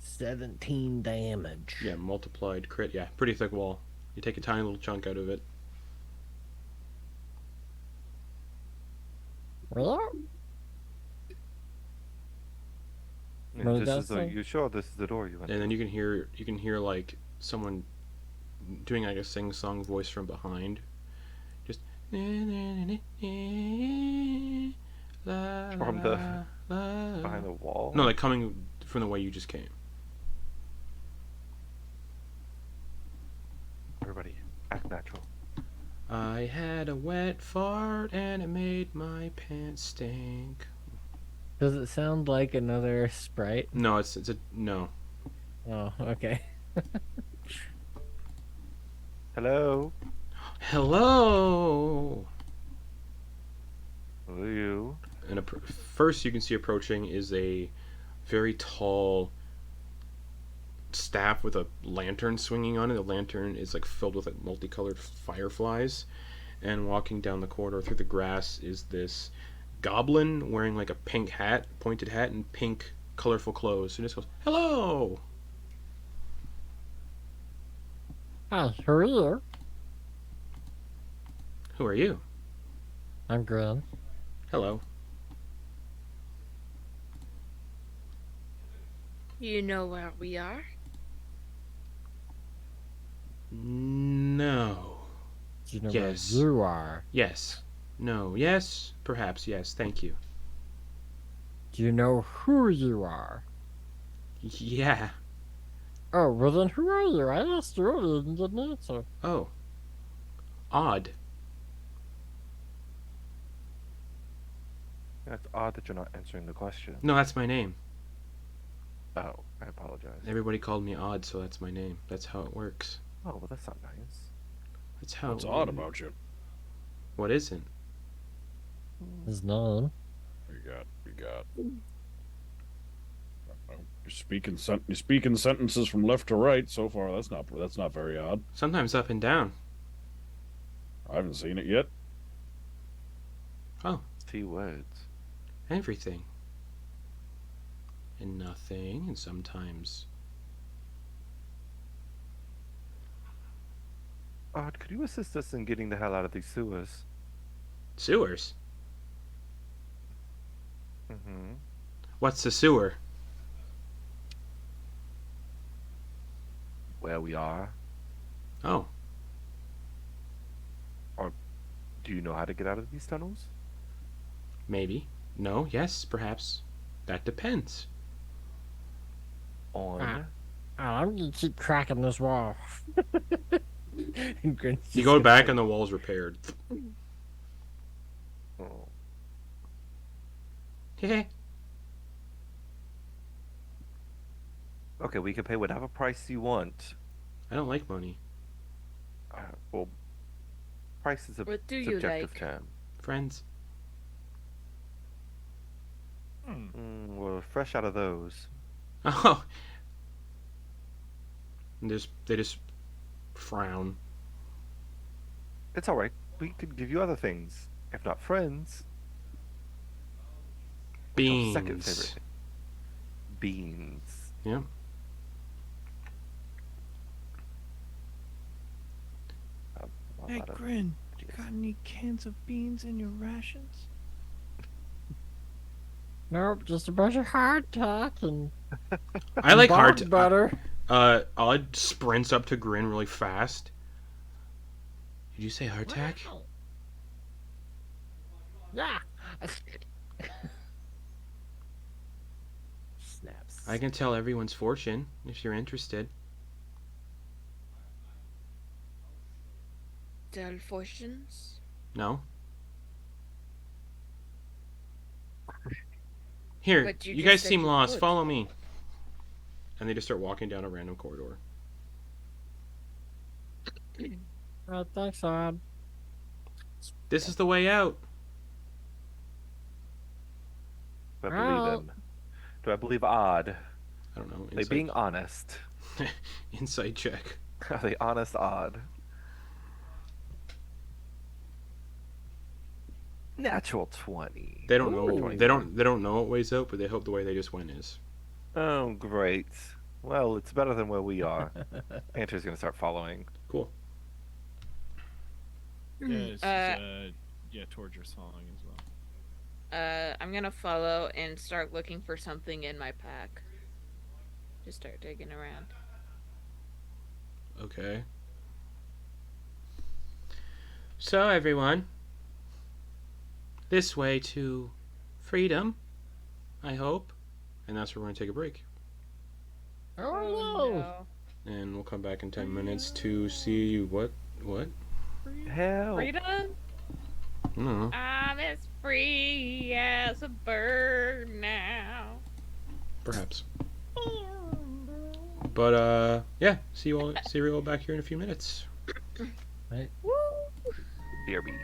17 damage. Yeah, multiplied crit. Yeah, pretty thick wall. You take a tiny little chunk out of it. Well, Yeah, Well, this that's is the, a- you sure this is the door you went And then you can hear like someone doing like a sing-song voice from behind. Just From behind the wall? No, like coming from the way you just came. Everybody, act natural. I had a wet fart and it made my pants stink. Does it sound like another sprite? No, it's a no. Oh, okay. Hello? Hello. Who are you? And first you can see approaching is a very tall staff with a lantern swinging on it. The lantern is like filled with like multicolored fireflies. And walking down the corridor through the grass is this goblin wearing like a pink hat, pointed hat, and pink colorful clothes. So he just goes, "Hello." hi, who are you? Who are you? I'm Grin. Hello. You know where we are? No. Do you know Yes. where you are? Yes. No. Yes. Perhaps. Yes. Thank you. Do you know who you are? Yeah. Oh, well then who are you? I asked you earlier and you didn't answer. Oh. Odd. It's odd that you're not answering the question. No, that's my name. Oh, I apologize. Everybody called me Odd, so that's my name. That's how it works. Oh, well, that's not nice. That's how. What's odd about you? What isn't? His name. We got. You're speaking sentences from left to right so far. That's not very odd. Sometimes up and down. I haven't seen it yet. Oh, 2 words. everything. And nothing, and sometimes. Odd, could you assist us in getting the hell out of these sewers? Sewers? Mm-hmm. What's a sewer? Where we are. Oh, Do you know how to get out of these tunnels? maybe. No, yes, perhaps. That depends. On. Oh, I'm gonna keep cracking this wall. And Grin You go back and the wall's repaired. Oh. Heh. Okay, we can pay whatever price you want. I don't like money. Well, price is a What do you subjective like? term. Friends. We're fresh out of those. Oh. And they just frown. It's alright. We could give you other things. If not friends. Beans. Second favorite thing. Beans. Yeah. Hey, Grin, you got any cans of beans in your rations? Nope, just a bunch of hardtack and I like bog hard butter. Odd sprints up to Grin really fast. Did you say hardtack? Yeah. snaps. I can tell everyone's fortune if you're interested. Tell fortunes? No? Here, But you you just guys said seem you lost. would. Follow me. And they just start walking down a random corridor. Thanks, Odd. This is the way out. Do I believe them? Do I believe Odd? I don't know. Are they being honest? Insight check. Are they honest Odd? Natural 20. They don't know. Ooh. They don't know what way's out, but they hope the way they just went is. Oh, great. Well, it's better than where we are. Antyr's gonna start following. Cool. Yeah, it's Torger following as well. I'm gonna follow and start looking for something in my pack. Just start digging around. Okay. So everyone, this way to freedom, I hope, and that's where we're gonna take a break, Oh, no. and we'll come back in 10 minutes to see what. Hell. Freedom? I don't know. I'm as free as a bird now. Perhaps. But yeah. See you all back here in a few minutes. BRB.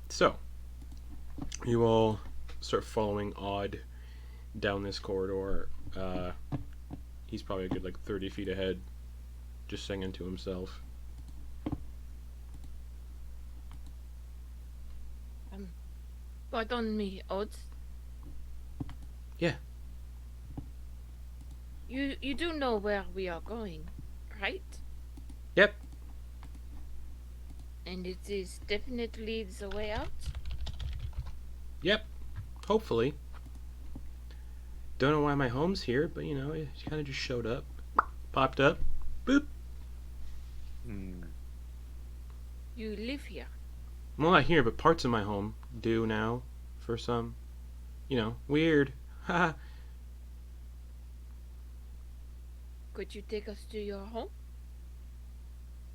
So, you all start following Odd down this corridor. He's probably a good 30 feet ahead, just singing to himself. Pardon me, Odds. Yeah. You do know where we are going, right? Yep. And it is definitely the way out? Yep. Hopefully. Don't know why my home's here, but it kind of just showed up. Popped up. Boop. You live here? Well, not here, but parts of my home do now. For some. Weird. Haha. Could you take us to your home?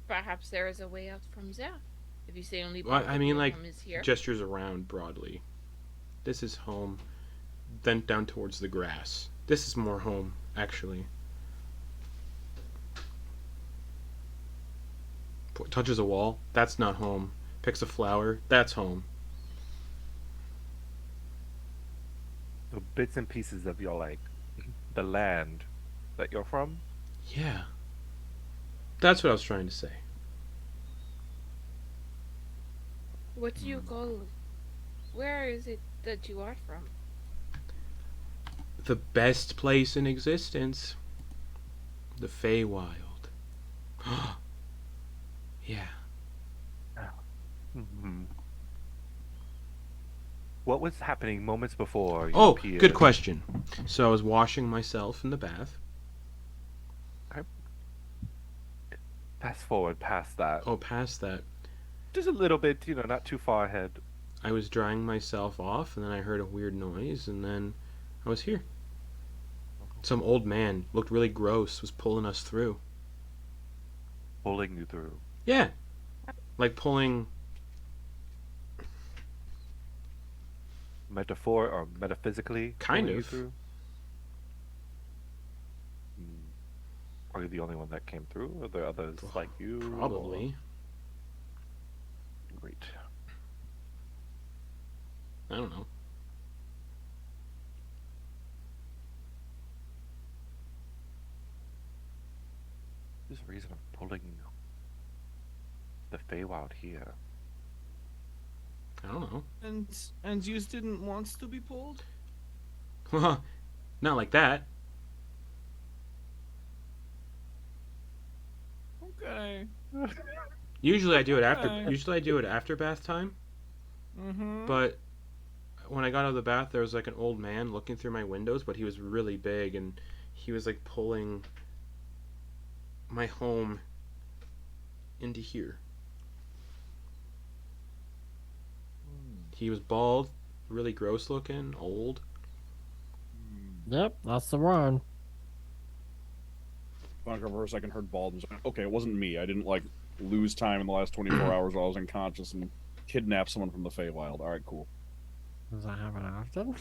Perhaps there is a way out from there. If you say only part of your home is here. Gestures around broadly. This is home. Then down towards the grass. This is more home, actually. Touches a wall. That's not home. Picks a flower. That's home. The bits and pieces of your the land that you're from. Yeah. That's what I was trying to say. What do you call... Where is it that you are from? The best place in existence. The Feywild. Yeah. What was happening moments before you appeared? Good question. So I was washing myself in the bath. Okay. Fast forward past that. Oh, past that. Just a little bit, not too far ahead. I was drying myself off, and then I heard a weird noise, and then I was here. Some old man, looked really gross, was pulling us through. Pulling you through? Yeah. Like pulling... Metaphor or metaphysically? Kind You of. through? Are you the only one that came through? Or are there others like you? Probably. Or... Great. I don't know. There's a reason I'm pulling the Feywild here. I don't know. And you didn't want to be pulled? Not like that. Okay. Usually I do it after. Okay. Usually I do it after bath time. But when I got out of the bath, there was an old man looking through my windows, but he was really big, and he was pulling my home into here. He was bald, really gross looking, old. Yep, that's the one. Vonkar for a second heard bald and was like, okay, it wasn't me. I didn't lose time in the last 24 hours while I was unconscious and kidnap someone from the Feywild. All right, cool. Does that happen often?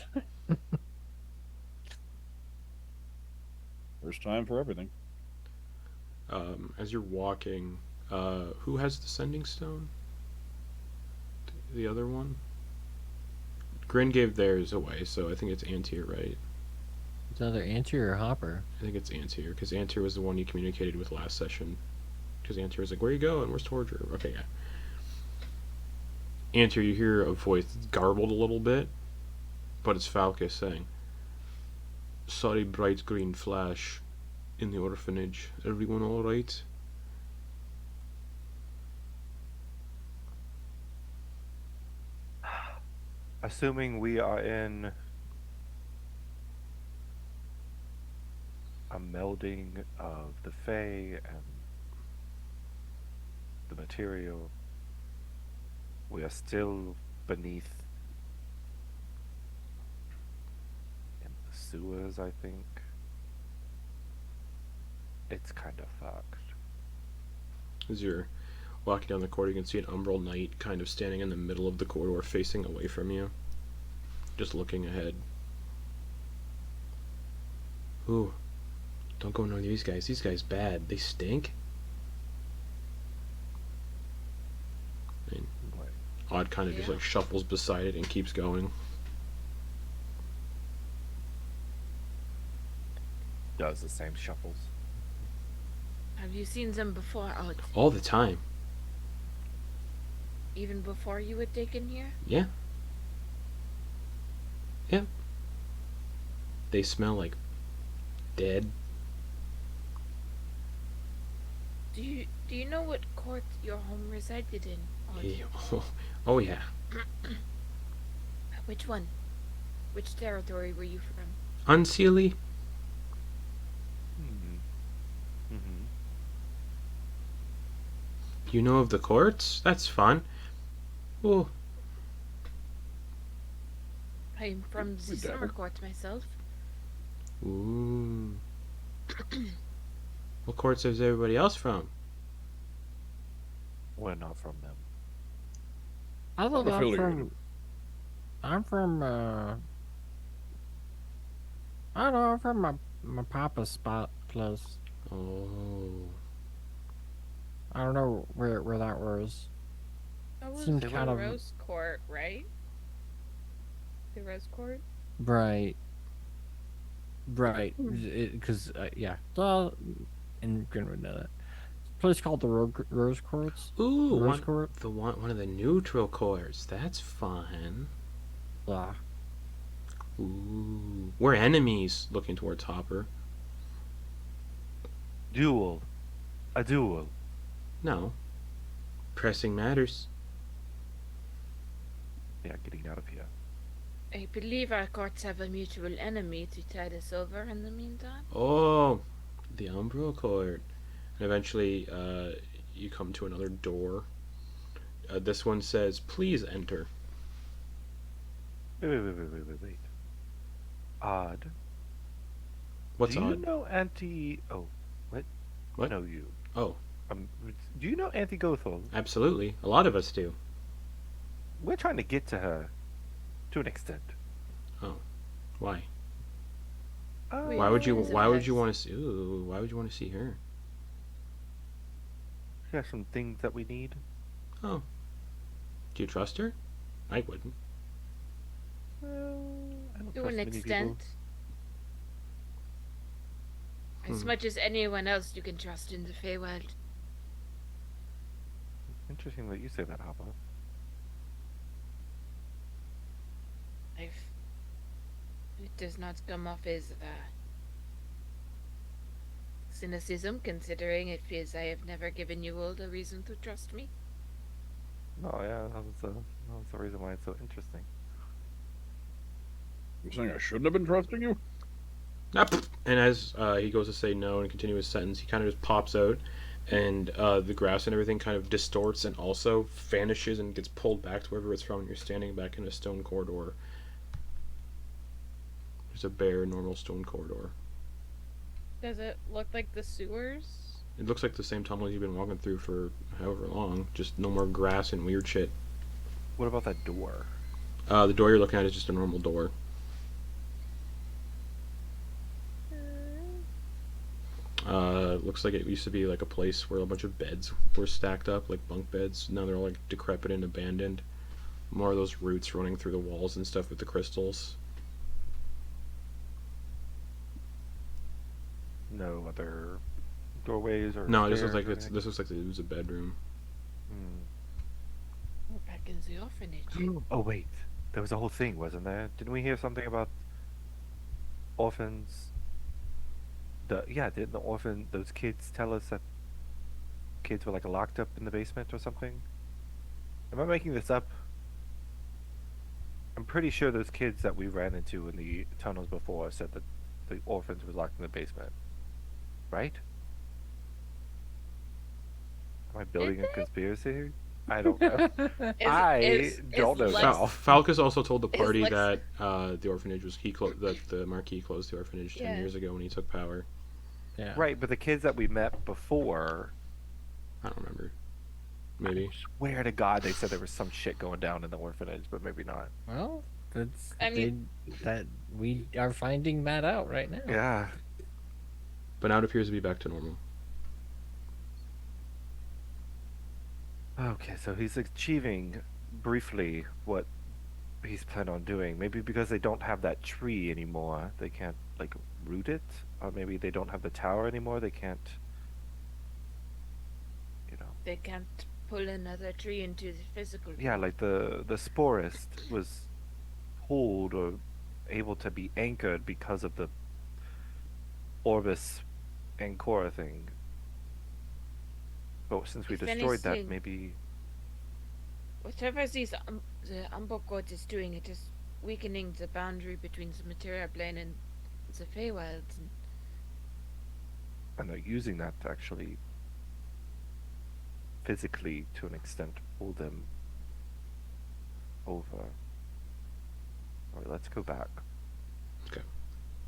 There's time for everything. As you're walking, who has the sending stone? The other one? Grin gave theirs away, so I think it's Antyr, right? It's either Antyr or Hopper. I think it's Antyr, because Antyr was the one you communicated with last session. Because Antyr was like, where you going? Where's Torger? Okay, yeah. Antyr, you hear a voice garbled a little bit, but it's Falcus saying, sorry, bright green flash in the orphanage. Everyone alright? Assuming we are in a melding of the Fey and the material, we are still beneath in the sewers, I think. It's kind of fucked. As you're walking down the corridor, you can see an umbral knight kind of standing in the middle of the corridor, facing away from you, just looking ahead. Ooh, don't go near these guys. These guys bad. They stink. Odd kind of just Yeah. like shuffles beside it and keeps going. Does the same shuffles. Have you seen them before? Oh, All the time. even before you had taken here? Yeah. Yeah. They smell like dead. Do you know what court your home resided in? Oh yeah. Which one? Which territory were you from? Unseelie? Mm-hmm. You know of the courts? That's fun. Well, I'm from the summer court myself. ooh. What courts is everybody else from? We're not from them. I think I'm Affiliated. from. I'm from. I don't know. I'm from my papa's spot place. Oh. I don't know where that was. That was Seemed the kind of- Rose Court, right? The Rose Court? Right. Right. Because yeah, and Grin would know that. Place called the Rose Courts. Ooh, Rose Court. one of the neutral courts. That's fun. Yeah. Ooh. We're enemies, looking towards Hopper. Duel. A duel. No. Pressing matters. Yeah, getting out of here. I believe our courts have a mutual enemy to tide us over in the meantime. Oh, the Umbral Court. And eventually, you come to another door. This one says, "Please enter." Wait. Odd. What's do you odd? know Anty... Oh, what? What? I know you. Oh, Do you know Anty Gothel? absolutely. A lot of us do. We're trying to get to her. To an extent. Why? Wait, Why would you? who is it Why would you this? want to see? Ooh, why would you want to see her? She has some things that we need. Oh, do you trust her? I wouldn't. I don't To trust an many extent. As Hmm. much as anyone else you can trust in the Feywild. People. Interesting that you say that, Hopper. It does not come off as cynicism, considering it feels I have never given you all the reason to trust me. Oh yeah, that's the reason why it's so interesting. You're saying I shouldn't have been trusting you? And as he goes to say no and continue his sentence, he kind of just pops out, and the grass and everything kind of distorts and also vanishes and gets pulled back to wherever it's from. And you're standing back in a stone corridor. There's a bare, normal stone corridor. Does it look like the sewers? It looks like the same tunnel you've been walking through for however long. Just no more grass and weird shit. What about that door? The door you're looking at is just a normal door. Looks like it used to be like a place where a bunch of beds were stacked up, like bunk beds. Now they're all like decrepit and abandoned. More of those roots running through the walls and stuff with the crystals. No other doorways or No, this looks stairs like or it's anything? this looks like it was a bedroom. We're back in the orphanage. Oh wait, there was a whole thing, wasn't there? Didn't we hear something about orphans? Didn't those kids tell us that kids were like locked up in the basement or something? Am I making this up? I'm pretty sure those kids that we ran into in the tunnels before said that the orphans were locked in the basement. Right? Am I building a they? conspiracy here? I don't know. Is- I is- don't know is Lex- now. Falcus also told the Is party Lex- that the orphanage was that the Marquis closed the orphanage 10 Yeah. years ago when he took power. Yeah. Right, but the kids that we met before, I don't remember. Maybe. swear to God, they said there was some shit going down in the orphanage, but maybe not. Well, that's I mean- that we are finding that out right now. Yeah. But now it appears to be back to normal. Okay, so he's achieving briefly what he's planning on doing. Maybe because they don't have that tree anymore, they can't like root it, or maybe they don't have the tower anymore, they can't. You know. They can't pull another tree into the physical. Yeah, world. like the sporist was pulled or able to be anchored because of the Orbis Ancora thing. But since we If destroyed that, anything- maybe Whatever the Umber God is doing, it is weakening the boundary between the material plane and the Feywilds. and they're using that to actually physically, to an extent, pull them over. Alright, let's go back.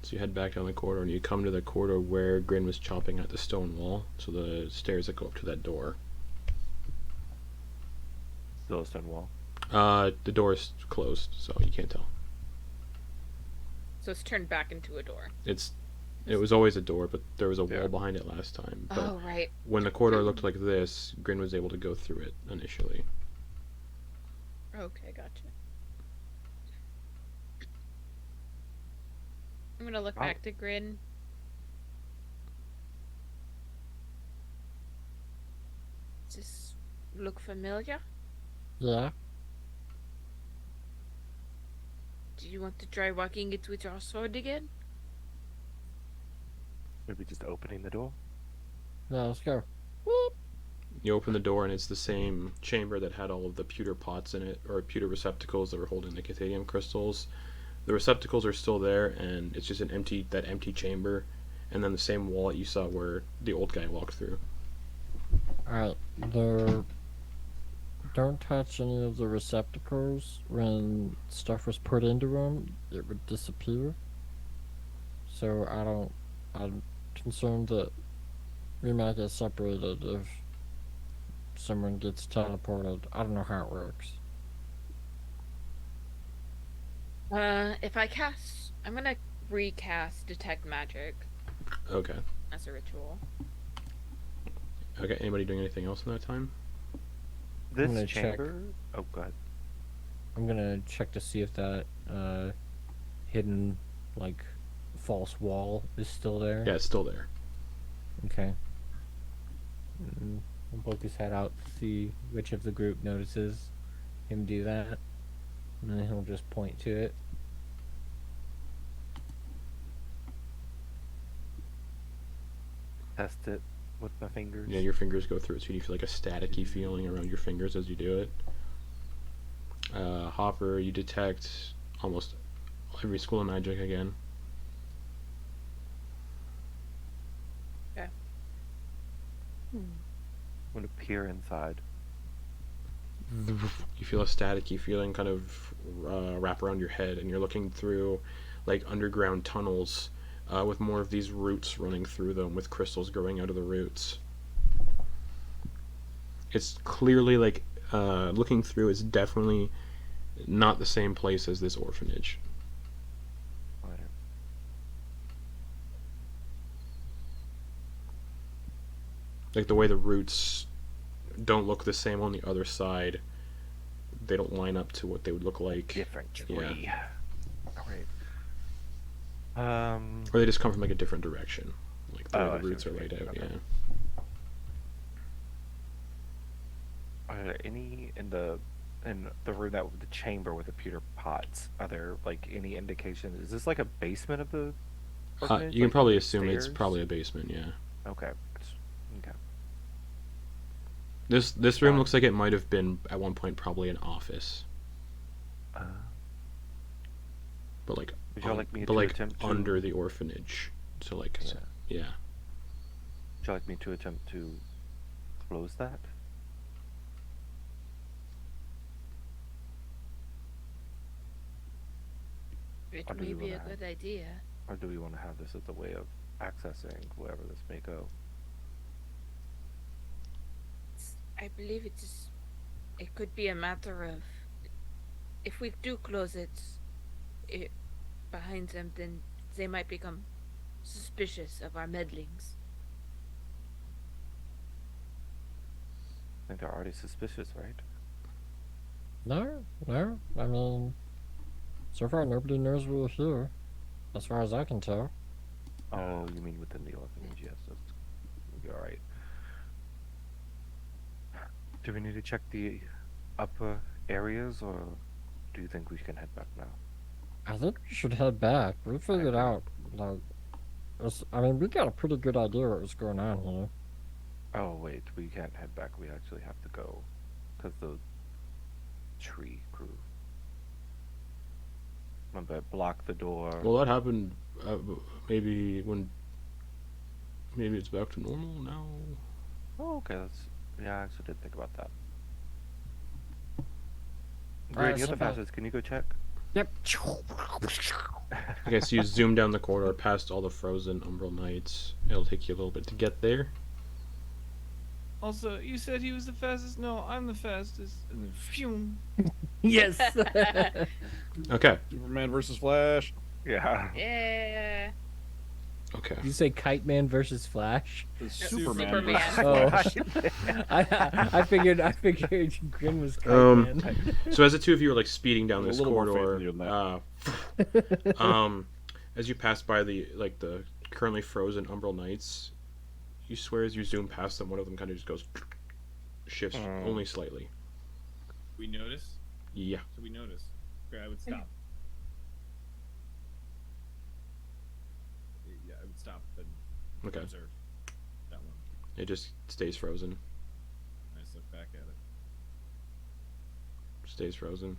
So you head back down the corridor, and you come to the corridor where Grin was chopping at the stone wall. So the stairs that go up to that door. Still a stone wall. The door is closed, so you can't tell. So it's turned back into a door. It was always a door, but there was a wall Yeah. behind it last time. But Oh, right. when the corridor looked like this, Grin was able to go through it initially. Okay, gotcha. I'm gonna look Oh. back to Grin. Does this look familiar? Yeah. Do you want to try walking it with your sword again? Maybe just opening the door. Yeah, let's go. You open the door, and it's the same chamber that had all of the pewter pots in it, or pewter receptacles that were holding the Cathadium crystals. The receptacles are still there, and it's just that empty chamber, and then the same wall that you saw where the old guy walked through. Alright, don't touch any of the receptacles. When stuff was put into them, it would disappear. So I'm concerned that we might get separated if someone gets teleported. I don't know how it works. If I cast, I'm gonna recast Detect Magic Okay. as a ritual. Okay, anybody doing anything else in that time? This gonna check. chamber. Oh, god. I'm gonna check to see if that hidden like false wall is still there. Yeah, it's still there. Okay. We'll poke his head out to see which of the group notices him do that. And then he'll just point to it. Test it with my fingers. Yeah, your fingers go through it, so you feel like a staticky feeling around your fingers as you do it. Hopper, you detect almost every school of magic again. I'm gonna peer inside. You feel a staticky feeling kind of wrap around your head, and you're looking through like underground tunnels with more of these roots running through them, with crystals growing out of the roots. It's clearly like looking through, it's definitely not the same place as this orphanage. Alright. Like the way the roots don't look the same on the other side. They don't line up to what they would look like. Different tree. Yeah. Alright. Or they just come from like a different direction. Like the Oh, way I the see roots are what you laid mean. out, Okay. yeah. Are there any in the room that the chamber with the pewter pots? Are there like any indications? Is this like a basement of the orphanage? You can Like, probably there's assume it's stairs? probably a basement, yeah. Okay. Okay. This room looks like it might have been at one point probably an office, but like Would y'all like me but to like attempt to? under the orphanage. So like Yeah. yeah. Would you like me to attempt to close that? It Or do may we be a wanna good idea. Or do we want to have this as a way of accessing wherever this may go? I believe it could be a matter of, if we do close it behind them, then they might become suspicious of our meddlings. I think they're already suspicious, right? No, no. I mean, so far nobody knows we were here, as far as I can tell. Oh, you mean within the orphanage? Yes, that's you're right. Do we need to check the upper areas, or do you think we can head back now? I think we should head back. We figured agree. out, like, I mean, we got a pretty good idea what was going on here. Oh wait, we can't head back. We actually have to go, because the tree grew. Remember, it blocked the door. Well, that happened. Maybe when. Maybe it's back to normal now. Oh, okay. That's yeah. I actually did think about that. Alright, Great, you're the simple. fastest. Can you go check? Yep. Okay, so you zoom down the corridor past all the frozen umbral knights. It'll take you a little bit to get there. Also, you said he was the fastest. No, I'm the fastest. And then, phew. Yes. Okay. Superman versus Flash. Yeah. Yeah. Okay. You say Kite Man versus Flash? The Superman. versus Oh, Flash. I figured Grin was Kite Um, Man. So as the two of you are like speeding down A this little more faith corridor, in you than as you pass by the currently frozen umbral knights, you swear as you zoom past them, one of them kind of just goes shifts only slightly. We notice. Yeah. So we notice. Okay, I would stop. Yeah, I would stop and Okay. observe that one. It just stays frozen. I just look back at it. Stays frozen.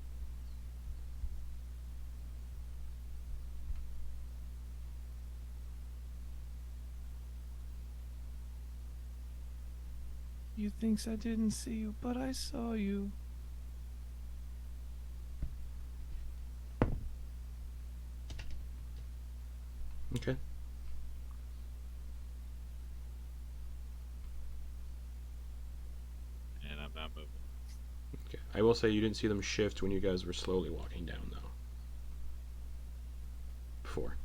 You thinks I didn't see you, but I saw you. Okay. And I'm not moving. Okay. I will say you didn't see them shift when you guys were slowly walking down, though. Before.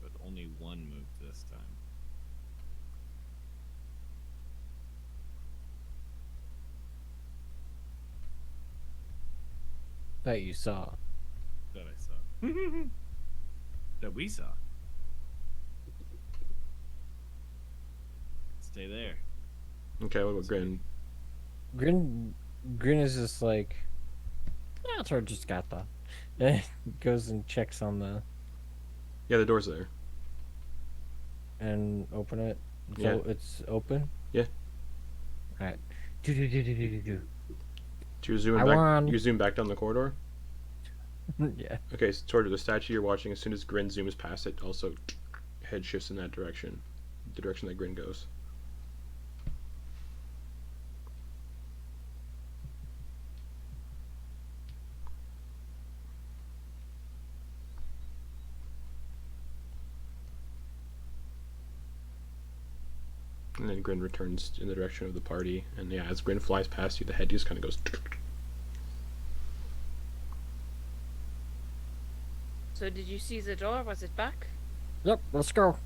But only one moved this time. That you saw. That I saw. That we saw. Stay there. Okay, what about Grin? Grin is just like, yeah, it's just got that. And goes and checks on the Yeah, the door's there. and open it. So Yeah. it's open. Yeah. Alright. Do. Do you zoom I back? won. You zoom back down the corridor. Yeah. Okay, so toward the statue you're watching, as soon as Grin zooms past it, also head shifts in that direction, the direction that Grin goes. And then Grin returns in the direction of the party, and yeah, as Grin flies past you, the head just kind of goes. So did you see the door? Was it back? Yep, let's go.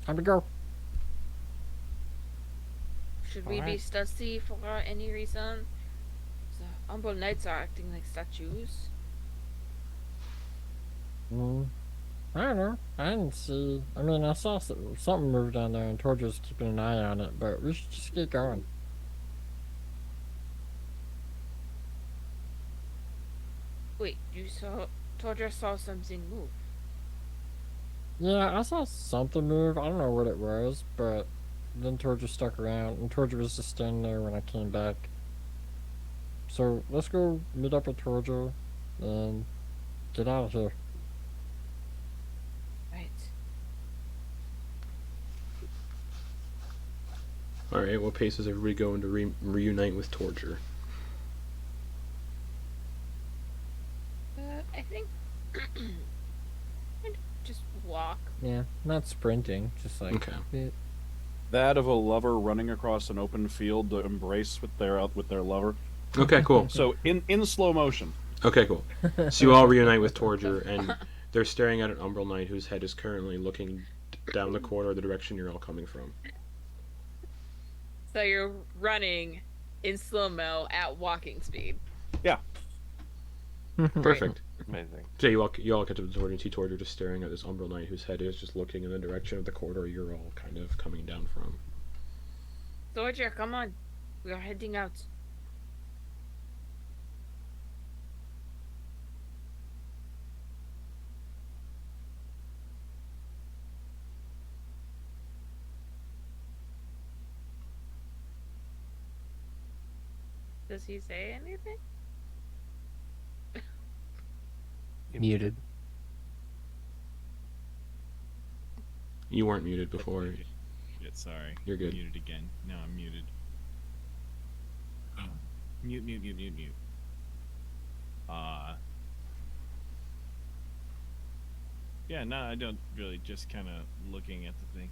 Time to go. Should we be Alright. stealthy for any reason? The Umbral Knights are acting like statues. I don't know. I didn't see. I mean, I saw something move down there, and Torger's keeping an eye on it. But we should just get going. Wait, you saw... Torger saw something move. Yeah, I saw something move. I don't know what it was, but then Torger stuck around, and Torger was just standing there when I came back. So let's go meet up with Torger and get out of here. Right. Alright, what pace is everybody going to reunite with Torger? I think... just walk. Yeah. Not sprinting, just like Okay. That of a lover running across an open field to embrace with their lover. Okay, cool. So in slow motion. Okay, cool. So you all reunite with Torger, and they're staring at an Umbral Knight whose head is currently looking down the corridor the direction you're all coming from. So you're running in slow-mo at walking speed. Perfect. Amazing. So you all catch up to Torger and see Torger just staring at this Umbral Knight whose head is just looking in the direction of the corridor you're all kind of coming down from. Torger, come on. We are heading out. Does he say anything? Muted. You weren't muted before. Muted. Sorry. You're good. Muted again. No, I'm muted. Mute. Yeah, no, I don't really. Just kind of looking at the thing.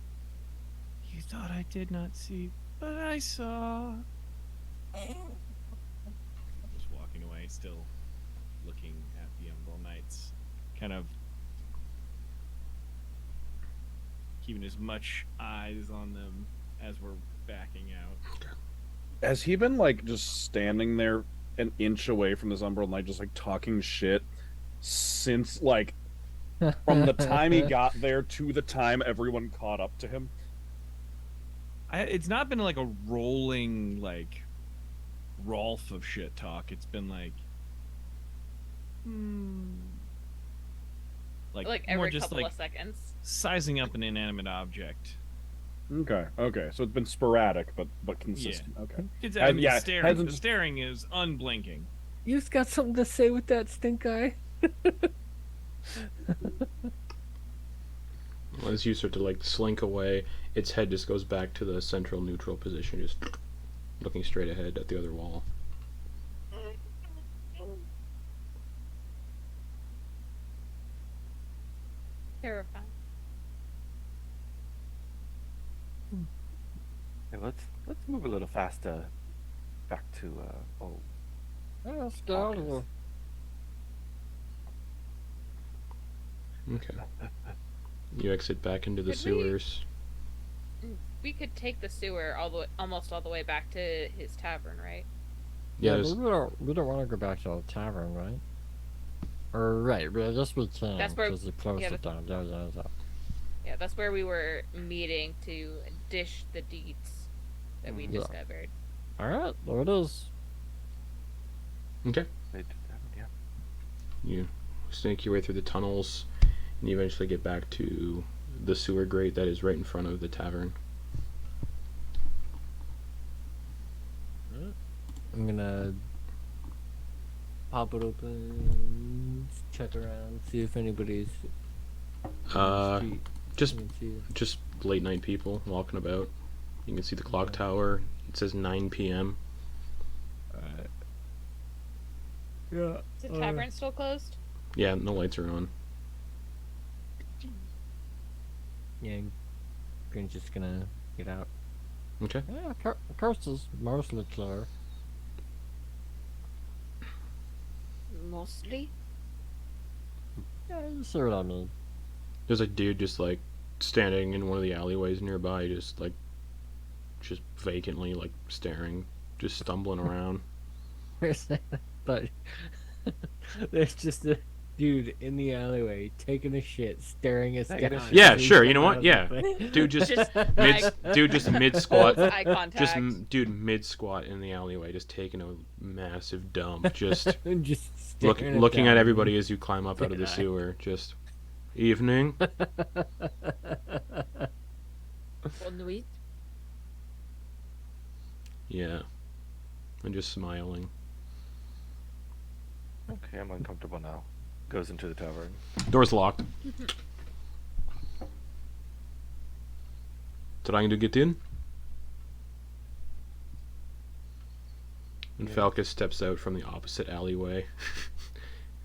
You thought I did not see, but I saw. Just walking away, still looking at the Umbral Knights, kind of keeping as much eyes on them as we're backing out. Has he been like just standing there an inch away from this Umbral Knight, just like talking shit since like from the time he got there to the time everyone caught up to him? It's not been like a rolling like Rolf of shit talk. It's been like Like more every just couple like of seconds. sizing up an inanimate object. Okay. So it's been sporadic, but consistent. Okay. It's, And, yeah, staring. hasn't The just- staring is unblinking. You've got something to say with that stink eye? As you start to like slink away, its head just goes back to the central neutral position, just looking straight ahead at the other wall. Terrifying. Hey, let's move a little faster back to Yeah, let's get out of here. Okay. You exit back into the Could we- sewers. We could take the sewer almost all the way back to his tavern, right? Yeah, but there's- we don't want to go back to the tavern, right? Or right, but I guess we can That's where- because he closed yeah, it down. Yeah. Yeah, that's where we were meeting to dish the deeds that we Yeah. discovered. All right, there it is. Okay. yeah. You snake your way through the tunnels, and you eventually get back to the sewer grate that is right in front of the tavern. I'm gonna pop it open, check around, see if anybody's on the street. Just I can see it. just late night people walking about. You can see the clock tower. It says 9 p.m. Yeah. Is the tavern still closed? Yeah, no lights are on. Yeah, Grin's just gonna get out. Okay. Yeah, coast is mostly clear. Mostly. Yeah, you see what I mean. There's a dude just like standing in one of the alleyways nearby, just vacantly like staring, just stumbling around. But there's just a dude in the alleyway taking a shit, staring us Taking a down. shit. Yeah, as we sure, you come know out what? of Yeah. the thing. Dude just Just mid squat. eye contact. Dude mid squat in the alleyway, just taking a massive dump, just just staring us looking at down. everybody as you climb up out of the Yeah. sewer. Just evening. Bonne nuit. Yeah, and just smiling. Okay, I'm uncomfortable now. Goes into the tavern. Door's locked. Trying to get in. And Falcus steps out from the opposite alleyway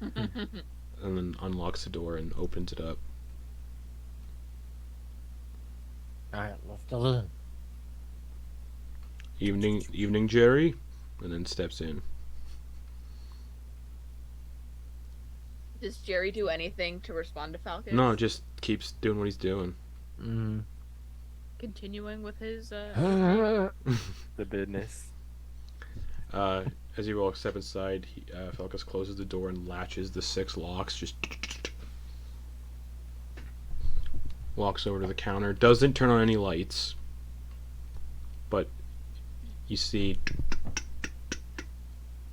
and then unlocks the door and opens it up. All right, let's get in. Evening, Jerry, and then steps in. Does Jerry do anything to respond to Falcon? No, just keeps doing what he's doing. Mhm. Continuing with his The business. As you all step inside, Falcus closes the door and latches the 6 locks. Just walks over to the counter. Doesn't turn on any lights, but you see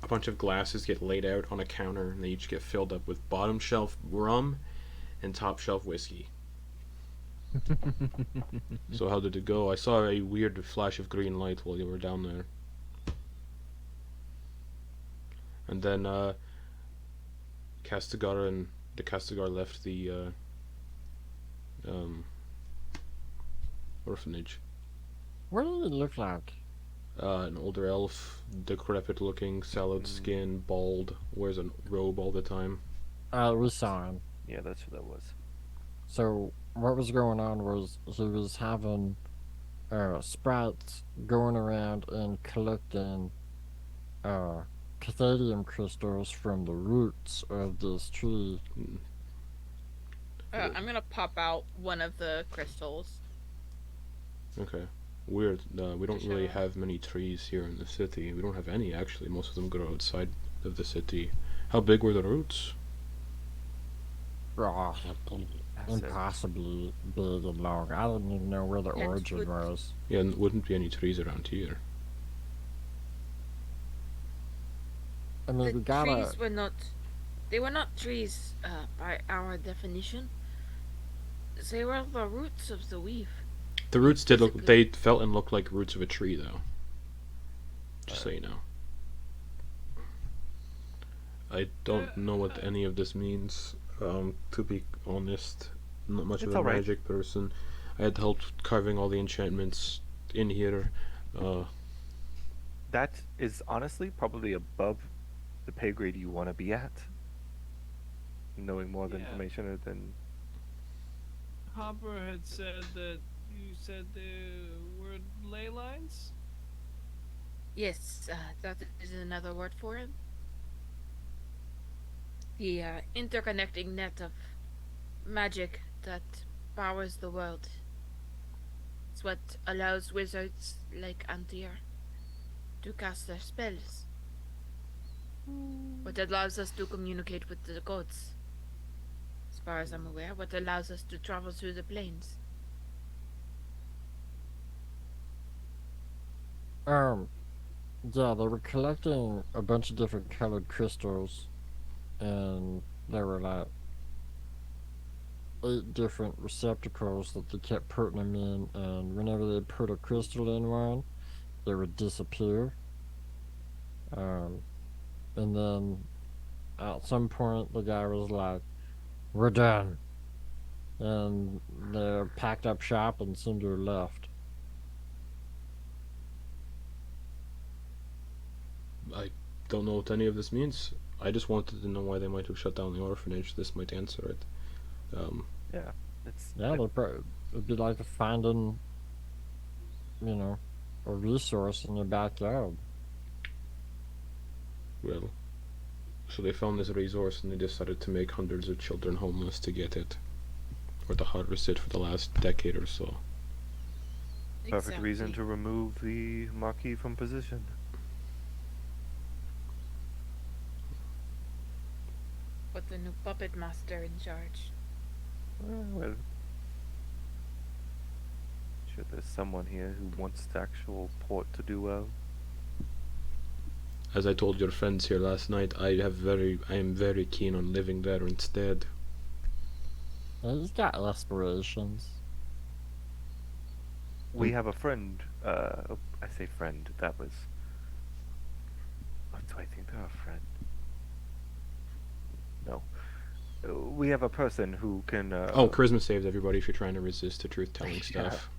a bunch of glasses get laid out on a counter, and they each get filled up with bottom shelf rum and top shelf whiskey. So how did it go? I saw a weird flash of green light while you were down there. And then Castigar and the Castigar left the orphanage. What did it look like? An older elf, decrepit looking, salad skin, bald, wears a robe all the time. We saw him. Yeah, that's who that was. So what was going on was he was having Sprite going around and collecting cathadium crystals from the roots of this tree. I'm gonna pop out one of the crystals. Okay. Weird. We don't really Sure. have many trees here in the city. We don't have any, actually. Most of them grow outside of the city. How big were the roots? Oh, Massive. impossibly big and long. I didn't even know where the That's origin good. was. Yeah, and wouldn't be any trees around here. I mean, The we gotta. trees were not. They were not trees by our definition. They were the roots of the weave. The roots did look. Physically. They felt and looked like roots of a tree, though. Just so you know. I don't know what any of this means. To be honest, not much It's of a alright. magic person. I had help carving all the enchantments in here. That is honestly probably above the pay grade you want to be at. Knowing more of the Yeah. information than Hopper had said that you said there were ley lines. Yes, that is another word for it. The interconnecting net of magic that powers the world. It's what allows wizards like Antyr to cast their spells. What allows us to communicate with the gods. As far as I'm aware, what allows us to travel through the planes. Yeah, they were collecting a bunch of different colored crystals, and there were like 8 different receptacles that they kept putting them in, and whenever they put a crystal in one, it would disappear. And then at some point, the guy was like, "We're done," and they packed up shop and seemed to have left. I don't know what any of this means. I just wanted to know why they might have shut down the orphanage. This might answer it. it's Yeah, it'd be like finding, a resource in your backyard. Well, so they found this resource and they decided to make hundreds of children homeless to get it. Or to harvest it for the last decade or so. perfect reason to remove the Marquis from position. Put the new puppet master in charge. Well, sure there's someone here who wants the actual port to do well. As I told your friends here last night, I am very keen on living there instead. Yeah, he's got aspirations. We have a friend, I say friend, that was... What do I think they're a friend? No. We have a person who can, Oh, charisma saves everybody if you're trying to resist to truth-telling Yeah. stuff.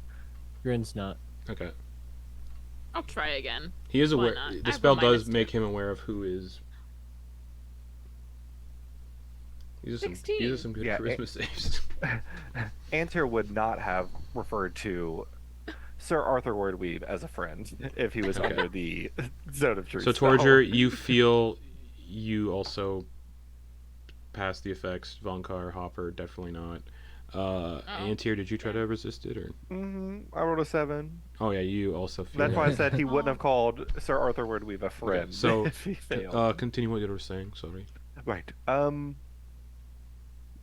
Grin's not. Okay. I'll try again. He is Why aware. not? I The have spell a does -2. make him aware of who is. These are some 16. good Yeah, charisma saves. Antyr would not have referred to Sir Arthur Wordweave as a friend if he was Okay. under the Zone of Truth. So Torger, you feel you also pass the effects. Vonkar, Hopper, definitely not. Antyr, did you try to resist it or? I rolled a 7. Oh yeah, you also feel. That's why I that. said he wouldn't have called Sir Arthur Woodweave a friend so, if he failed. Continue what you were saying. Sorry. Right.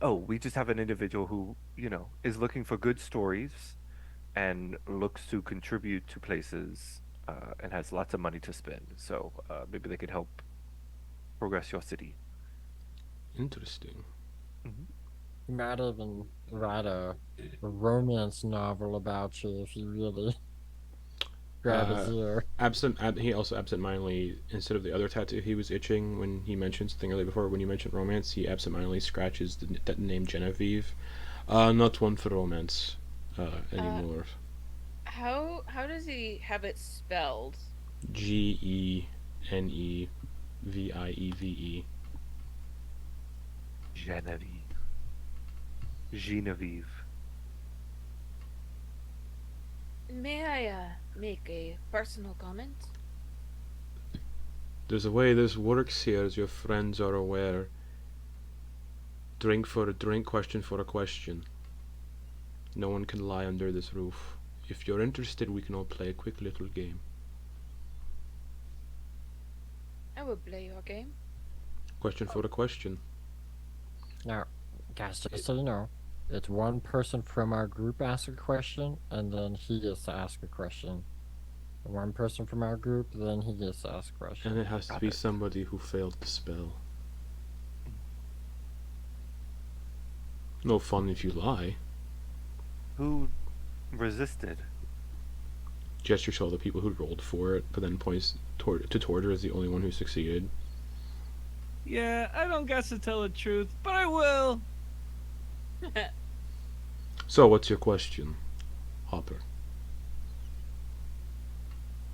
Oh, we just have an individual who, is looking for good stories and looks to contribute to places and has lots of money to spend. So maybe they could help progress your city. Interesting. You might even write a romance novel about you if you really grab his ear. He also absentmindedly, instead of the other tattoo he was itching when he mentioned something earlier before, when you mentioned romance, he absentmindedly scratches that name Genevieve. Not one for romance anymore. How does he have it spelled? Genevieve. Genevieve. May I make a personal comment? There's a way this works here, as your friends are aware. Drink for a drink, question for a question. No one can lie under this roof. If you're interested, we can all play a quick little game. I will play your game. Question for a question. Now, guys, just so you know, it's one person from our group asks a question, and then he gets to ask a question. One person from our group, then he gets to ask a question. And it has to be somebody who failed the spell. No fun if you lie. Who resisted? Gestures to all the people who rolled for it, but then points to Torger as the only one who succeeded. Yeah, I don't guess to tell the truth, but I will. So, what's your question, Hopper?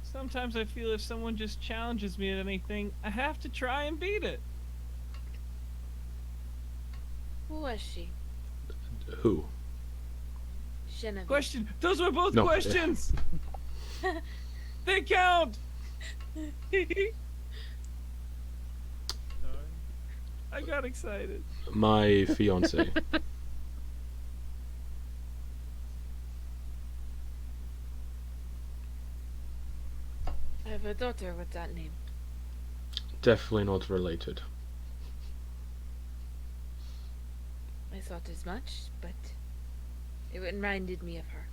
Sometimes I feel if someone just challenges me at anything, I have to try and beat it. Who was she? Who? Genevieve. Question. Those were both No. questions. They count. I got excited. My fiance. I have a daughter with that name. Definitely not related. I thought as much, but it reminded me of her.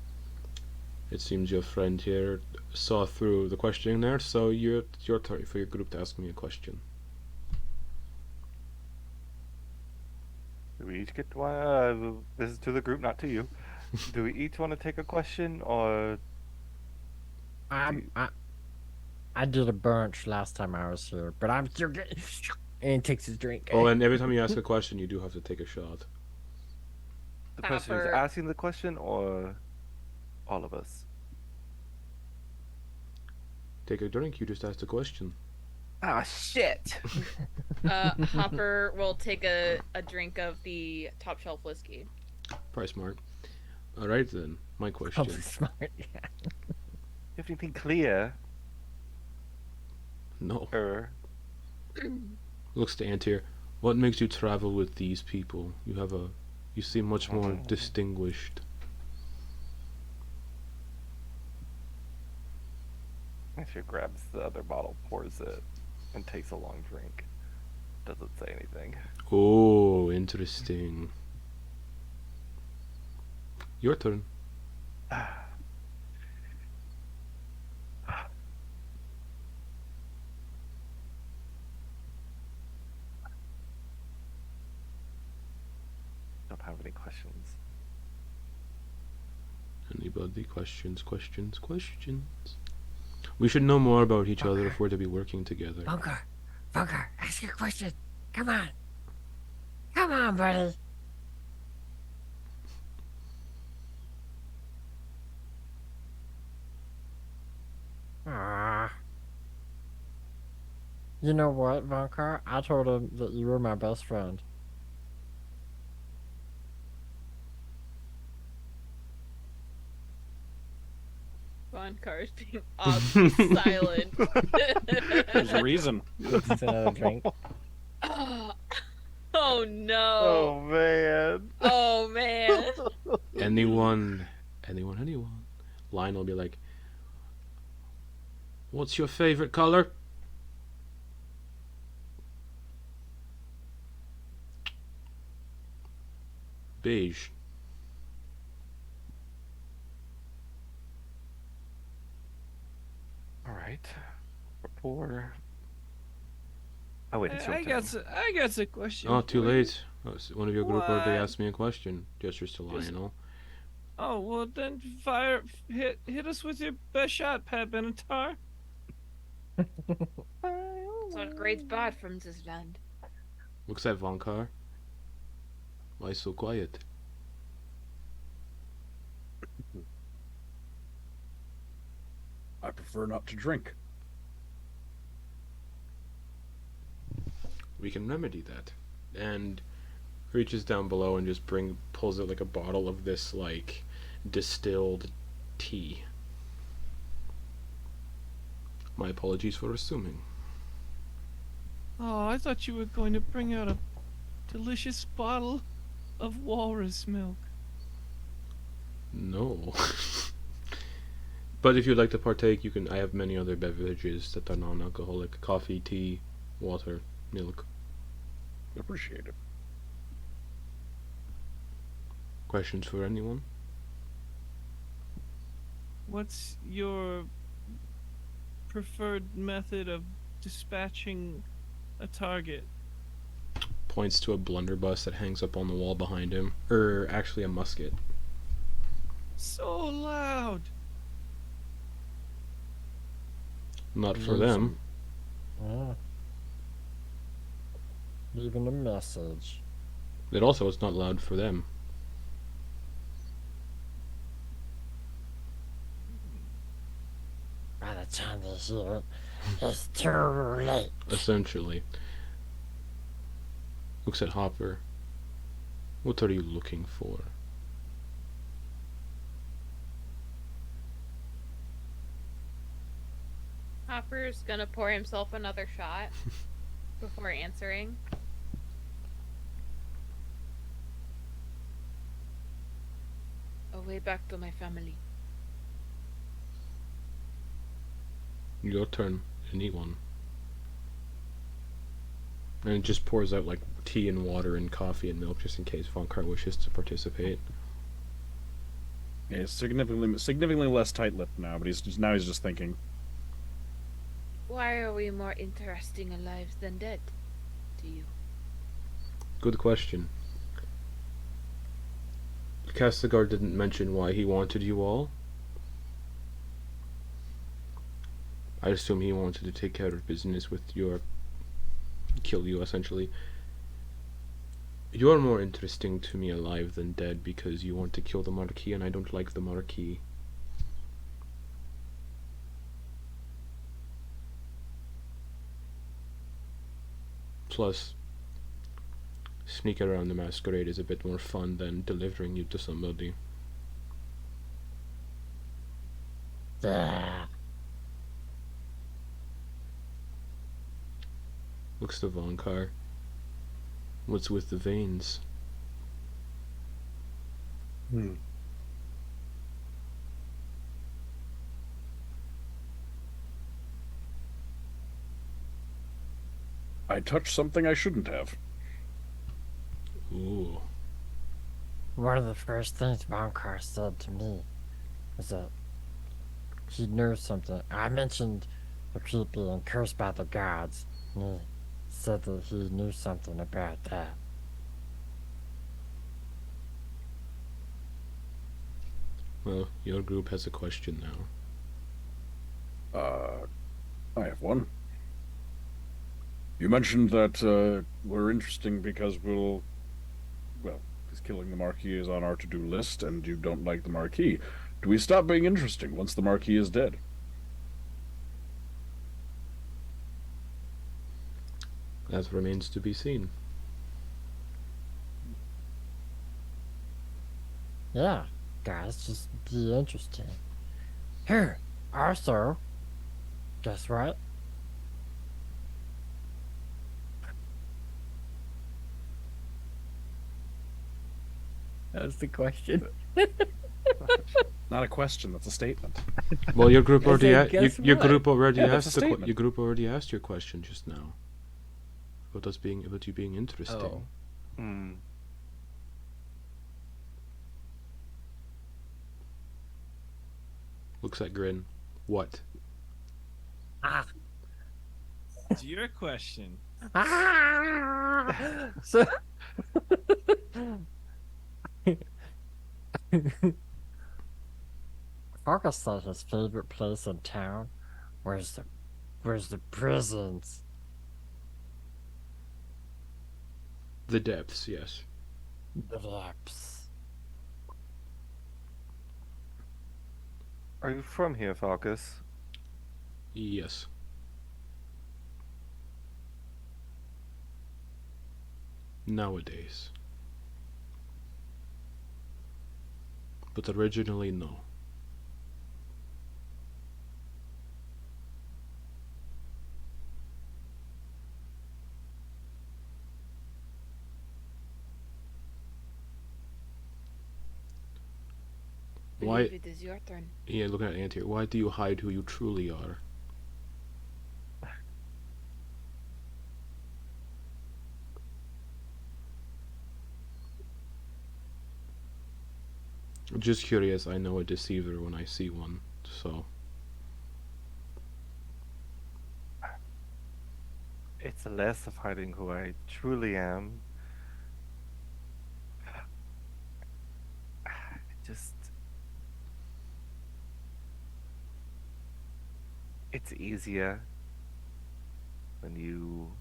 It seems your friend here saw through the questioning there, so it's your turn for your group to ask me a question. Do we each get this is to the group, not to you. Do we each want to take a question, or I did a bunch last time I was here, but I'm still getting. And he takes his drink. Oh, and every time you ask a question, you do have to take a shot. the person who's Hopper. asking the question, or all of us? Take a drink, you just asked a question. Ah, shit! Hopper will take a drink of the top shelf whiskey. Probably smart. Alright then, my question. Probably smart, yeah. You have anything clear? No. Or Looks to Antyr. What makes you travel with these people? You seem much more distinguished. She grabs the other bottle, pours it, and takes a long drink. Doesn't say anything. Oh, interesting. Your turn. Don't have any questions. Anybody? Questions? We should know more about each other if we're to be working together. Vonkar, ask your question. Come on. Come on, buddy. Ah. You know what, Vonkar? I told him that you were my best friend. Vonkar is being oddly silent. There's a reason. It's another drink. Oh Oh no. Oh man. Oh man. Anyone. Lionel will be like, what's your favorite color? Beige. All right. Rapport. Oh wait, it's your I turn. got a question. Oh, too for you. late. One of your group already What? asked me a question. Gestures to Lionel. Oh well, then hit us with your best shot, Pat Benatar. So a great spot from this land. Looks at Vonkar. Why so quiet? I prefer not to drink. We can remedy that. And reaches down below and just pulls out like a bottle of this like distilled tea. My apologies for assuming. Oh, I thought you were going to bring out a delicious bottle of walrus milk. No. But if you'd like to partake, you can. I have many other beverages that are non-alcoholic: coffee, tea, water, milk. Appreciate it. Questions for anyone? What's your preferred method of dispatching a target? Points to a blunderbuss that hangs up on the wall behind him, actually a musket. So loud. Not for them. Yeah. Leaving a message. It also is not loud for them. By the time they hear it, it's too late. Essentially. Looks at Hopper. What are you looking for? Hopper's gonna pour himself another shot before answering. A way back to my family. Your turn. Anyone. And it just pours out like tea and water and coffee and milk just in case Vonkar wishes to participate. Yeah, he's significantly less tight-lipped now, but he's just thinking. Why are we more interesting alive than dead to you? Good question. Castigar didn't mention why he wanted you all. I assume he wanted to take care of business with kill you, essentially. You're more interesting to me alive than dead because you want to kill the Marquis and I don't like the Marquis. Plus, sneaking around the masquerade is a bit more fun than delivering you to somebody. Yeah. Looks to Vonkar. What's with the veins? I touched something I shouldn't have. Ooh. One of the first things Vonkar said to me was that he knew something. I mentioned the keep being cursed by the gods, and he said that he knew something about that. Well, your group has a question now. I have one. You mentioned that we're interesting because because killing the Marquis is on our to-do list, and you don't like the Marquis. Do we stop being interesting once the Marquis is dead? That remains to be seen. Yeah, guys, just be interesting. Here, also, guess what? That's the question. Not a question. That's a statement. Well, your group I already said, guess your what? group already Yeah, that's asked a statement. your group already asked your question just now. About you being interesting. Oh. Hmm. Looks at Grin. What? It's your question. So, Farkas said his favorite place in town. Where's the prisons? The depths, yes. The depths. Are you from here, Falcus? Yes. Nowadays. But originally, no. Why? Believe it is your turn. Yeah, looking at Antyr. Why do you hide who you truly are? Just curious. I know a deceiver when I see one. So It's less of hiding who I truly am. Just. It's easier when you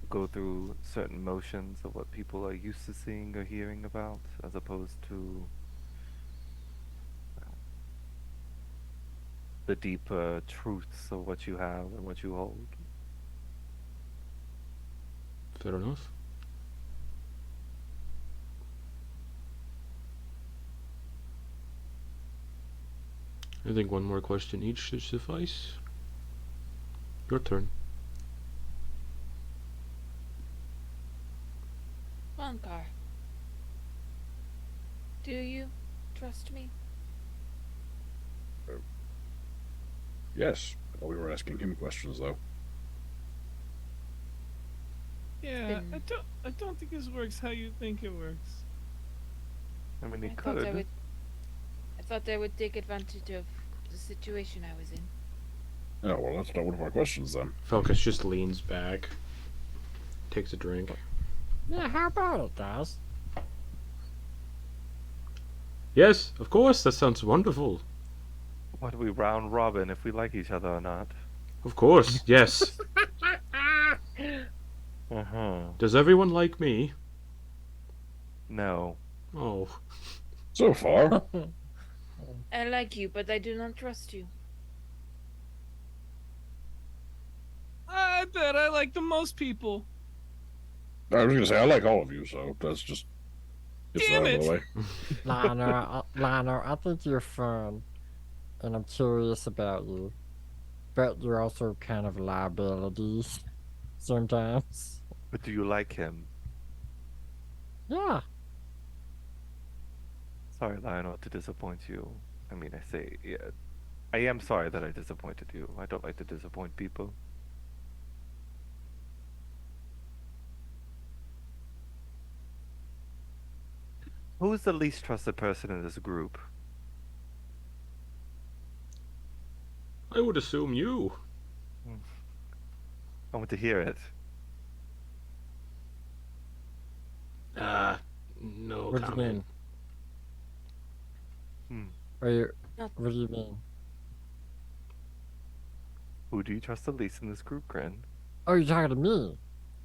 go through certain motions of what people are used to seeing or hearing about, as opposed to the deeper truths of what you have and what you hold. fair enough. I think one more question each should suffice. Your turn. Vonkar. Do you trust me? Yes. I thought we were asking him questions, though. Yeah, been- I don't think this works how you think it works. I mean, he I thought could. I thought I would take advantage of the situation I was in. Oh, well, that's not one of our questions, then. Falcus just leans back, takes a drink. Yeah, how about it, guys? Yes, of course. That sounds wonderful. What do we round robin if we like each other or not? Of course, yes. Uh-huh. Does everyone like me? No. Oh, So far. I like you, but I do not trust you. I bet I like the most people. I was gonna say, I like all of you, so that's just... Gets Damn that out of the it. way. Lionel, I think you're fun, and I'm curious about you. But you're also kind of a liability sometimes. But do you like him? Yeah. Sorry, Lionel, to disappoint you. I mean, I say, yeah. I am sorry that I disappointed you. I don't like to disappoint people. Who's the least trusted person in this group? I would assume you. I want to hear it. No What do you comment. mean? Hmm. Are you? Not- What do you mean? Who do you trust the least in this group, Grin? Oh, you're talking to me.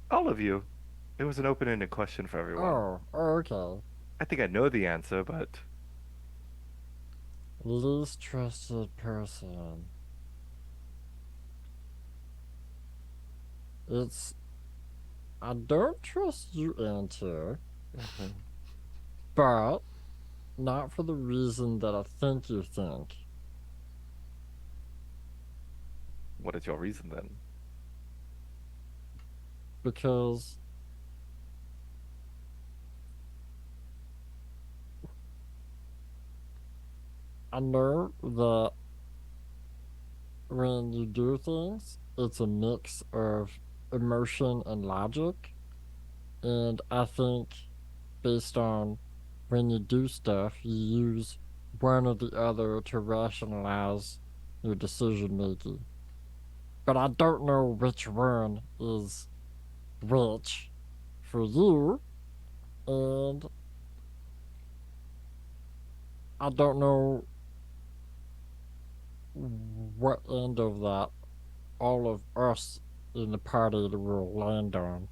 All of you. It was an open-ended question for everyone. Oh, okay. I think I know the answer, but Least trusted person. It's. I don't trust you, Antyr, but not for the reason that I think you think. what is your reason then? Because I know that when you do things, it's a mix of emotion and logic. And I think based on when you do stuff, you use one or the other to rationalize your decision making. But I don't know which one is which for you, and I don't know what end of that all of us in the party will land on.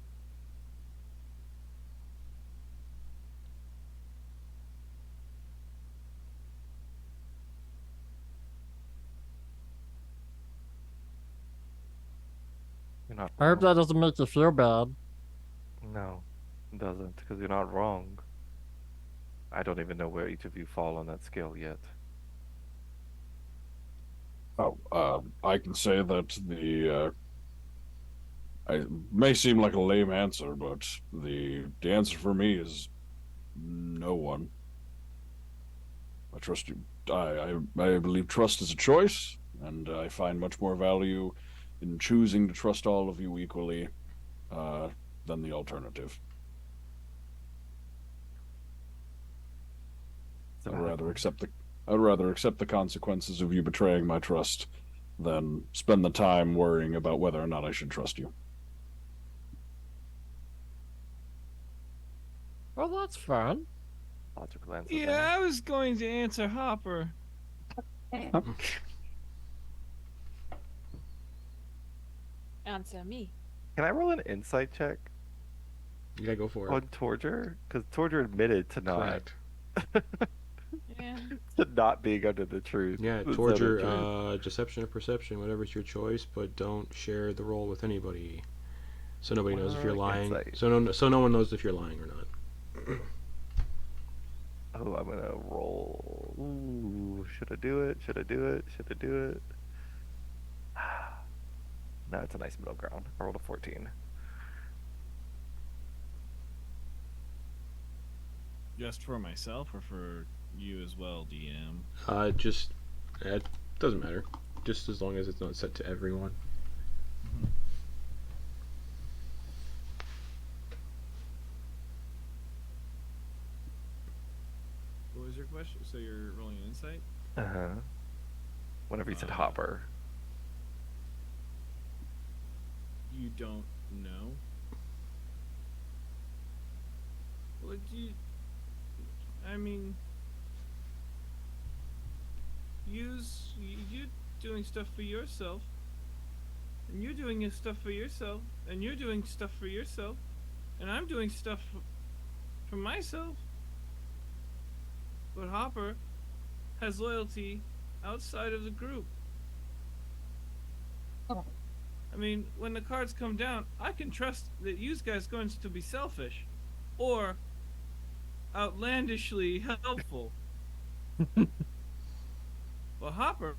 You're not I hope wrong. that doesn't make you feel bad. No, it doesn't, because you're not wrong. I don't even know where each of you fall on that scale yet. Oh, I can say that I may seem like a lame answer, but the answer for me is no one. I trust you. I believe trust is a choice, and I find much more value in choosing to trust all of you equally uh, than the alternative. It's a I'd valid rather point. accept the I'd rather accept the consequences of you betraying my trust than spend the time worrying about whether or not I should trust you. Well, that's fun. Logical answer Yeah, there. I was going to answer Hopper. Answer me. Can I roll an insight check Yeah, go for it. on Torger? Because Torger admitted to not Correct. Yeah. to not being under the truth. Yeah, the torture, truth. deception or perception, whatever's your choice, but don't share the roll with anybody, so nobody knows if you're lying. Insight. So no one knows if you're lying or not. Oh, I'm gonna roll. Ooh, should I do it? Should I do it? Should I do it? No, it's a nice middle ground. I rolled a 14. Just for myself or for you as well, DM? Just it doesn't matter, just as long as it's not set to everyone. What was your question? So you're rolling insight? Uh huh. Whenever you said Hopper. You don't know? What do you... I mean... You doing stuff for yourself. And you're doing stuff for yourself. And you're doing stuff for yourself. And I'm doing stuff for myself. But Hopper has loyalty outside of the group. I mean, when the cards come down, I can trust that you guys going to be selfish or outlandishly helpful. But Hopper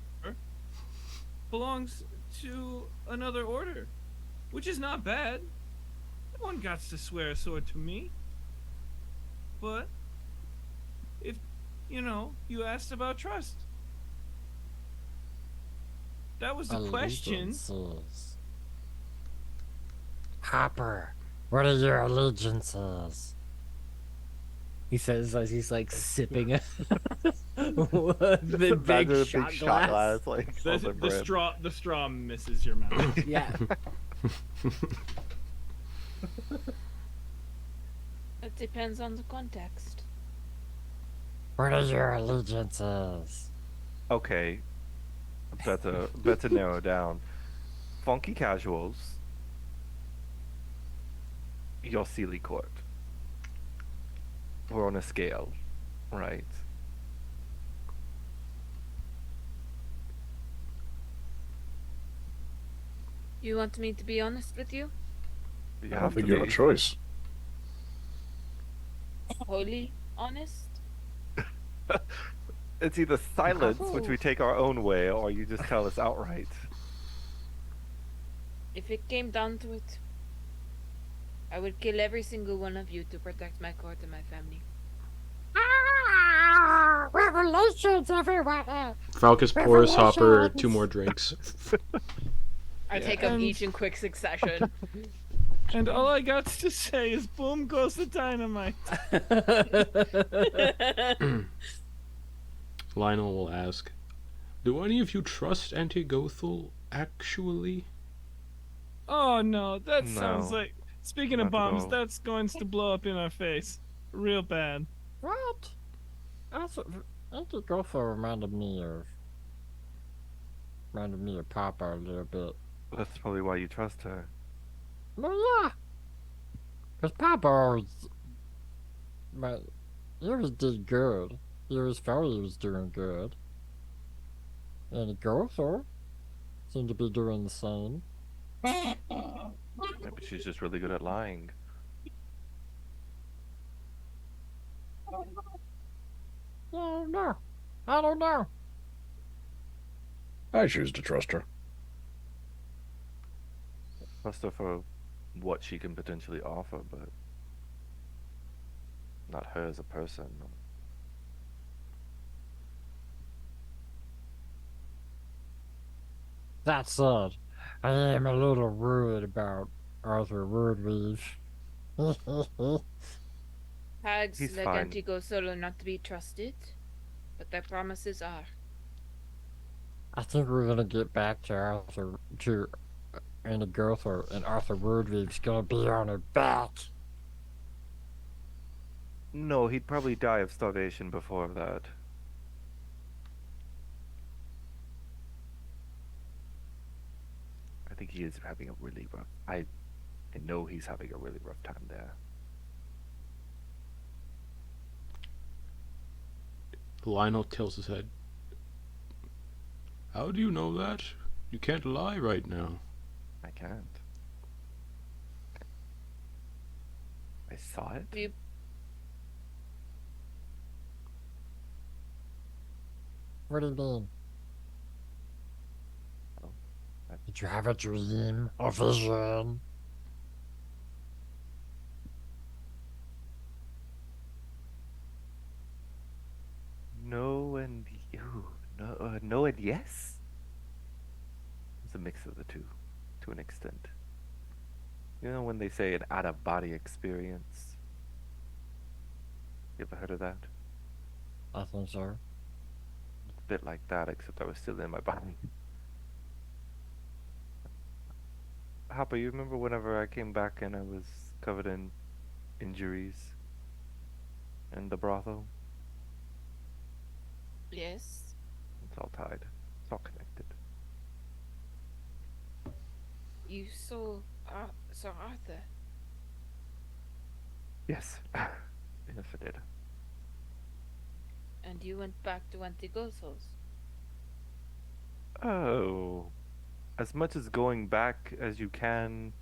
belongs to another order, which is not bad. No one got to swear a sword to me. But if, you asked about trust. That was the question. Allegiances. Hopper, what are your allegiances? He says as he's like sipping a Imagine the big a shot glass. like on The, the the brim. straw misses your mouth. Yeah. It depends on the context. What are your allegiances? Okay, better narrow down. Funky casuals. Your Sealy Court. We're on a scale, right? You want me to be honest with you? You I have don't think to you have a be. choice. Wholly honest? It's either silence, which we take our own way, or you just tell us outright. If it came down to it, I would kill every single one of you to protect my court and my family. Revelations, everyone! Falcus pours Hopper Revelations! 2 more drinks. I take them each in quick succession. And all I got to say is, boom goes the dynamite. Lionel will ask, "Do any of you trust Antigothel, actually?" Oh no, that sounds No. like. Speaking Not of at bombs, all. that's going to blow up in our face, real bad. What? Also, Antigotha reminded me of Papa a little bit. That's probably why you trust her. Well, yeah. Because Papa always, he always did good. He always felt he was doing good. And Gotha seemed to be doing the same. Yeah, but she's just really good at lying. Yeah, I don't know. I don't know. I choose to trust her. Trust her for what she can potentially offer, but not her as a person. That said, I am a little worried about Arthur Wordweave. Hags He's like fine. Antigo Solo not to be trusted, but their promises are. I think we're gonna get back to Antigotha, and Arthur Wordweave's gonna be on her back. No, he'd probably die of starvation before that. I think he is having a really rough. I know he's having a really rough time there. Lionel tilts his head. "How do you know that? You can't lie right now." I can't. I saw it. You What do you mean? Oh, Did you have a dream? A vision? No and no and yes. It's a mix of the two, to an extent. You know when they say an out-of-body experience. You ever heard of that? I think so. It's a bit like that, except I was still in my body. Hopper, you remember whenever I came back and I was covered in injuries in the brothel? yes. It's all tied. It's all connected. You saw Arthur. Yes. Yes, I did. And you went back to Antigotho's. Oh. As much as going back as you can,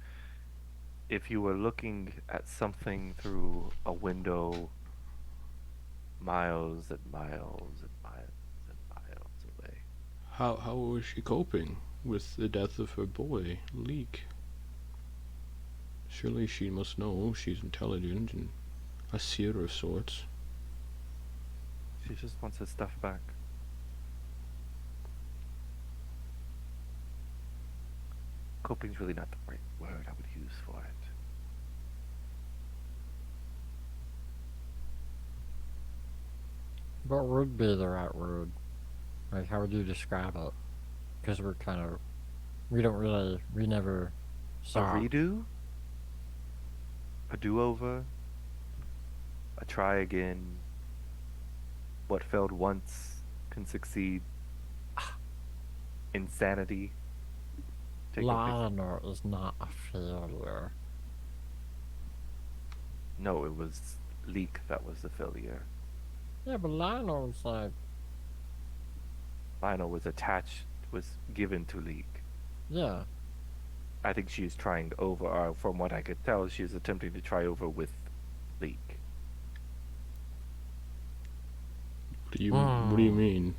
if you were looking at something through a window miles and miles and miles and miles away. How was she coping with the death of her boy, Leek? Surely she must know she's intelligent and a seer of sorts. She just wants her stuff back. Coping's really not the right word I would use for it. What would be the right word? Like, how would you describe it? Because we never A saw. redo? A do-over? A try again? What failed once can succeed? Insanity? Take your pick. Lionel is not a failure. No, it was Leek that was the failure. Yeah, but Lionel's like, Lionel was attached, was given to Leek. yeah. I think she is trying over, or from what I could tell, she is attempting to try over with Leek. What do you mean?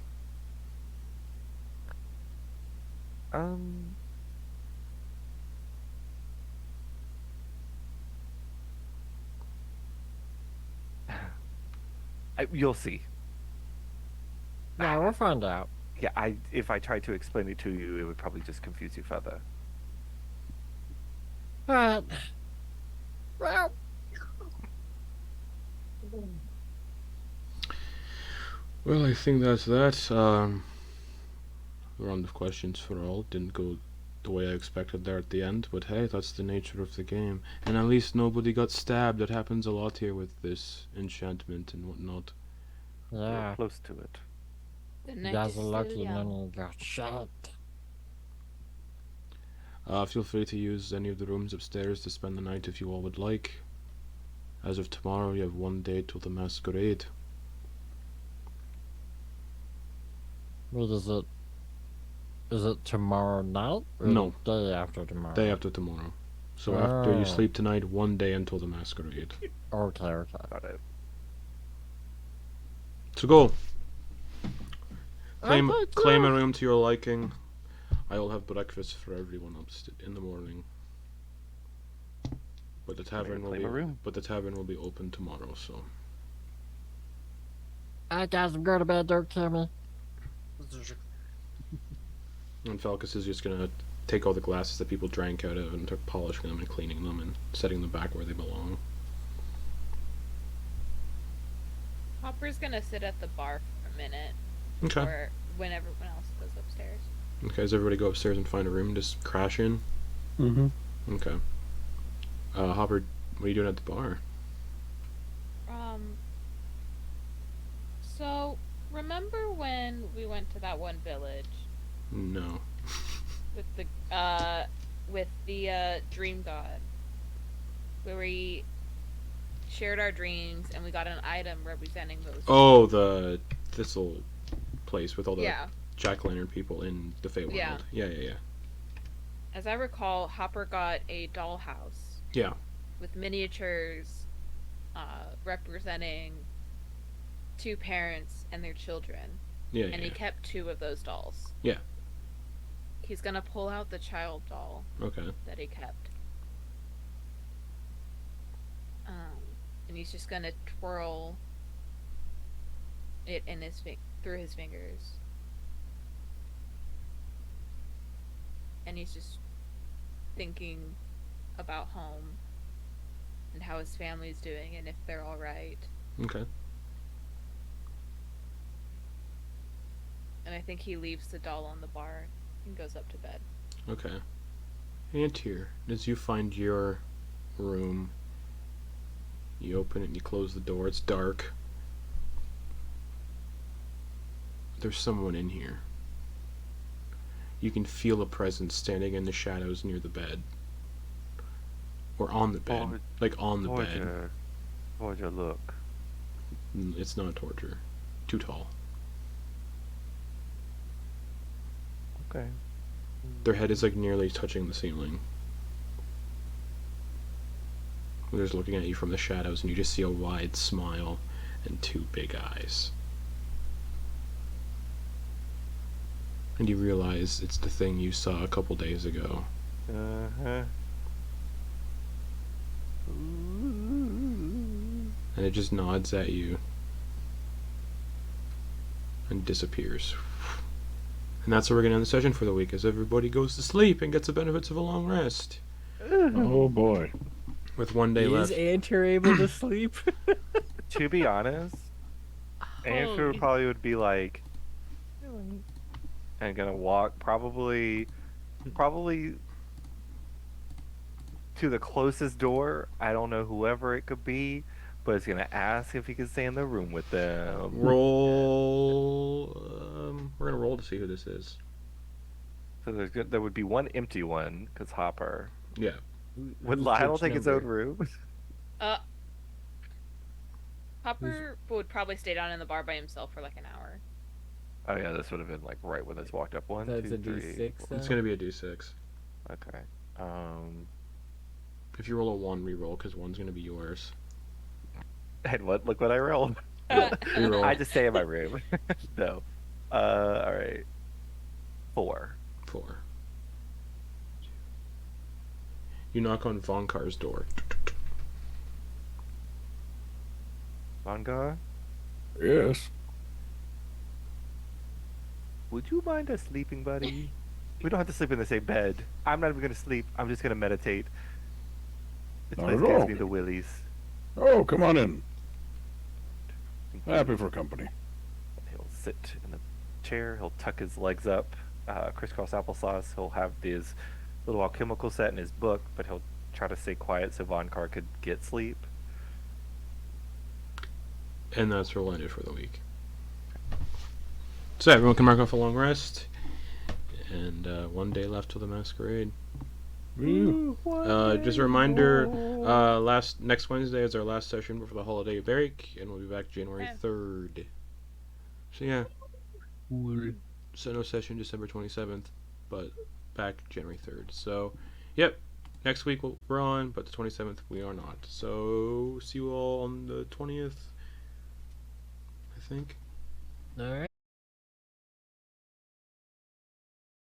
You'll see. No, we'll find out. Yeah, if I tried to explain it to you, it would probably just confuse you further. Alright. Well, Well, I think that's that. Round of questions for all. Didn't go the way I expected there at the end, but hey, that's the nature of the game. And at least nobody got stabbed. That happens a lot here with this enchantment and whatnot. We're yeah. close to it. The You night guys is are still lucky young. none of you got shot. Feel free to use any of the rooms upstairs to spend the night if you all would like. As of tomorrow, you have 1 day till the masquerade. Wait, is it tomorrow night? Or No. the day after tomorrow? Day after tomorrow. So after you Oh. sleep tonight, 1 day until the masquerade. Okay. Got it. So go. Okay, Claim a cool. room to your liking. I will have breakfast for everyone in the morning. But the tavern will claim be a room. open tomorrow. So Alright, guys, I'm going to bed. Don't kill me. and Falcus is just gonna take all the glasses that people drank out of and start polishing them and cleaning them and setting them back where they belong. Hopper's gonna sit at the bar for a minute, Okay. or when everyone else goes upstairs. Okay. Does everybody go upstairs and find a room? Just crash in. Mm-hmm. Okay. Hopper, what are you doing at the bar? So remember when we went to that one village No. with the dream god, where we shared our dreams and we got an item representing those. Oh, the thistle place with all the Yeah. jack-o'-lantern people in the Feywild. Yeah. Yeah. As I recall, Hopper got a dollhouse. Yeah. With miniatures representing two parents and their children. Yeah. And he kept two of those dolls. Yeah. He's gonna pull out the child doll Okay. that he kept. And he's just gonna twirl it in through his fingers. And he's just thinking about home and how his family's doing and if they're all right. Okay. And I think he leaves the doll on the bar and goes up to bed. Okay. Antyr, as you find your room, you open it and you close the door. It's dark. There's someone in here. You can feel a presence standing in the shadows near the bed. Or on the bed. Torger. Like on the bed. Torger, look. It's not Torger. Too tall. Okay. Their head is like nearly touching the ceiling. They're just looking at you from the shadows, and you just see a wide smile and two big eyes. And you realize it's the thing you saw a couple days ago. Uh-huh. And it just nods at you and disappears. And that's where we're going to end the session for the week, as everybody goes to sleep and gets the benefits of a long rest. Oh boy. With 1 day Is left. Antyr able to sleep? To be honest, Andrew Holy- probably would be like, and gonna walk probably to the closest door. I don't know whoever it could be, but it's gonna ask if he can stay in the room with them. Roll. We're going to roll to see who this is. So there would be one empty one because Hopper. Yeah. Would Who's Lionel which take his number? own room? Hopper would probably stay down in the bar by himself for like an hour. Oh yeah, this would have been like right when this walked up. One, That's two, a three, D6 four. then? It's going to be a d6. Okay. If you roll a 1, re-roll, because 1's going to be yours. And what? Look what I rolled. Reroll. I just stay in my room. No. All right. 4. 4. You knock on Vonkar's door. Vonkar? Yes. would you mind us sleeping, buddy? We don't have to sleep in the same bed. I'm not even gonna sleep. I'm just gonna meditate. This Not place at gives all. me the willies. Oh, come on in. Happy for company. He'll sit in the chair. He'll tuck his legs up, crisscross applesauce. He'll have his little alchemical set in his book, but he'll try to stay quiet so Vonkar could get sleep. And that's where we'll end it for the week. So everyone can mark off a long rest. And 1 day left till the masquerade. Woo. Just a reminder, next Wednesday is our last session before the holiday break, and we'll be back January 3rd. So yeah. So no session December 27th, but back January 3rd. So, yep. Next week we're on, but the 27th we are not. So see you all on the 20th, I think. All right.